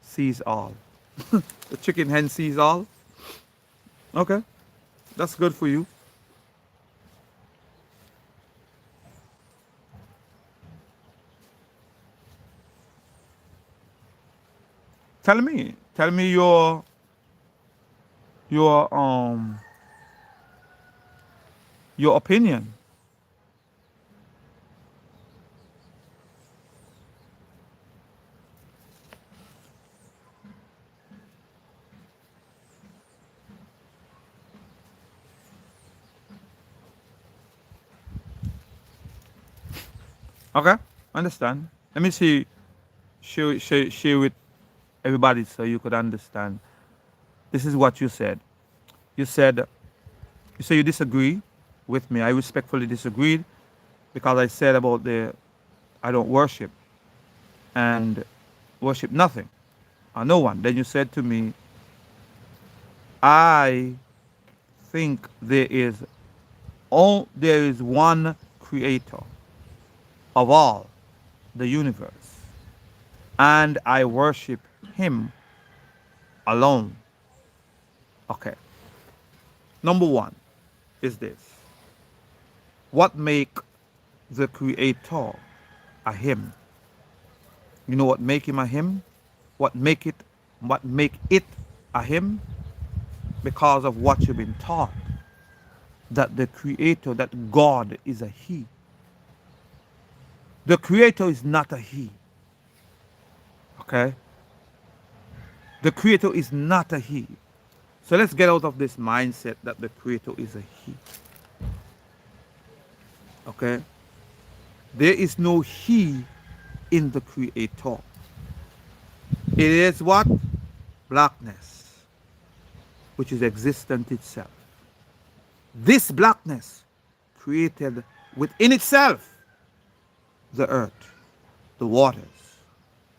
sees all. The chicken hen sees all. Okay. That's good for you. Tell me your your opinion. Okay, understand. Let me see, share with everybody so you could understand. This is what you said. You said you disagree with me. I respectfully disagreed. because I said about the I don't worship and worship nothing or no one. Then you said to me, I think there is one creator of all the universe, and I worship him alone. Okay. Number one is this. What make the creator a him? You know what make him a him? What make it what make it a him? Because of what you've been taught. That the creator, that God is a he. The creator is not a he. Okay? The creator is not a he. So let's get out of this mindset that the creator is a he. Okay? There is no he in the creator. It is what? Blackness, which is existent itself. This blackness created within itself the earth, the waters,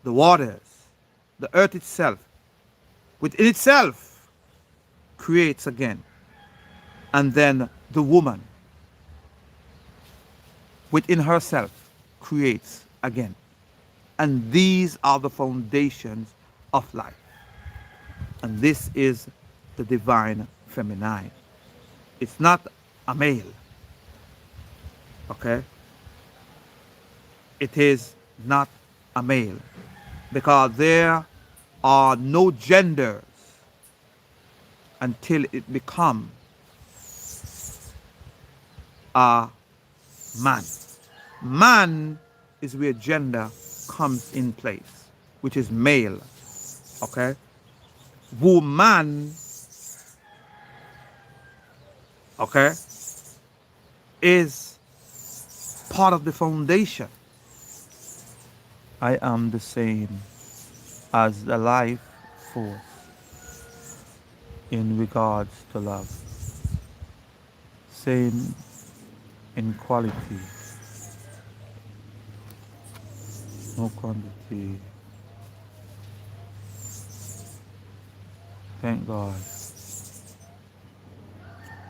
the earth itself, within itself creates again. And then the woman within herself creates again. And these are the foundations of life. And this is the divine feminine. It's not a male. Okay? It is not a male. Because there are no genders until it becomes a man. Man is where gender comes in place, which is male. Okay? Woman, okay, is part of the foundation. I am the same as the life force in regards to love. Same in quality, no quantity. Thank God.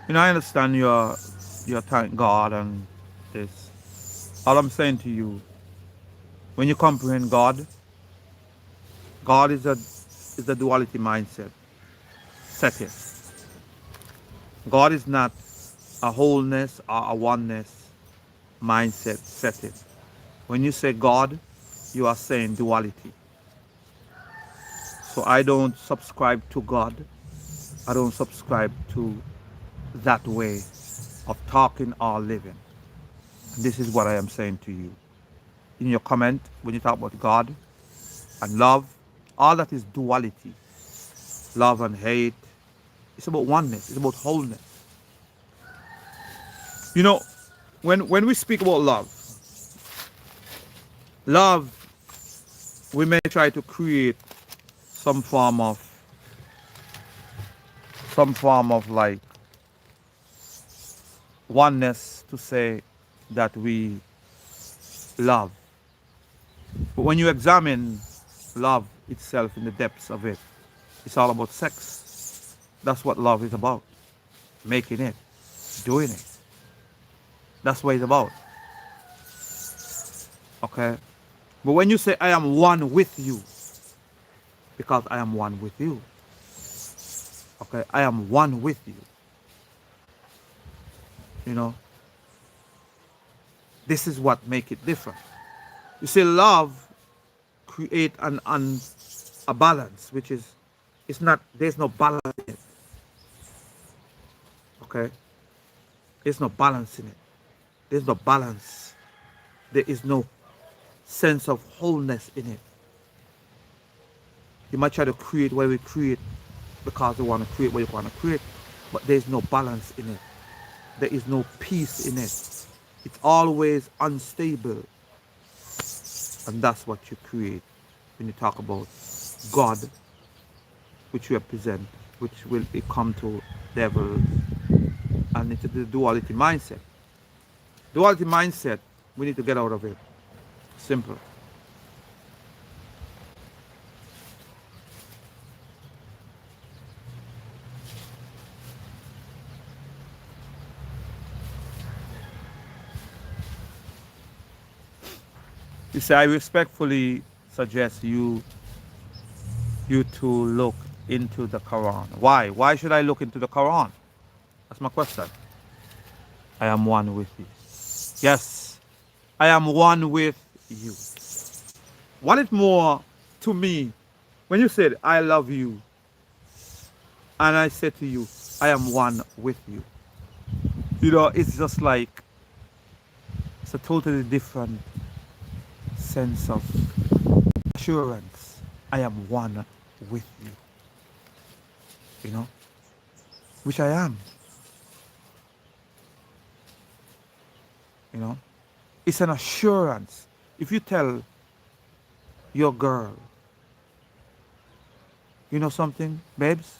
You know, I understand your thank God and this. All I'm saying to you, when you comprehend God, God is a duality mindset. Set it. God is not a wholeness or a oneness mindset. Set it. When you say God, you are saying duality. So I don't subscribe to God. I don't subscribe to that way of talking or living. This is what I am saying to you. In your comment, when you talk about God and love, all that is duality. Love and hate. It's about oneness. It's about wholeness. You know, when we speak about love, we may try to create some form of like oneness to say that we love. But when you examine love itself in the depths of it, it's all about sex. That's what love is about. Making it, doing it. That's what it's about. Okay? But when you say, I am one with you, because I am one with you. Okay? I am one with you. You know? This is what makes it different. You see, love create a balance, which is, it's not, there's no balance in it. Okay? There's no balance in it. There's no balance. There is no sense of wholeness in it. You might try to create what we create because you want to create what you want to create, but there's no balance in it. There is no peace in it. It's always unstable. And that's what you create when you talk about God, which you represent, which will become to devil and into the duality mindset. Duality mindset We need to get out of it. Simple. You see, I respectfully suggest you to look into the Quran. Why? Why should I look into the Quran? That's my question. I am one with you. Yes, I am one with you. What is more to me when you said, I love you, and I said to you, I am one with you? You know, it's just like, it's a totally different sense of assurance. I am one with you know, which I am, you know. It's an assurance. If you tell your girl, you know something, babes,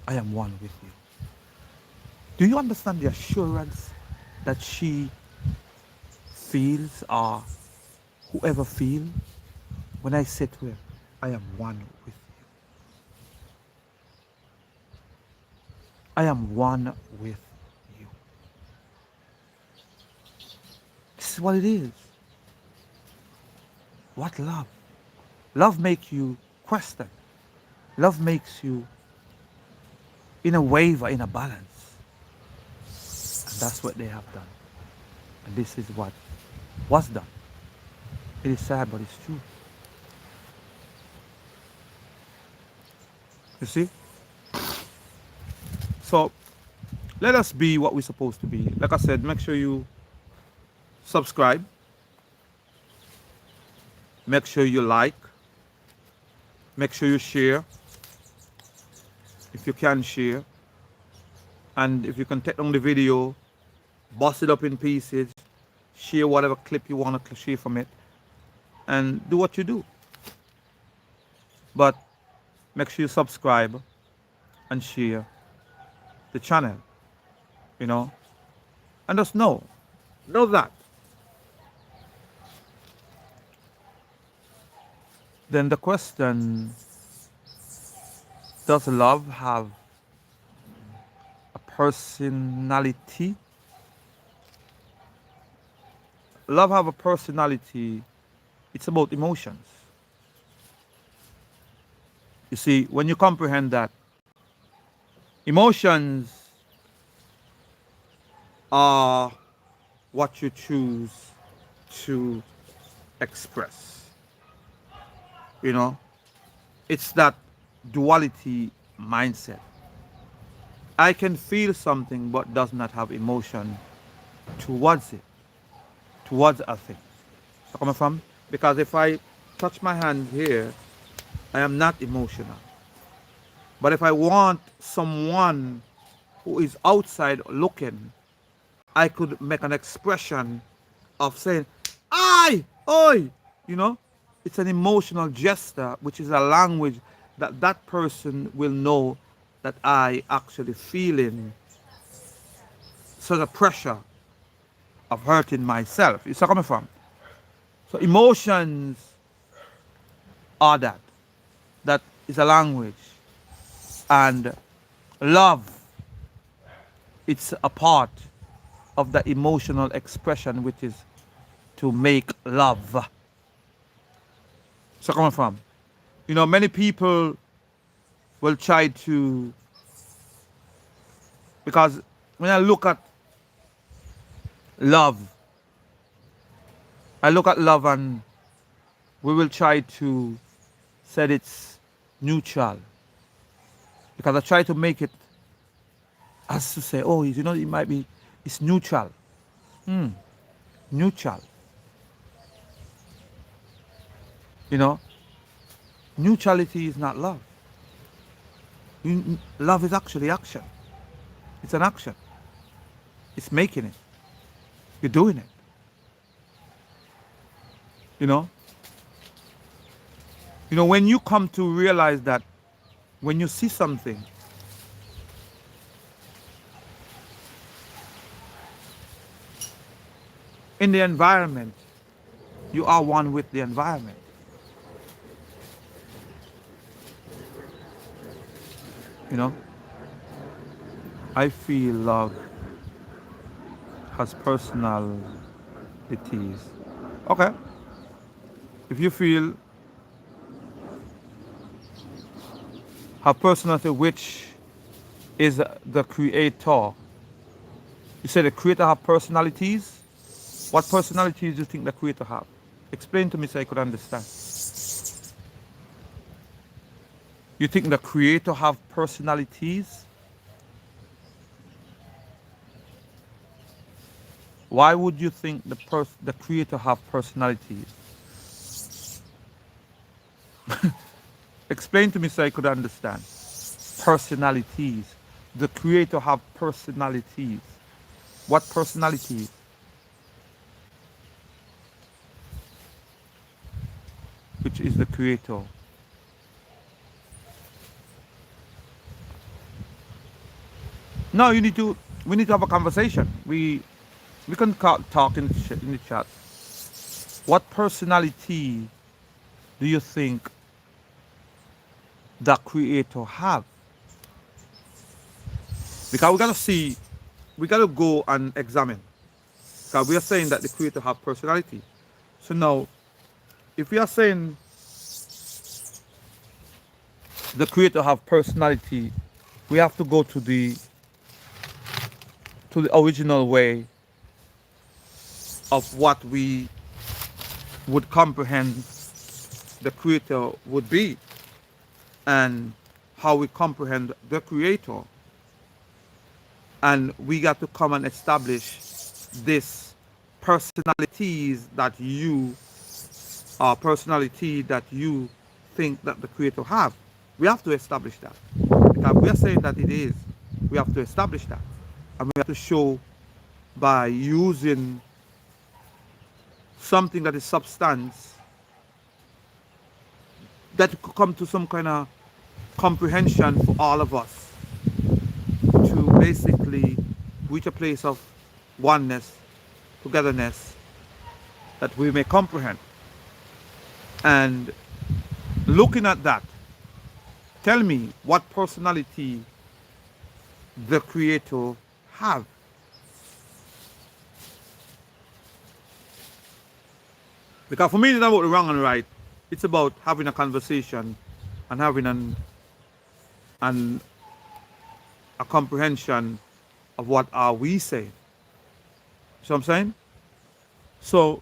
I am one with you. Do you understand the assurance that she feels, or whoever feels, when I say to her, I am one with you. I am one with you. This is what it is. What love? Love makes you question. Love makes you in a waver, in a balance. And that's what they have done. And this is what was done. It is sad, but it's true. You see? So let us be what we're supposed to be. Like I said, make sure you subscribe. Make sure you like. Make sure you share. If you can share. And if you can take on the video, bust it up in pieces, share whatever clip you want to share from it, and do what you do. But make sure you subscribe and share the channel, you know. And just know that. Then the question, does love have a personality? Love have a personality. It's about emotions. You see, when you comprehend that, emotions are what you choose to express. You know, it's that duality mindset. I can feel something but does not have emotion towards it, towards a thing. So coming from? Because if I touch my hand here, I am not emotional. But if I want someone who is outside looking, I could make an expression of saying, "I, oi," you know. It's an emotional gesture, which is a language that that person will know that I actually feeling sort of pressure of hurting myself. You see where I'm coming from? So emotions are that. That is a language. And love, it's a part of the emotional expression, which is to make love. So coming from? You know, many people will try to, because when I look at love, I look at love and we will try to say it's neutral. Because I try to make it as to say, oh, you know, it might be, it's neutral. Neutral. You know, neutrality is not love. Love is actually action. It's an action. It's making it. You're doing it. You know? You know, when you come to realize that when you see something, in the environment. You are one with the environment. You know, I feel love has personalities. Okay, if you feel have personality, which is the creator. You say the creator have personalities. What personalities do you think the creator have? Explain to me so I could understand. You think the creator have personalities? Why would you think the creator have personalities? Explain to me so I could understand. Personalities. The creator have personalities. What personalities? Which is the creator? No, you need to. We need to have a conversation. We can talk in the chat. What personality do you think the creator have? Because we gotta see, we gotta go and examine. Because we are saying that the creator have personality. So now, if we are saying the creator have personality, we have to go to the original way of what we would comprehend the creator would be, and how we comprehend the creator. And we got to come and establish this personalities that you personality that you think that the creator have. We have to establish that. Because we are saying that it is, we have to establish that. And we have to show by using something that is substance that could come to some kind of comprehension for all of us to basically reach a place of oneness, togetherness, that we may comprehend. And looking at that, tell me what personality the creator have. Because for me it's not about the wrong and right. It's about having a conversation and having an a comprehension of what are we saying. See what I'm saying? So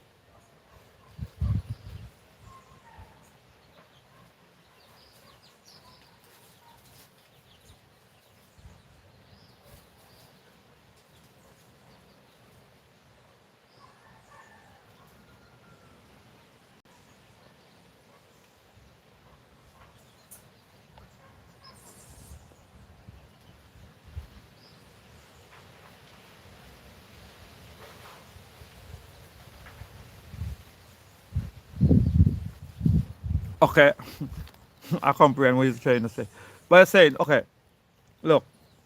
okay, I comprehend what you're trying to say. But I'm saying, okay, look,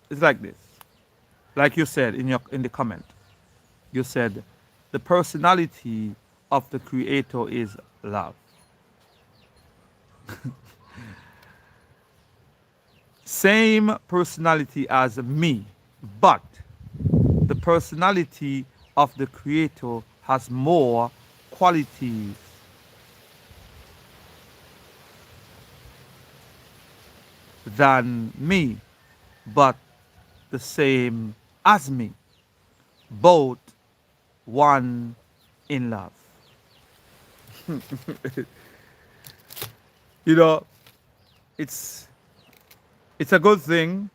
it's like this. Like you said in the comment, you said the personality of the creator is love. Same personality as me, but the personality of the creator has more qualities than me, but the same as me. Both one in love. You know, it's it's a good thing,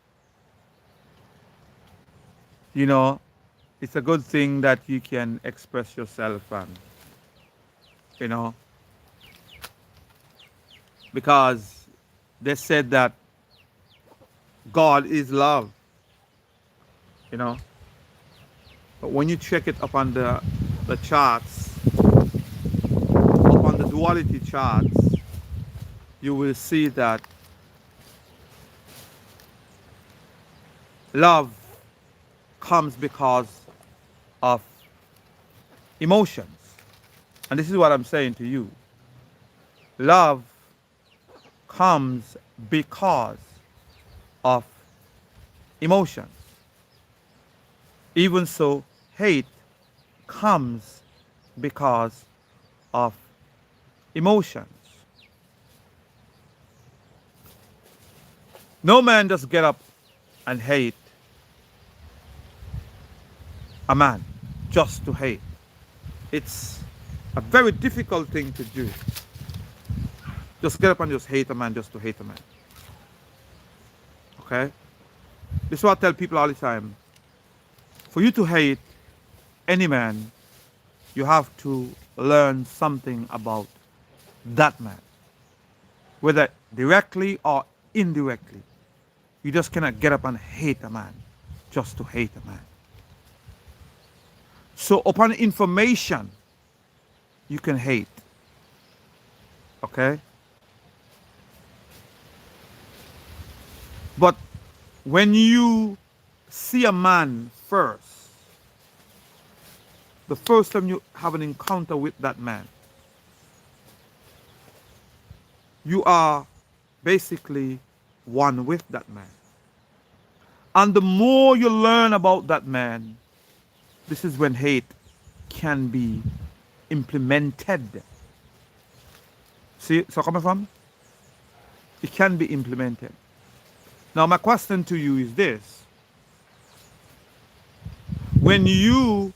you know, it's a good thing that you can express yourself, and you know, because they said that God is love, you know. But when you check it up on the charts, up on the duality charts, you will see that love comes because of emotions. And this is what I'm saying to you. Love comes because of emotions. Even so, hate comes because of emotions. No man just get up and hate a man just to hate. It's a very difficult thing to do. Just get up and just hate a man just to hate a man. Okay? This is what I tell people all the time. For you to hate any man, you have to learn something about that man. Whether directly or indirectly. You just cannot get up and hate a man just to hate a man. So upon information, you can hate. Okay? But when you see a man first, the first time you have an encounter with that man, you are basically one with that man. And the more you learn about that man, this is when hate can be implemented. See, so coming from? It can be implemented. Now my question to you is this. When you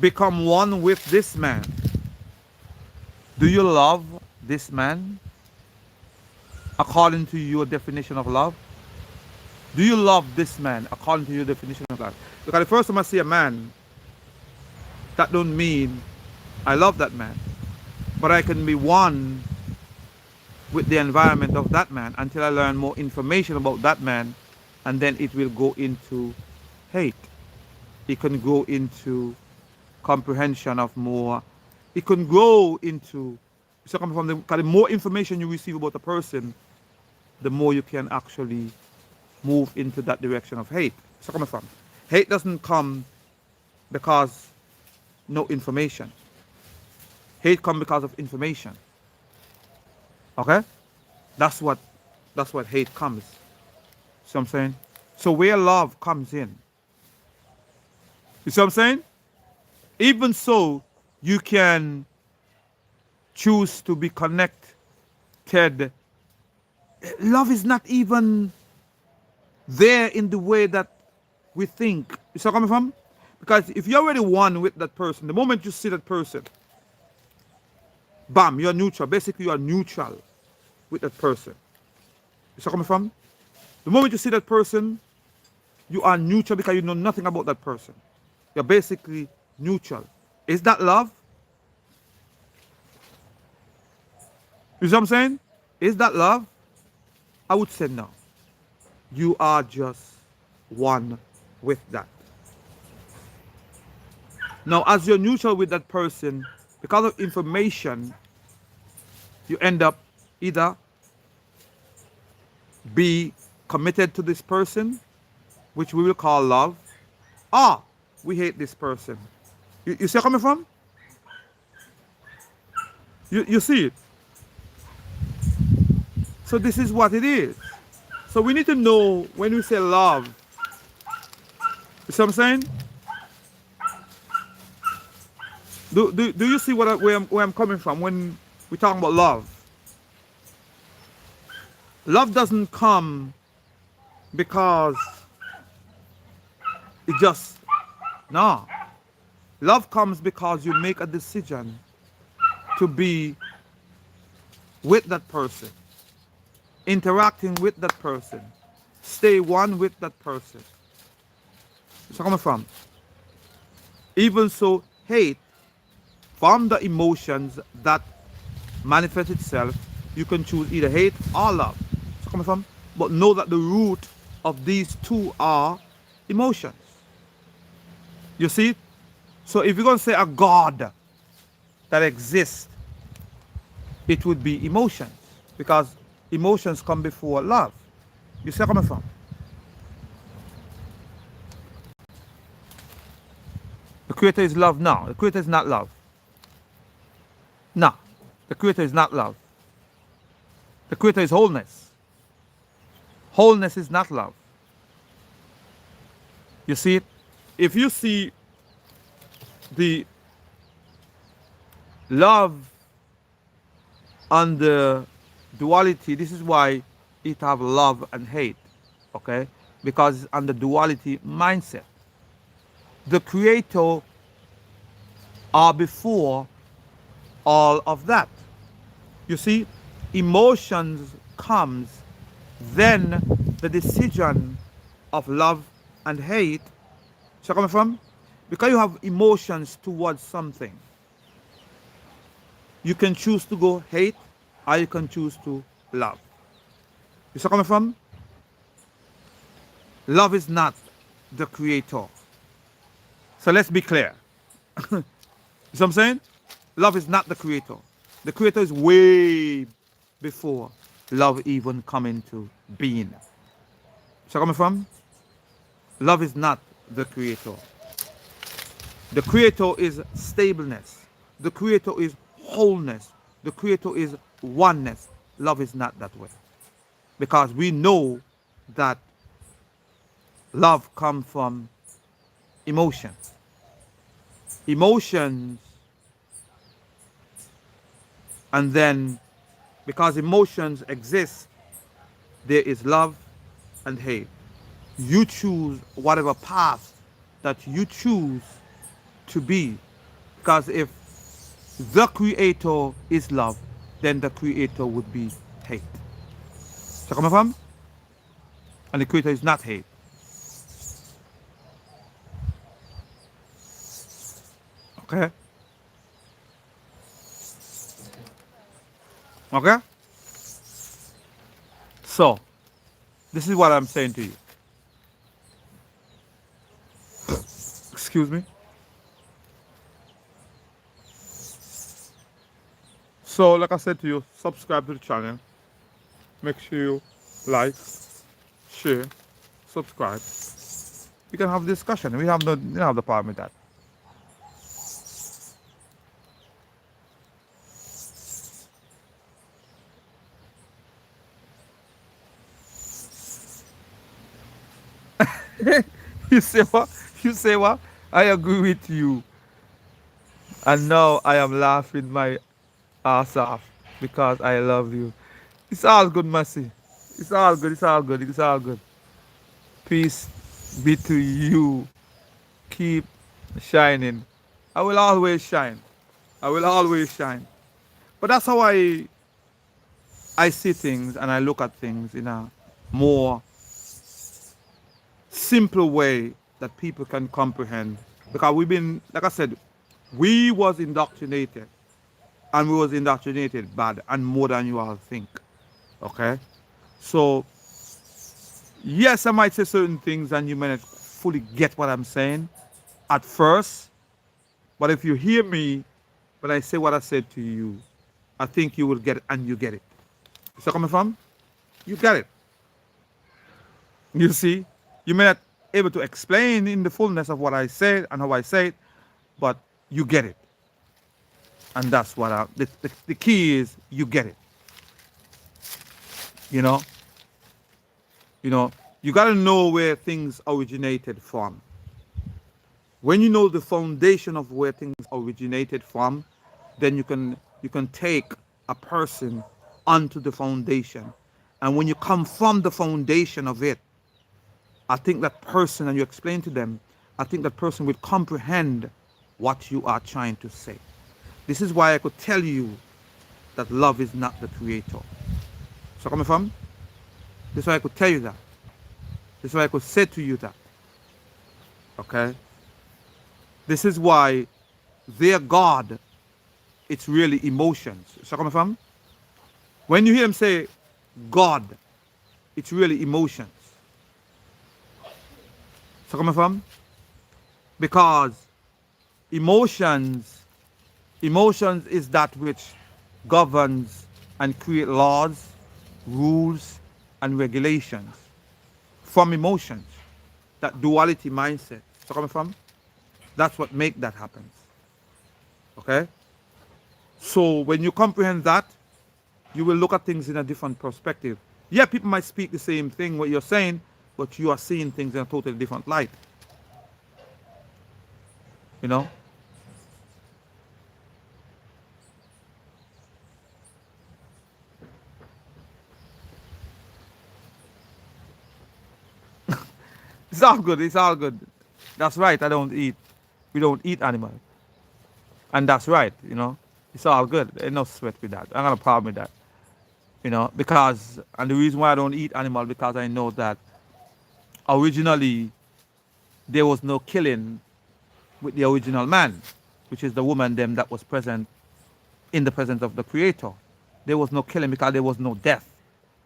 become one with this man, do you love this man according to your definition of love? Do you love this man according to your definition of love? Because the first time I see a man, that don't mean I love that man. But I can be one with the environment of that man until I learn more information about that man, and then it will go into hate. It can go into comprehension of more. It can go into, so coming from the more information you receive about a person, the more you can actually move into that direction of hate. So coming from hate doesn't come because no information. Hate comes because of information. Okay? That's what hate comes. See what I'm saying? So where love comes in. You see what I'm saying? Even so, you can choose to be connected. Love is not even there in the way that we think. You see where I'm coming from? Because if you're already one with that person, the moment you see that person, bam, you're neutral. Basically, you are neutral with that person. You see where I'm coming from? The moment you see that person, you are neutral because you know nothing about that person. You're basically neutral. Is that love? You see what I'm saying? Is that love? I would say no. You are just one with that. Now, as you're neutral with that person, because of information, you end up either be committed to this person, which we will call love, or we hate this person. You see where I'm coming from? You see it? So this is what it is. So we need to know when we say love. You see what I'm saying? Do you see where I'm coming from when we're talking about love? Love doesn't come because it just, no. Love comes because you make a decision to be with that person, interacting with that person, stay one with that person. So coming from. Even so, hate, from the emotions that manifest itself, you can choose either hate or love. So coming from. But know that the root of these two are emotions. You see it? So if you're going to say a God that exists, it would be emotions. Because emotions come before love. You see where I'm coming from? Creator is love now. The Creator is not love. No. The Creator is not love. The Creator is wholeness. Wholeness is not love. You see it? If you see the love and the duality, this is why it have love and hate. Okay? Because it's under duality mindset. The Creator are before all of that. You see, emotions comes, then the decision of love and hate. So coming from? Because you have emotions towards something. You can choose to go hate or you can choose to love. You see coming from? Love is not the Creator. So let's be clear. You see what I'm saying? Love is not the Creator. The Creator is way before love even come into being. So coming from? Love is not the Creator. The Creator is stableness. The Creator is wholeness. The Creator is oneness. Love is not that way. Because we know that love comes from emotions. Emotions, and then because emotions exist, there is love and hate. You choose whatever path that you choose to be. Because if the Creator is love, then the Creator would be hate. So come from? And the Creator is not hate. Okay? Okay? So, this is what I'm saying to you. Excuse me. So, like I said to you, subscribe to the channel. Make sure you like, share, subscribe. We can have a discussion. We don't have the problem with that. You say what? You say what? I agree with you. And now I am laughing my ass off because I love you. It's all good, Mercy. It's all good. It's all good. It's all good. Peace be to you. Keep shining. I will always shine. I will always shine. But that's how I see things and I look at things in a more simple way that people can comprehend. Because we've been, like I said, we was indoctrinated. And we was indoctrinated bad and more than you all think. Okay? So, yes, I might say certain things and you may not fully get what I'm saying at first. But if you hear me when I say what I said to you, I think you will get it and you get it. So coming from? You get it. You see? You may not able to explain in the fullness of what I said and how I say it, but you get it. And that's what the key is, you get it. You know? You got to know where things originated from. When you know the foundation of where things originated from, then you can take a person onto the foundation. And when you come from the foundation of it, I think that person, and you explain to them, I think that person will comprehend what you are trying to say. This is why I could tell you that love is not the Creator. So coming from? This is why I could tell you that. This is why I could say to you that. Okay? This is why their God, it's really emotions. So coming from? When you hear them say God, it's really emotions. So coming from? Because emotions is that which governs and create laws, rules, and regulations from emotions. That duality mindset. So coming from? That's what make that happens. Okay? So when you comprehend that, you will look at things in a different perspective. Yeah, people might speak the same thing what you're saying, but you are seeing things in a totally different light. You know? It's all good. It's all good. That's right. I don't eat. We don't eat animal, and that's right. You know, it's all good. Ain't no sweat with that. I got a problem with that. You know, because and the reason why I don't eat animal because I know that originally there was no killing with the original man, which is the woman them that was present in the presence of the Creator. There was no killing because there was no death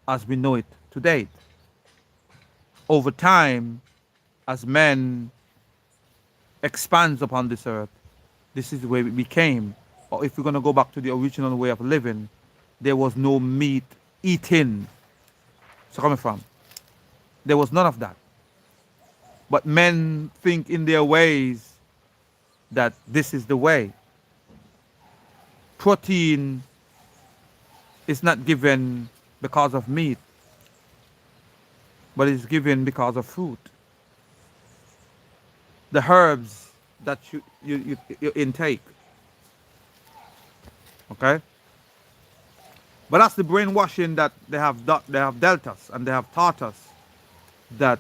as we know it today. Over time, as men expands upon this earth, this is where it became. Or if we're going to go back to the original way of living, there was no meat eating. So coming from, there was none of that. But men think in their ways that this is the way. Protein is not given because of meat, but it's given because of fruit. The herbs that you intake. Okay? But that's the brainwashing that they have dealt us and they have taught us that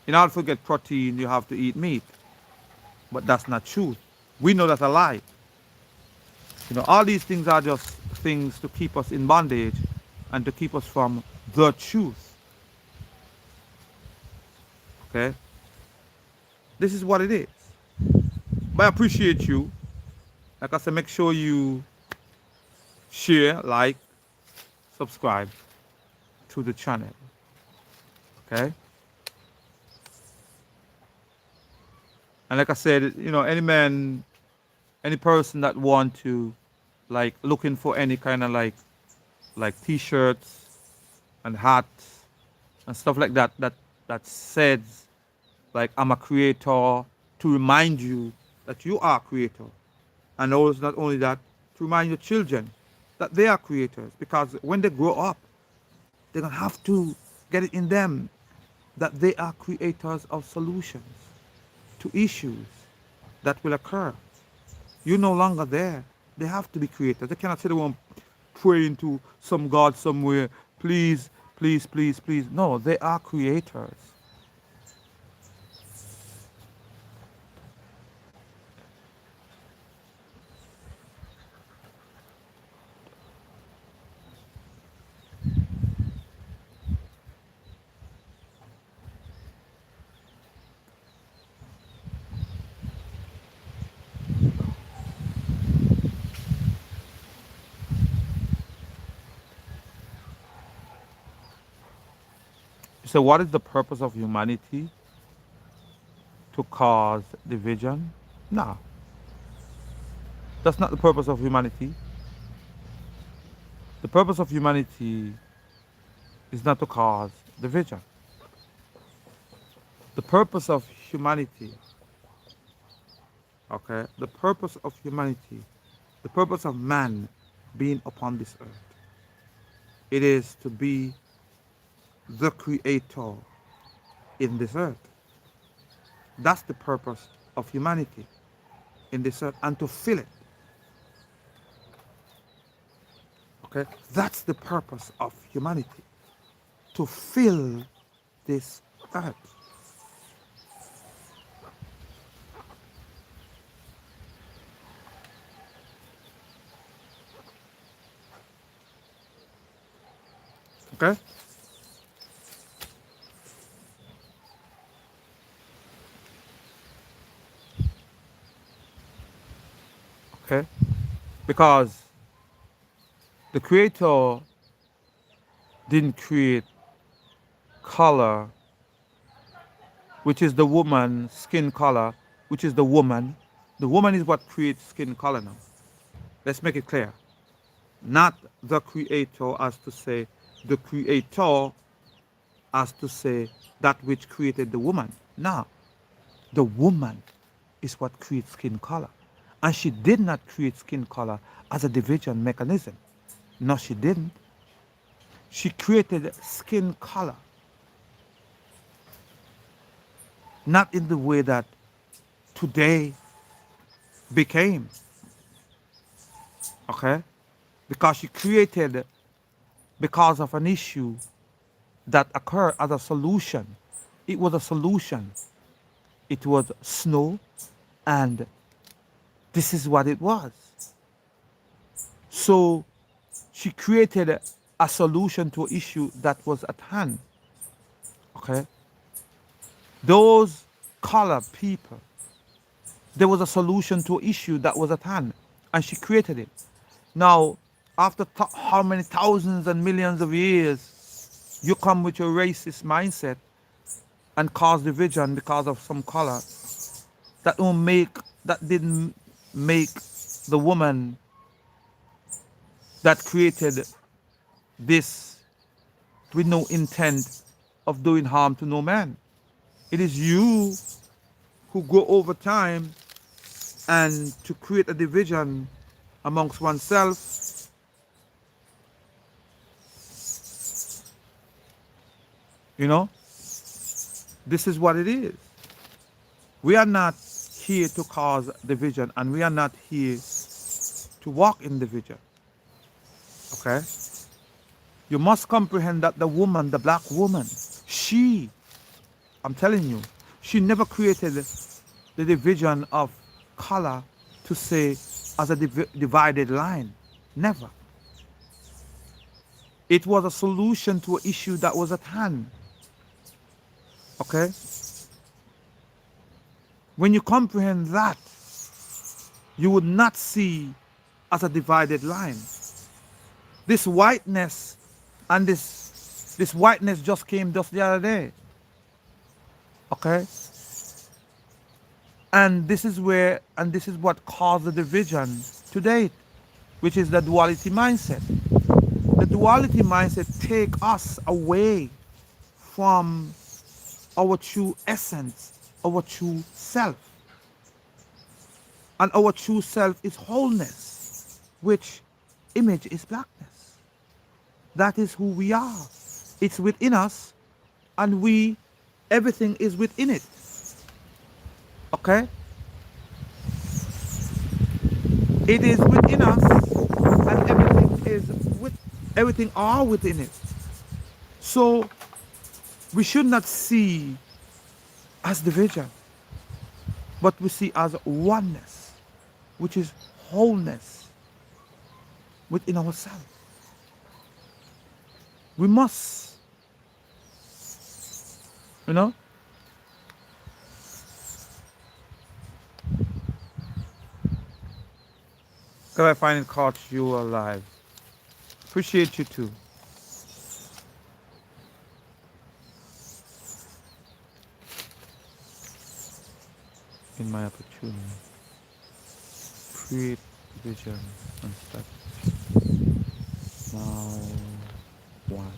in order to get protein you have to eat meat. But that's not true. We know that's a lie. You know, all these things are just things to keep us in bondage and to keep us from the truth. Okay? This is what it is. But I appreciate you. Like I said, make sure you share, like, subscribe to the channel. Okay? And like I said, you know, any man, any person that want to, like, looking for any kind of like t-shirts and hats and stuff like that, that says, like, I'm a creator, to remind you that you are a creator. And also not only that, to remind your children that they are creators. Because when they grow up, they're going to have to get it in them that they are creators of solutions to issues that will occur. You're no longer there. They have to be creators. They cannot sit around praying to some God somewhere, please, please, please, please. No, they are creators. So what is the purpose of humanity? To cause division? No, that's not the purpose of humanity. The purpose of humanity is not to cause division. The purpose of humanity, okay, the purpose of humanity, the purpose of man being upon this earth, it is to be the creator in this earth. That's the purpose of humanity in this earth, and to fill it. Okay? That's the purpose of humanity. To fill this earth. Okay? Okay? Because the creator didn't create color, which is the woman's skin color, which is the woman. The woman is what creates skin color now. Let's make it clear. Not the creator as to say the creator as to say that which created the woman. No, the woman. is what creates skin color. And she did not create skin color as a division mechanism. No, she didn't. She created skin color, not in the way that today became, okay? Because she created because of an issue that occurred as a solution. It was a solution. It was snow, and this is what it was. So she created a solution to an issue that was at hand. Okay? Those color people, there was a solution to an issue that was at hand, and she created it. Now, after how many thousands and millions of years, you come with your racist mindset and cause division because of some color that didn't make the woman that created this with no intent of doing harm to no man. It is you who go over time and to create a division amongst oneself. You know, this is what it is. We are not here to cause division, and we are not here to walk in division. Okay? You must comprehend that the woman, the black woman, I'm telling you, she never created the division of color to say as a divided line. Never. It was a solution to an issue that was at hand. Okay? When you comprehend that, you would not see as a divided line. This whiteness and this whiteness just came just the other day. Okay? And this is what caused the division to date, which is the duality mindset. The duality mindset take us away from our true essence, our true self. And our true self is wholeness, which image is blackness. That is who we are. It's within us, and everything is within it. Okay? It is within us, and everything are within it. So we should not see as division, but we see as oneness, which is wholeness within ourselves. We must, you know, because I find it caught you alive. Appreciate you too. In my opportunity, create vision and start. Now one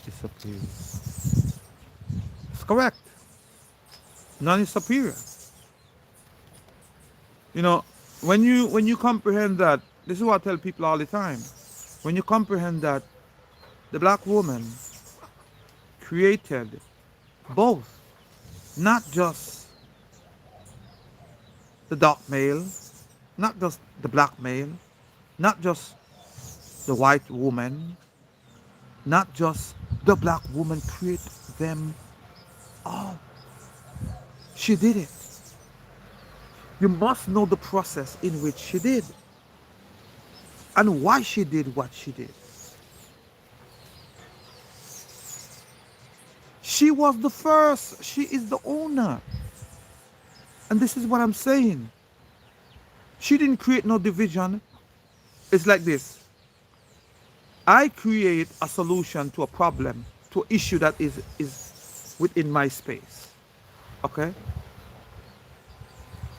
disappears. It's correct. None is superior. You know, when you comprehend that, this is what I tell people all the time. When you comprehend that the black woman created both, not just the dark male, not just the black male, not just the white woman, not just the black woman, create them all. She did it. You must know the process in which she did and why she did what she did. She was the first. She is the owner. And this is what I'm saying. She didn't create no division. It's like this. I create a solution to a problem, to an issue that is within my space. Okay?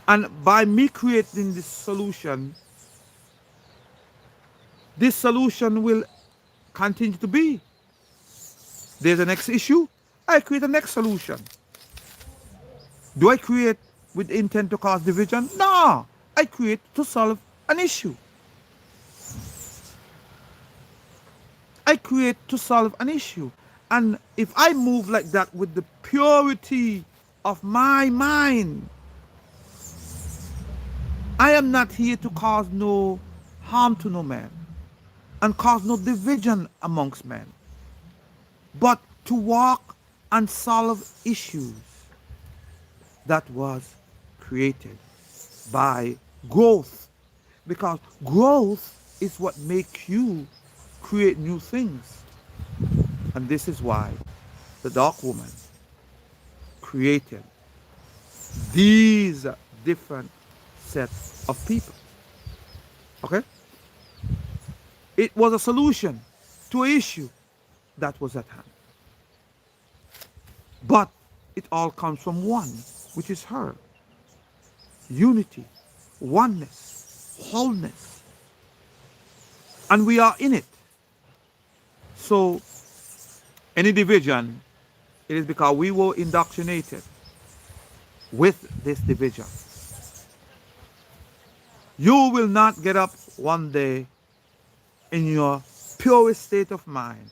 And by me creating this solution will continue to be. There's a next issue, I create a next solution. Do I create with the intent to cause division. No, I create to solve an issue. I create to solve an issue. And if I move like that with the purity of my mind, I am not here to cause no harm to no man and cause no division amongst men, but to walk and solve issues that was created by growth. Because growth is what makes you create new things. And this is why the dark woman created these different sets of people. Okay? It was a solution to an issue that was at hand. But it all comes from one, which is her. Unity, oneness, wholeness. And we are in it. So any division, it is because we were indoctrinated with this division. You will not get up one day in your purest state of mind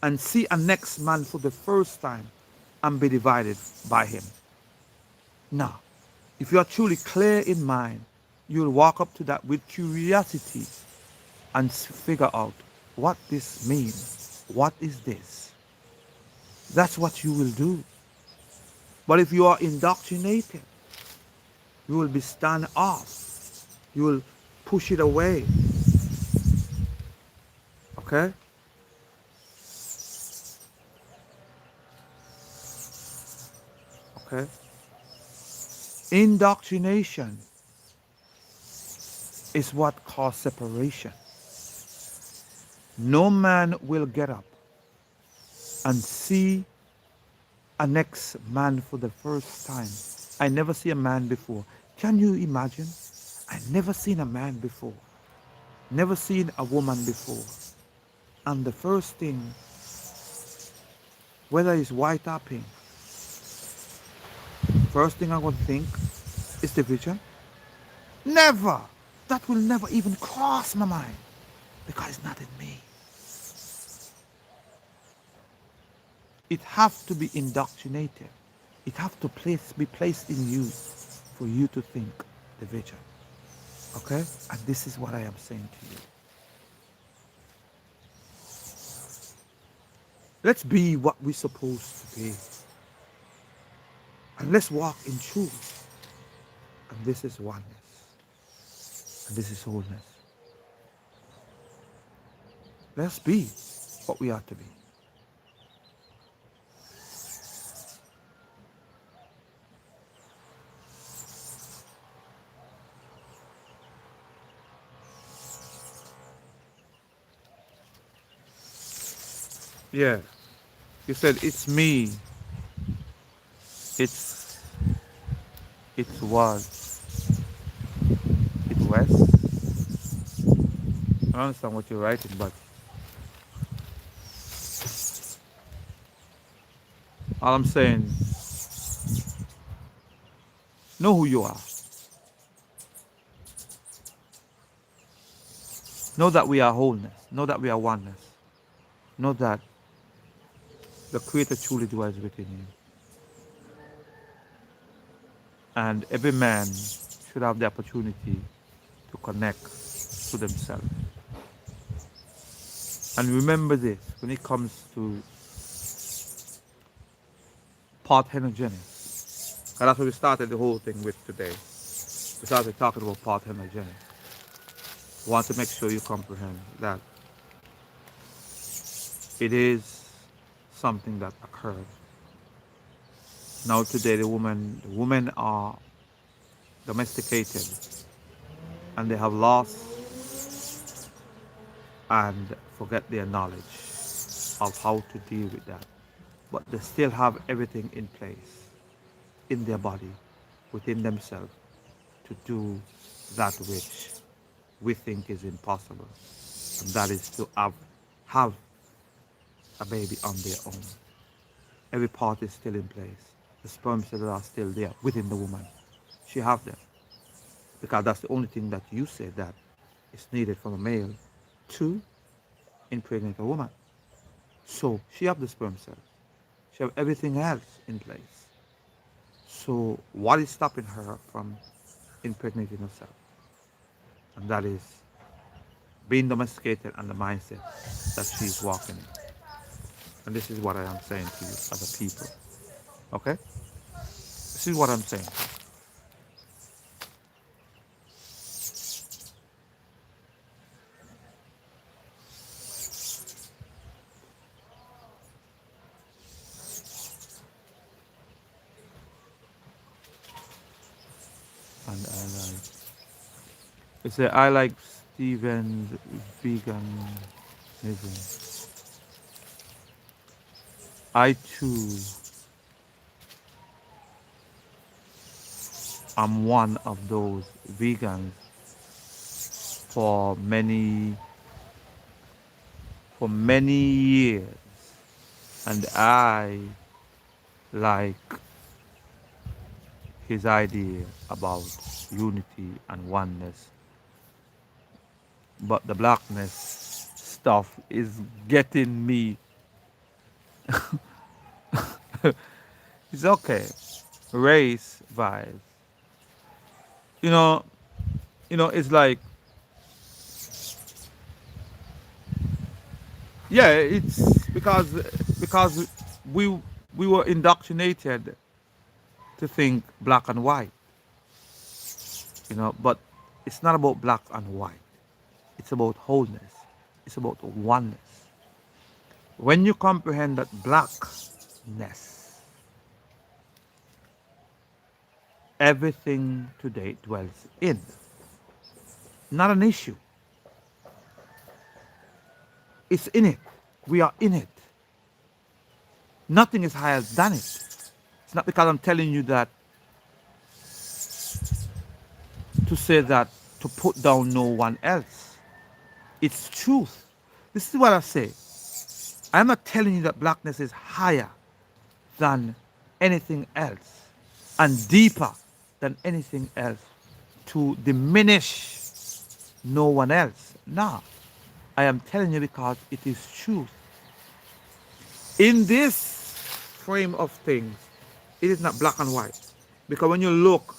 and see a next man for the first time and be divided by him. No. If you are truly clear in mind, you will walk up to that with curiosity and figure out what this means. What is this? That's what you will do. But if you are indoctrinated, you will be stand off. You will push it away. Okay? Okay? Indoctrination is what causes separation. No man will get up and see a next man for the first time. I never see a man before. Can you imagine? I never seen a man before. Never seen a woman before. And the first thing, whether it's white or pink, first thing I'm going to think is division. Never. That will never even cross my mind because it's not in me. It has to be indoctrinated. It has to be placed in you for you to think division. Okay? And this is what I am saying to you. Let's be what we're supposed to be. And let's walk in truth. And this is oneness. And this is wholeness. Let's be what we are to be. Yeah. You said it's me. It was. It was. I don't understand what you're writing, but all I'm saying, know who you are. Know that we are wholeness. Know that we are oneness. Know that the Creator truly dwells within you. And every man should have the opportunity to connect to themselves. And remember this, when it comes to parthenogenic, and that's what we started the whole thing with today. We started talking about parthenogenic. We want to make sure you comprehend that it is something that occurs. Now today the women are domesticated and they have lost and forget their knowledge of how to deal with that. But they still have everything in place in their body, within themselves, to do that which we think is impossible. And that is to have a baby on their own. Every part is still in place. The sperm cells are still there within the woman. she have them because that's the only thing that you said that is needed from a male to impregnate a woman. So she have the sperm cells. She have everything else in place. So what is stopping her from impregnating herself? And that is being domesticated and the mindset that she's walking in. And this is what I am saying to you as a people. Okay? This is what I'm saying. And I like. It's a, I like Steven's veganism. I too am one of those vegans for many years, and I like his idea about unity and oneness. But the blackness stuff is getting me. It's okay. Race vibes. You know, it's like, yeah, it's because we we were indoctrinated to think black and white, but it's not about black and white. It's about wholeness. It's about oneness. When you comprehend that blackness, everything today dwells in, not an issue. It's in it. We are in it. Nothing is higher than it. It's not because I'm telling you that to say that to put down no one else. It's truth. This is what I say. I'm not telling you that blackness is higher than anything else and deeper than anything else to diminish no one else. No. I am telling you because it is truth. In this frame of things, it is not black and white. Because when you look,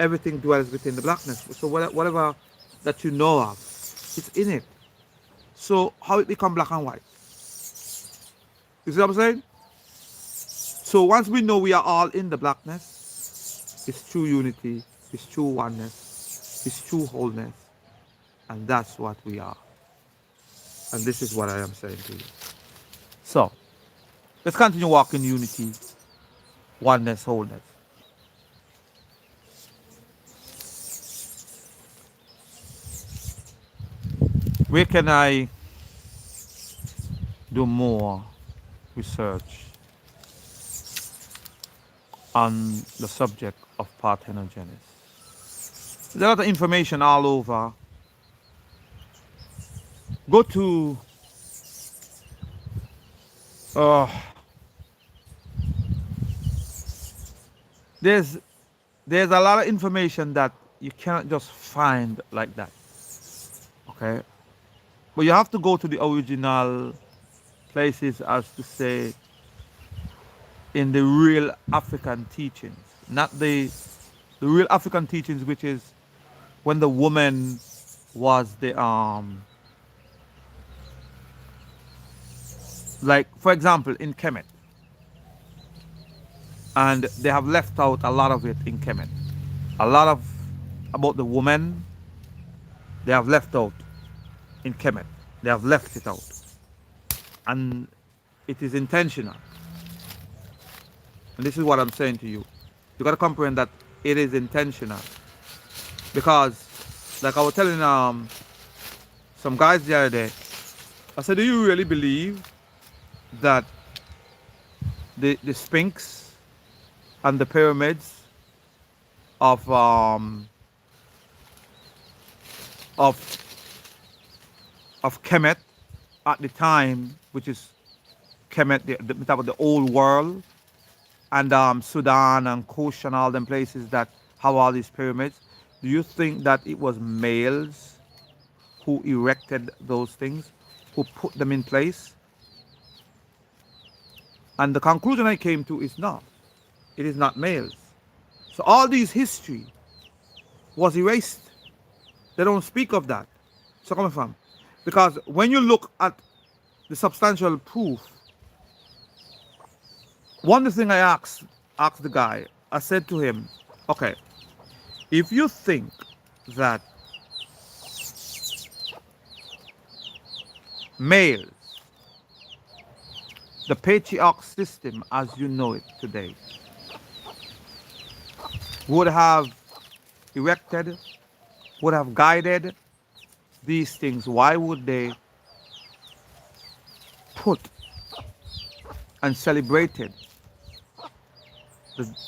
everything dwells within the blackness. So whatever that you know of, it's in it. So how it become black and white? You see what I'm saying? So once we know we are all in the blackness, it's true unity, it's true oneness, it's true wholeness, and that's what we are. And this is what I am saying to you. So let's continue walking unity, oneness, wholeness. Where can I do more research on the subject of parthenogenesis? There's a lot of information all over. Go to uh, there's a lot of information that you cannot just find like that. Okay? But you have to go to the original places, as to say, in the real African teachings. Not the real African teachings, which is when the woman was the like, for example, in Kemet. And they have left out a lot of it in Kemet. A lot of about the woman, they have left out in Kemet. They have left it out. And it is intentional. And this is what I'm saying to you. You got to comprehend that it is intentional. Because, like I was telling some guys the other day, I said, do you really believe that the Sphinx and the pyramids of Kemet at the time, which is Kemet, the old world, and Sudan and Kush and all them places that have all these pyramids, do you think that it was males who erected those things, who put them in place? And the conclusion I came to is not. It is not males. So all these history was erased. They don't speak of that. So coming from, because when you look at the substantial proof, one thing I asked the guy, I said to him, okay, if you think that males, the patriarch system as you know it today, would have erected, would have guided these things, why would they put and celebrated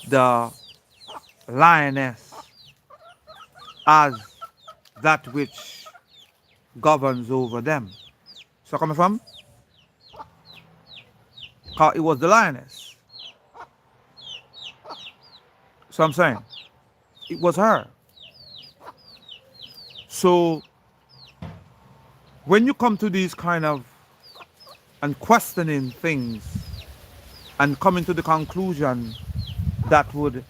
the lioness as that which governs over them? So coming from, because it was the lioness. So I'm saying, it was her. So when you come to these kind of and questioning things and coming to the conclusion that would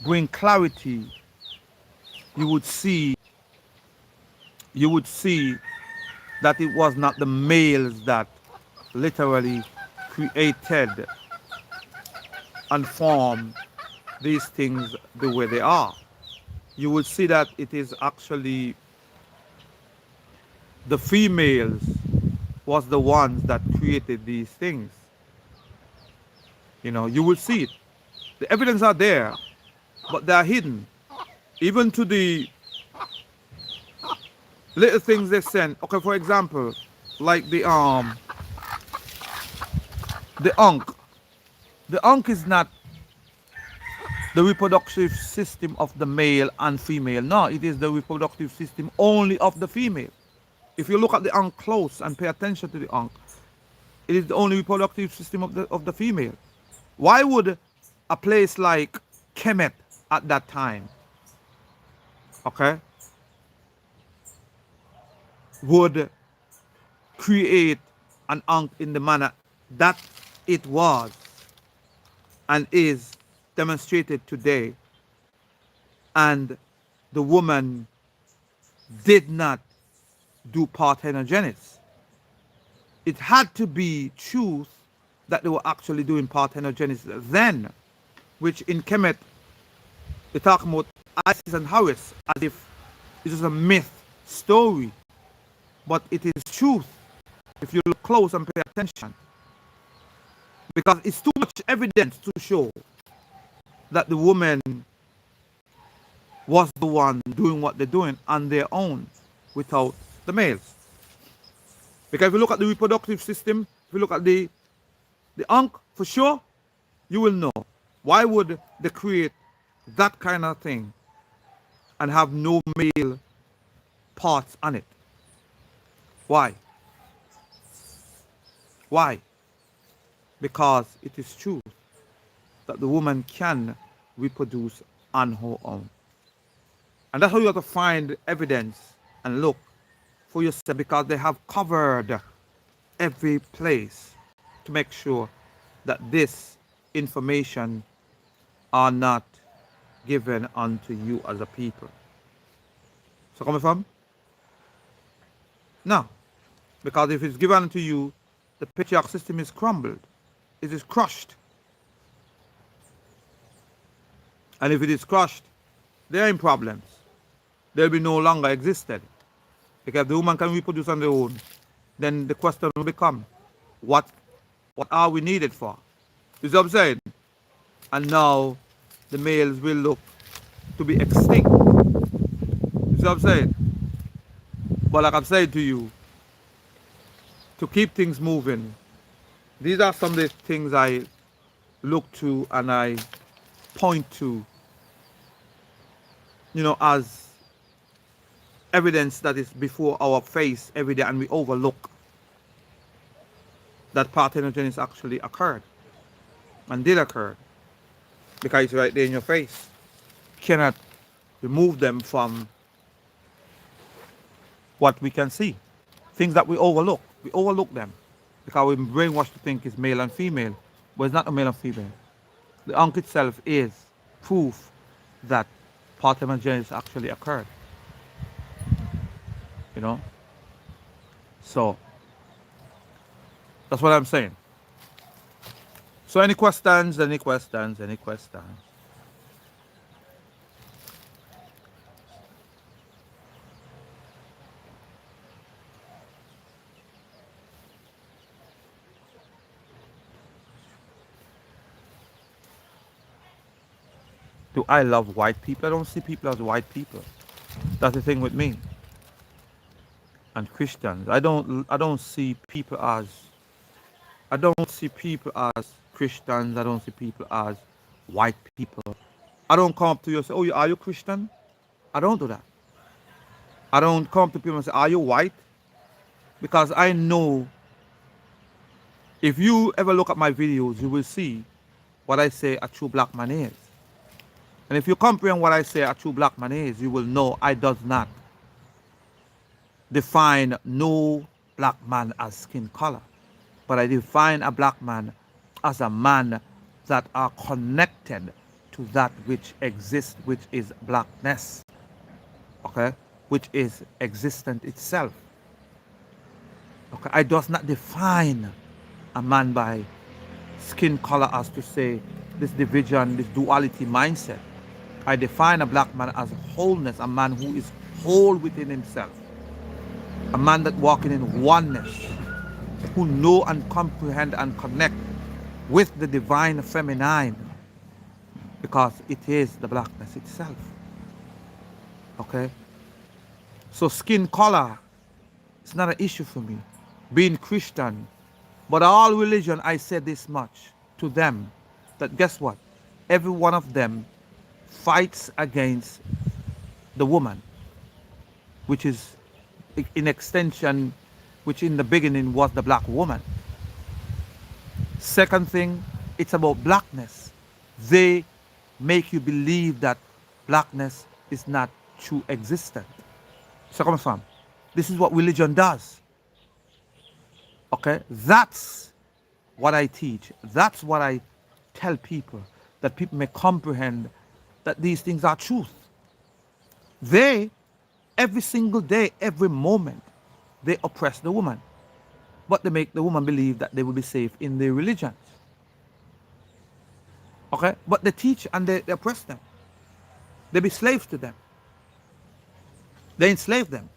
bring clarity, you would see that it was not the males that literally created and formed these things the way they are. You would see that it is actually the females was the ones that created these things. You know, you will see it. The evidence are there, but they are hidden. Even to the little things they send. Okay, for example, like the ankh. The ankh is not the reproductive system of the male and female. No, it is the reproductive system only of the female. If you look at the ankh close and pay attention to the ankh, it is the only reproductive system of the female. Why would a place like Kemet at that time, okay, would create an ankh in the manner that it was and is demonstrated today, and the woman did not do parthenogenesis? It had to be truth that they were actually doing parthenogenesis then, which in Kemet they talk about Isis and Horus as if it is a myth story, but it is truth if you look close and pay attention, because it's too much evidence to show that the woman was the one doing what they're doing on their own without the males. Because if you look at the reproductive system, if you look at the ankh, for sure, you will know. Why would they create that kind of thing and have no male parts on it? Why? Why? Because it is true that the woman can reproduce on her own. And that's how you have to find evidence and look for yourself, because they have covered every place to make sure that this information are not given unto you as a people. So coming from? No. Because if it's given unto you, the patriarch system is crumbled. It is crushed. And if it is crushed, they're in problems. They'll be no longer existed. Because if the woman can reproduce on their own, then the question will become, what are we needed for? You see what I'm saying? And now the males will look to be extinct. You see what I'm saying? But like I'm saying to you, to keep things moving, these are some of the things I look to and I point to, you know, as evidence that is before our face every day, and we overlook that parthenogenesis actually occurred and did occur. because it's right there in your face. Cannot remove them from what we can see. Things that we overlook. We overlook them because we're brainwashed to think it's male and female, but it's not a male and female. The ankh itself is proof that parthenogenesis actually occurred. You know, so that's what I'm saying. So any questions? Any questions? Any questions? Do I love white people? I don't see people as white people. That's the thing with me. And Christians. I don't see people as I don't see people as Christians. I don't see people as white people. I don't come up to you and say, "Oh, are you Christian?" I don't do that. I don't come to people and say, "Are you white?" Because I know if you ever look at my videos, you will see what I say a true black man is. And if you comprehend what I say a true black man is, you will know I does not define no black man as skin color, but I define a black man as a man that are connected to that which exists, which is blackness, okay, which is existent itself. Okay, I does not define a man by skin color as to say this division, this duality mindset. I define a black man as wholeness, a man who is whole within himself, a man that walking in oneness, who know and comprehend and connect with the divine feminine, because it is the blackness itself. Okay? So skin color is not an issue for me. Being Christian, but all religion, I say this much to them, that guess what? Every one of them fights against the woman, which is in extension, which in the beginning was the black woman. Second thing, it's about blackness. They make you believe that blackness is not true existent. So come from. This is what religion does. Okay? That's what I teach. That's what I tell people, that people may comprehend that these things are truth. They, every single day, every moment, they oppress the woman. But they make the woman believe that they will be safe in their religions. Okay? But they teach and they oppress them. They be slaves to them. They enslave them.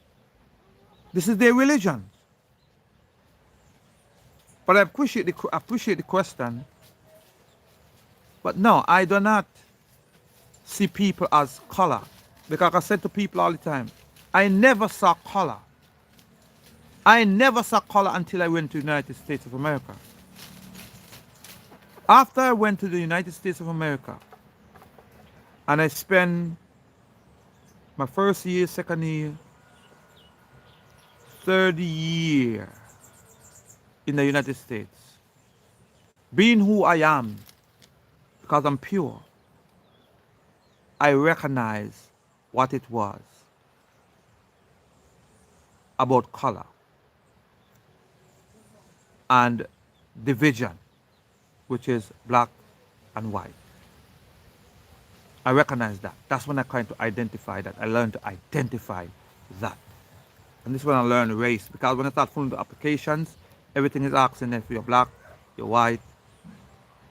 This is their religion. But I appreciate the question. But no, I do not see people as color. Because I said to people all the time, I never saw color. I never saw color until I went to the United States of America. After I went to the United States of America, and I spent my first year, second year, third year in the United States, being who I am, because I'm pure, I recognize what it was about color and division, which is black and white. I recognize that. That's when I kind to identify that. I learned to identify that. And this is when I learned race, because when I start following the applications, everything is asking if you're black, you're white,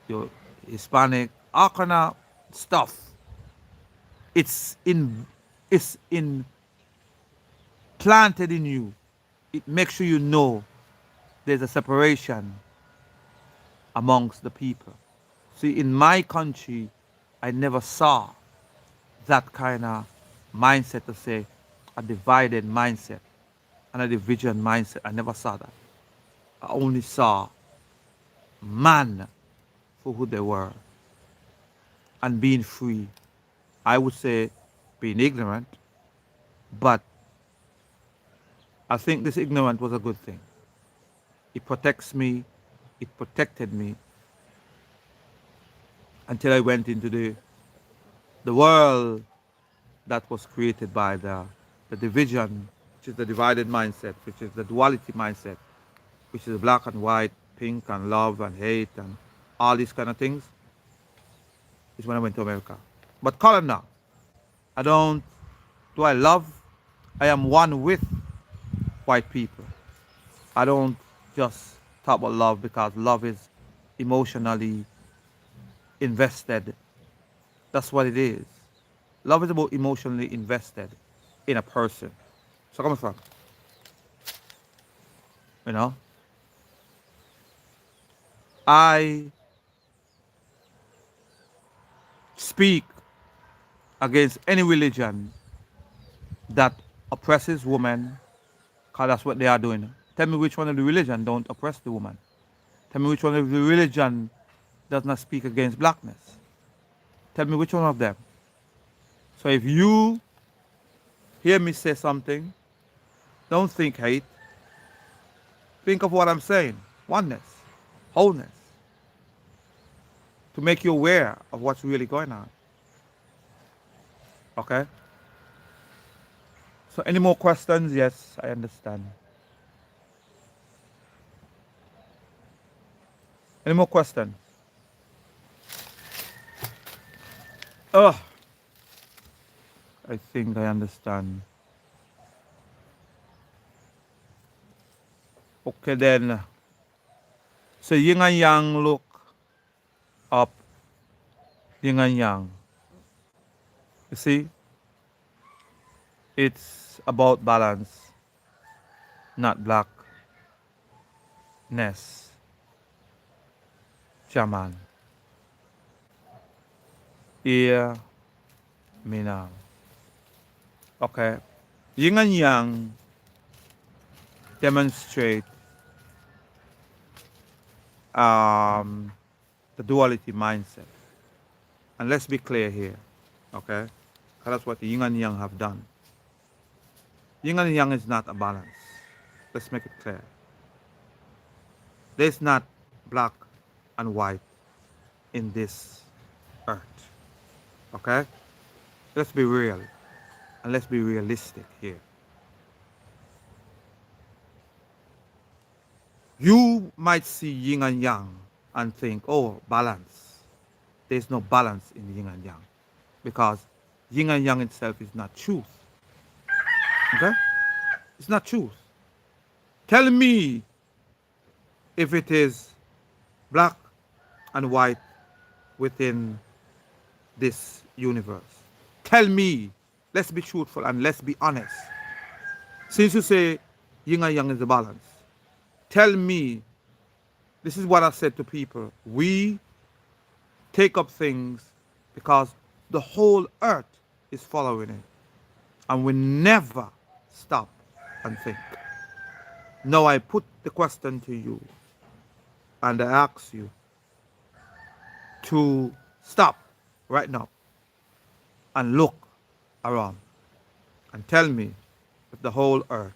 you're Hispanic, all kind of stuff. It's implanted in you. It makes sure you know there's a separation amongst the people. See, in my country, I never saw that kind of mindset, to say a divided mindset and a division mindset. I never saw that. I only saw man for who they were and being free. I would say being ignorant, but I think this ignorance was a good thing. It protects me, it protected me, until I went into the world that was created by the division, which is the divided mindset, which is the duality mindset, which is black and white, pink and love and hate and all these kind of things, is when I went to America. But color now, I don't, do I love? I am one with white people. I don't just talk about love because love is emotionally invested. That's what it is. Love is about emotionally invested in a person. So come from, you know, I speak against any religion that oppresses women, because that's what they are doing. Tell me which one of the religion don't oppress the woman. Tell me which one of the religion does not speak against blackness. Tell me which one of them. So if you hear me say something, don't think hate. Think of what I'm saying. Oneness, wholeness, to make you aware of what's really going on. Okay? So any more questions? Yes, I understand. Any more questions? Oh, I think I understand. Okay then. So yin and yang, look up. Yin and yang. You see? It's about balance, not blackness. Shaman. Hear me now. Okay. Yin and yang demonstrate the duality mindset. And let's be clear here. Okay? 'Cause that's what the yin and yang have done. Yin and yang is not a balance. Let's make it clear. There's not black and white in this earth. Okay? Let's be real. And let's be realistic here. You might see yin and yang and think, oh, balance. There's no balance in yin and yang. Because yin and yang itself is not truth. Okay? It's not truth. Tell me if it is black and white within this universe. Tell me. Let's be truthful and let's be honest. Since you say yin and yang is the balance, tell me, this is what I said to people. We take up things because the whole earth is following it. And we never stop and think. Now I put the question to you and I ask you to stop right now and look around and tell me if the whole earth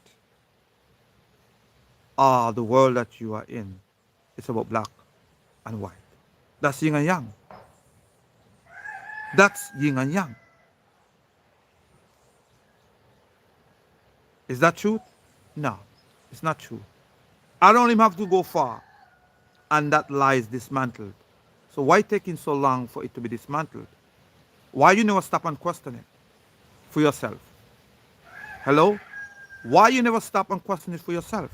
or the world that you are in is about black and white. That's yin and yang. That's yin and yang. Is that truth? No, it's not true. I don't even have to go far and that lie is dismantled. So why taking so long for it to be dismantled? Why you never stop and question it for yourself? Hello? Why you never stop and question it for yourself?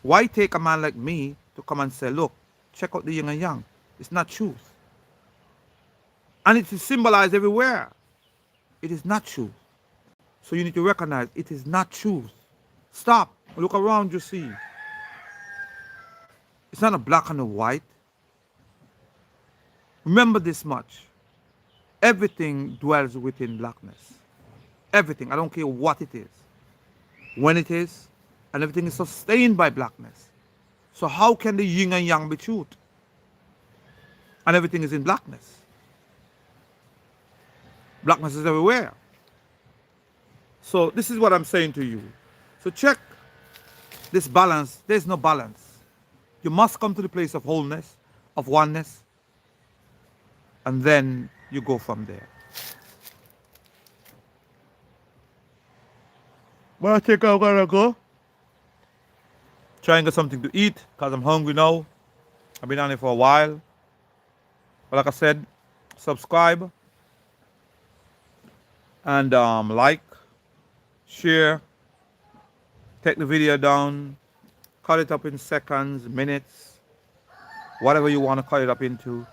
Why take a man like me to come and say, look, check out the yin and yang. It's not truth. And it is symbolized everywhere. It is not truth. So you need to recognize it is not truth. Stop. Look around, you see. It's not a black and a white. Remember this much. Everything dwells within blackness. Everything. I don't care what it is. When it is. And everything is sustained by blackness. So how can the yin and yang be truth? And everything is in blackness. Blackness is everywhere. So this is what I'm saying to you. So check this balance. There's no balance. You must come to the place of wholeness, of oneness. and then you go from there. But I think I'm gonna go try and get something to eat because I'm hungry now. I've been on it for a while. But like I said, subscribe and like, share, take the video down, cut it up in seconds, minutes, whatever you want to cut it up into,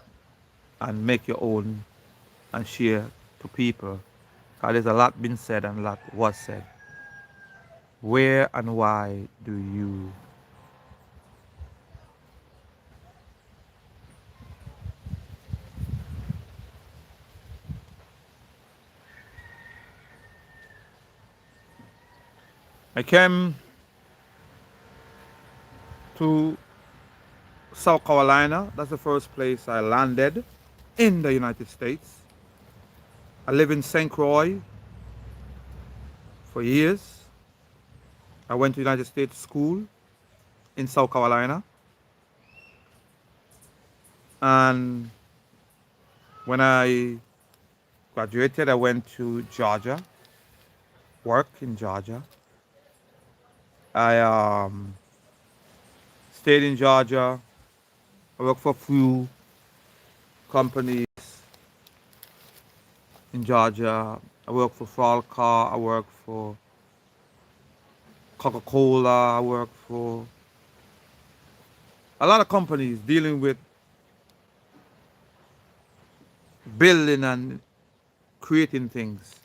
and make your own and share to people. Because there's a lot been said and a lot was said. Where and why do you? I came to South Carolina. That's the first place I landed in the United States. I live in St. Croix for years. I went to United States school in South Carolina. And when I graduated, I went to Georgia, work in Georgia. I stayed in Georgia. I worked for a few companies in Georgia. I worked for Falcar. I worked for Coca-Cola. I worked for a lot of companies dealing with building and creating things.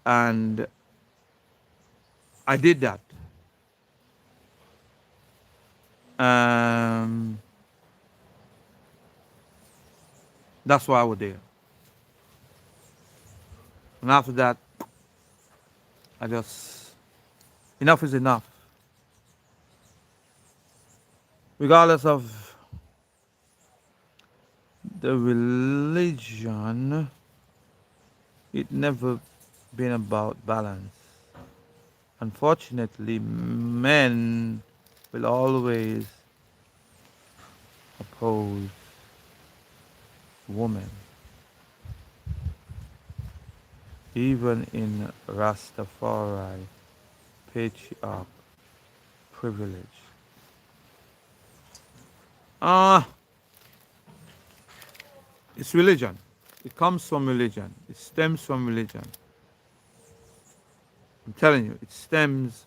And I did that. Um, that's why I was there. And after that, I just, enough is enough. Regardless of the religion, it never been about balance. Unfortunately, men will always oppose women, even in Rastafari patriarch privilege. It's religion. It comes from religion. It stems from religion. I'm telling you, it stems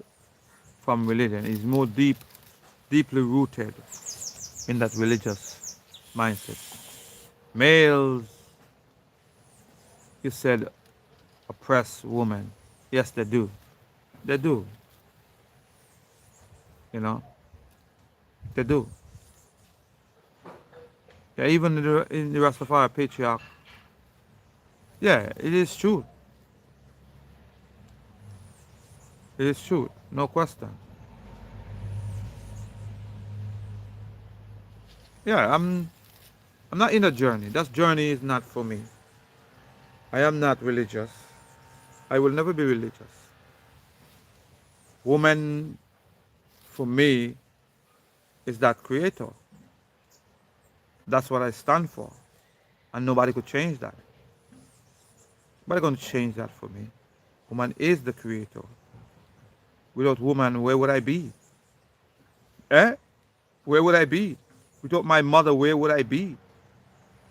from religion. It's more deeply rooted in that religious mindset. Males, you said, oppress women. Yes, they do. They do. You know, they do. Yeah, even in the Rastafari patriarch. Yeah, it is true. It is true. No question. Yeah, I'm not in a journey. That journey is not for me. I am not religious. I will never be religious. Woman, for me, is that creator. That's what I stand for. And nobody could change that. Nobody gonna change that for me. Woman is the creator. Without woman, where would I be? Eh? Where would I be? Without my mother, where would I be?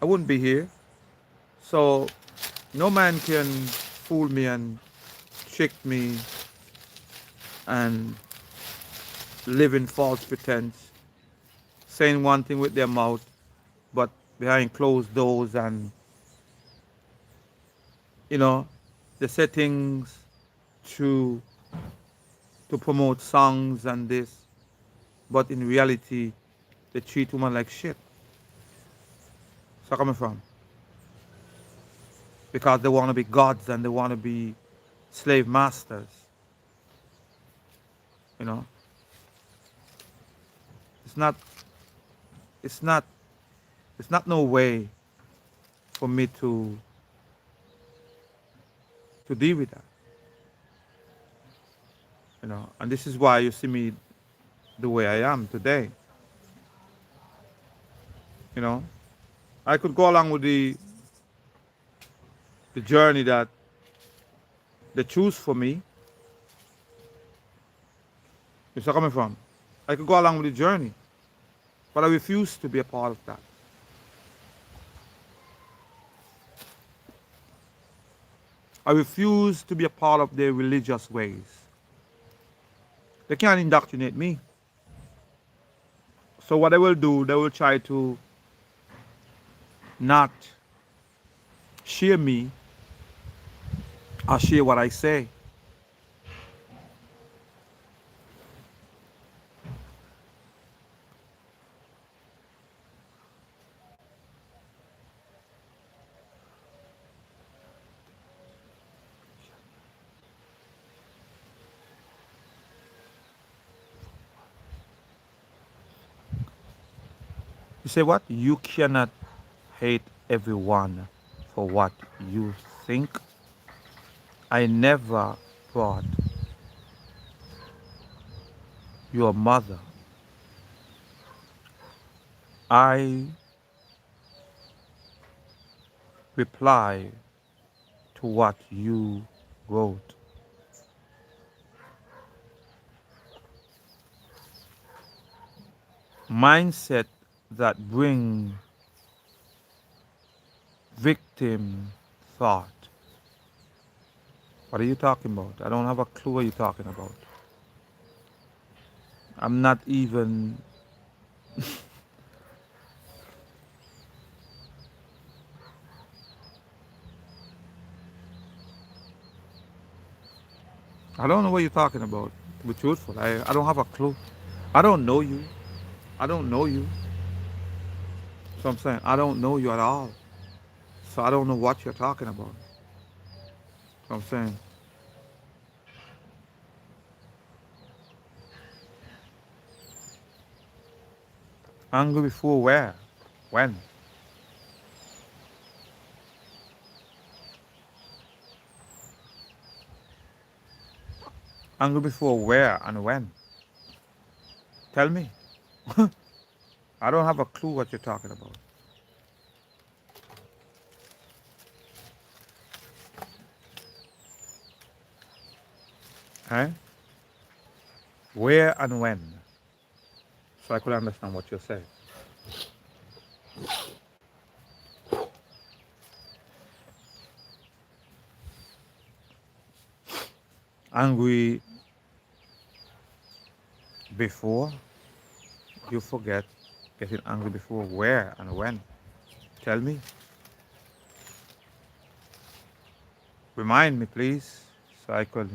I wouldn't be here. So no man can fool me and trick me and live in false pretense, saying one thing with their mouth, but behind closed doors, and you know, they say things to to promote songs and this, but in reality they treat women like shit. So coming from, because they want to be gods and they want to be slave masters. You know, it's not it's not it's not no way for me to deal with that. You know, and this is why you see me the way I am today. You know, I could go along with the journey that they choose for me. You see where I'm coming from? I could go along with the journey, but I refuse to be a part of that. I refuse to be a part of their religious ways. They can't indoctrinate me. So what they will do, they will try to not share me or share what I say. You say what? You cannot hate everyone for what you think. I never brought your mother. I reply to what you wrote. Mindset that bring victim thought. What are you talking about? I don't have a clue what you're talking about. I'm not even. I don't know what you're talking about. To be truthful, I don't have a clue. I don't know you. I don't know you. So I'm saying I don't know you at all. So I don't know what you're talking about. So I'm saying angry before where? When? Angry before where and when? Tell me. I don't have a clue what you're talking about. Eh? Where and when? So I could understand what you're saying. Angry before? You forget getting angry before where and when? Tell me. Remind me, please, so I could,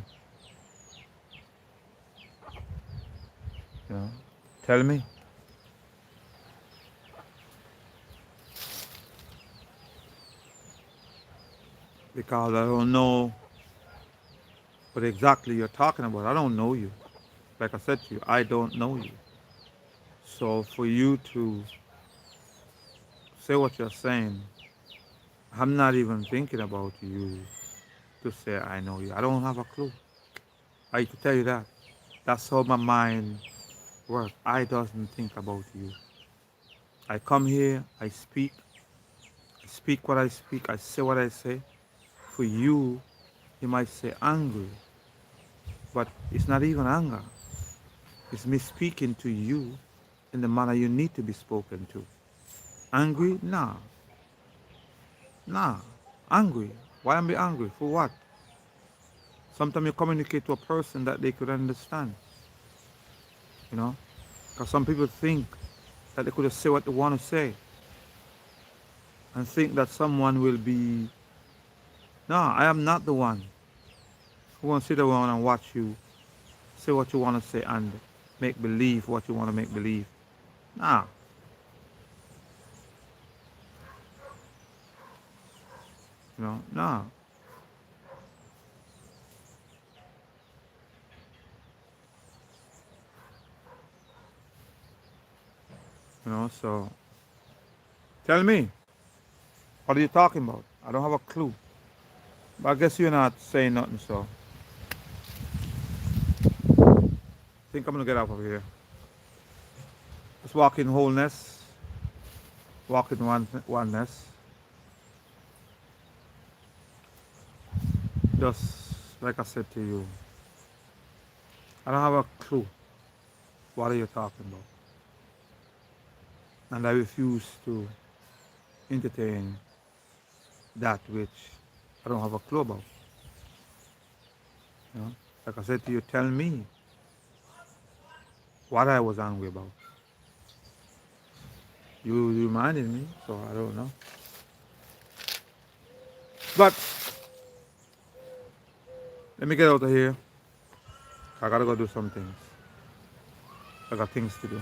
you know, tell me. Because I don't know what exactly you're talking about. I don't know you. Like I said to you, I don't know you. So for you to say what you're saying, I'm not even thinking about you to say I know you. I don't have a clue. I to tell you that. That's how my mind works. I doesn't think about you. I come here, I speak what I speak, I say what I say. For you, you might say angry, but it's not even anger. It's me speaking to you in the manner you need to be spoken to. Angry? Nah. Nah. Angry. Why am I angry? For what? Sometimes you communicate to a person that they could understand. You know? Because some people think that they could just say what they want to say and think that someone will be. No, I am not the one who wants to sit around and watch you say what you want to say and make believe what you want to make believe. Nah. You know? Nah. You know, so tell me, what are you talking about? I don't have a clue. But I guess you're not saying nothing, so I think I'm gonna get out of here. Let's walk in wholeness. walk in oneness, just like I said to you, I don't have a clue what are you talking about. And I refuse to entertain that which I don't have a clue about. You know? Like I said to you, tell me what I was angry about. You reminded me, so I don't know. But let me get out of here. I gotta go do some things. I got things to do.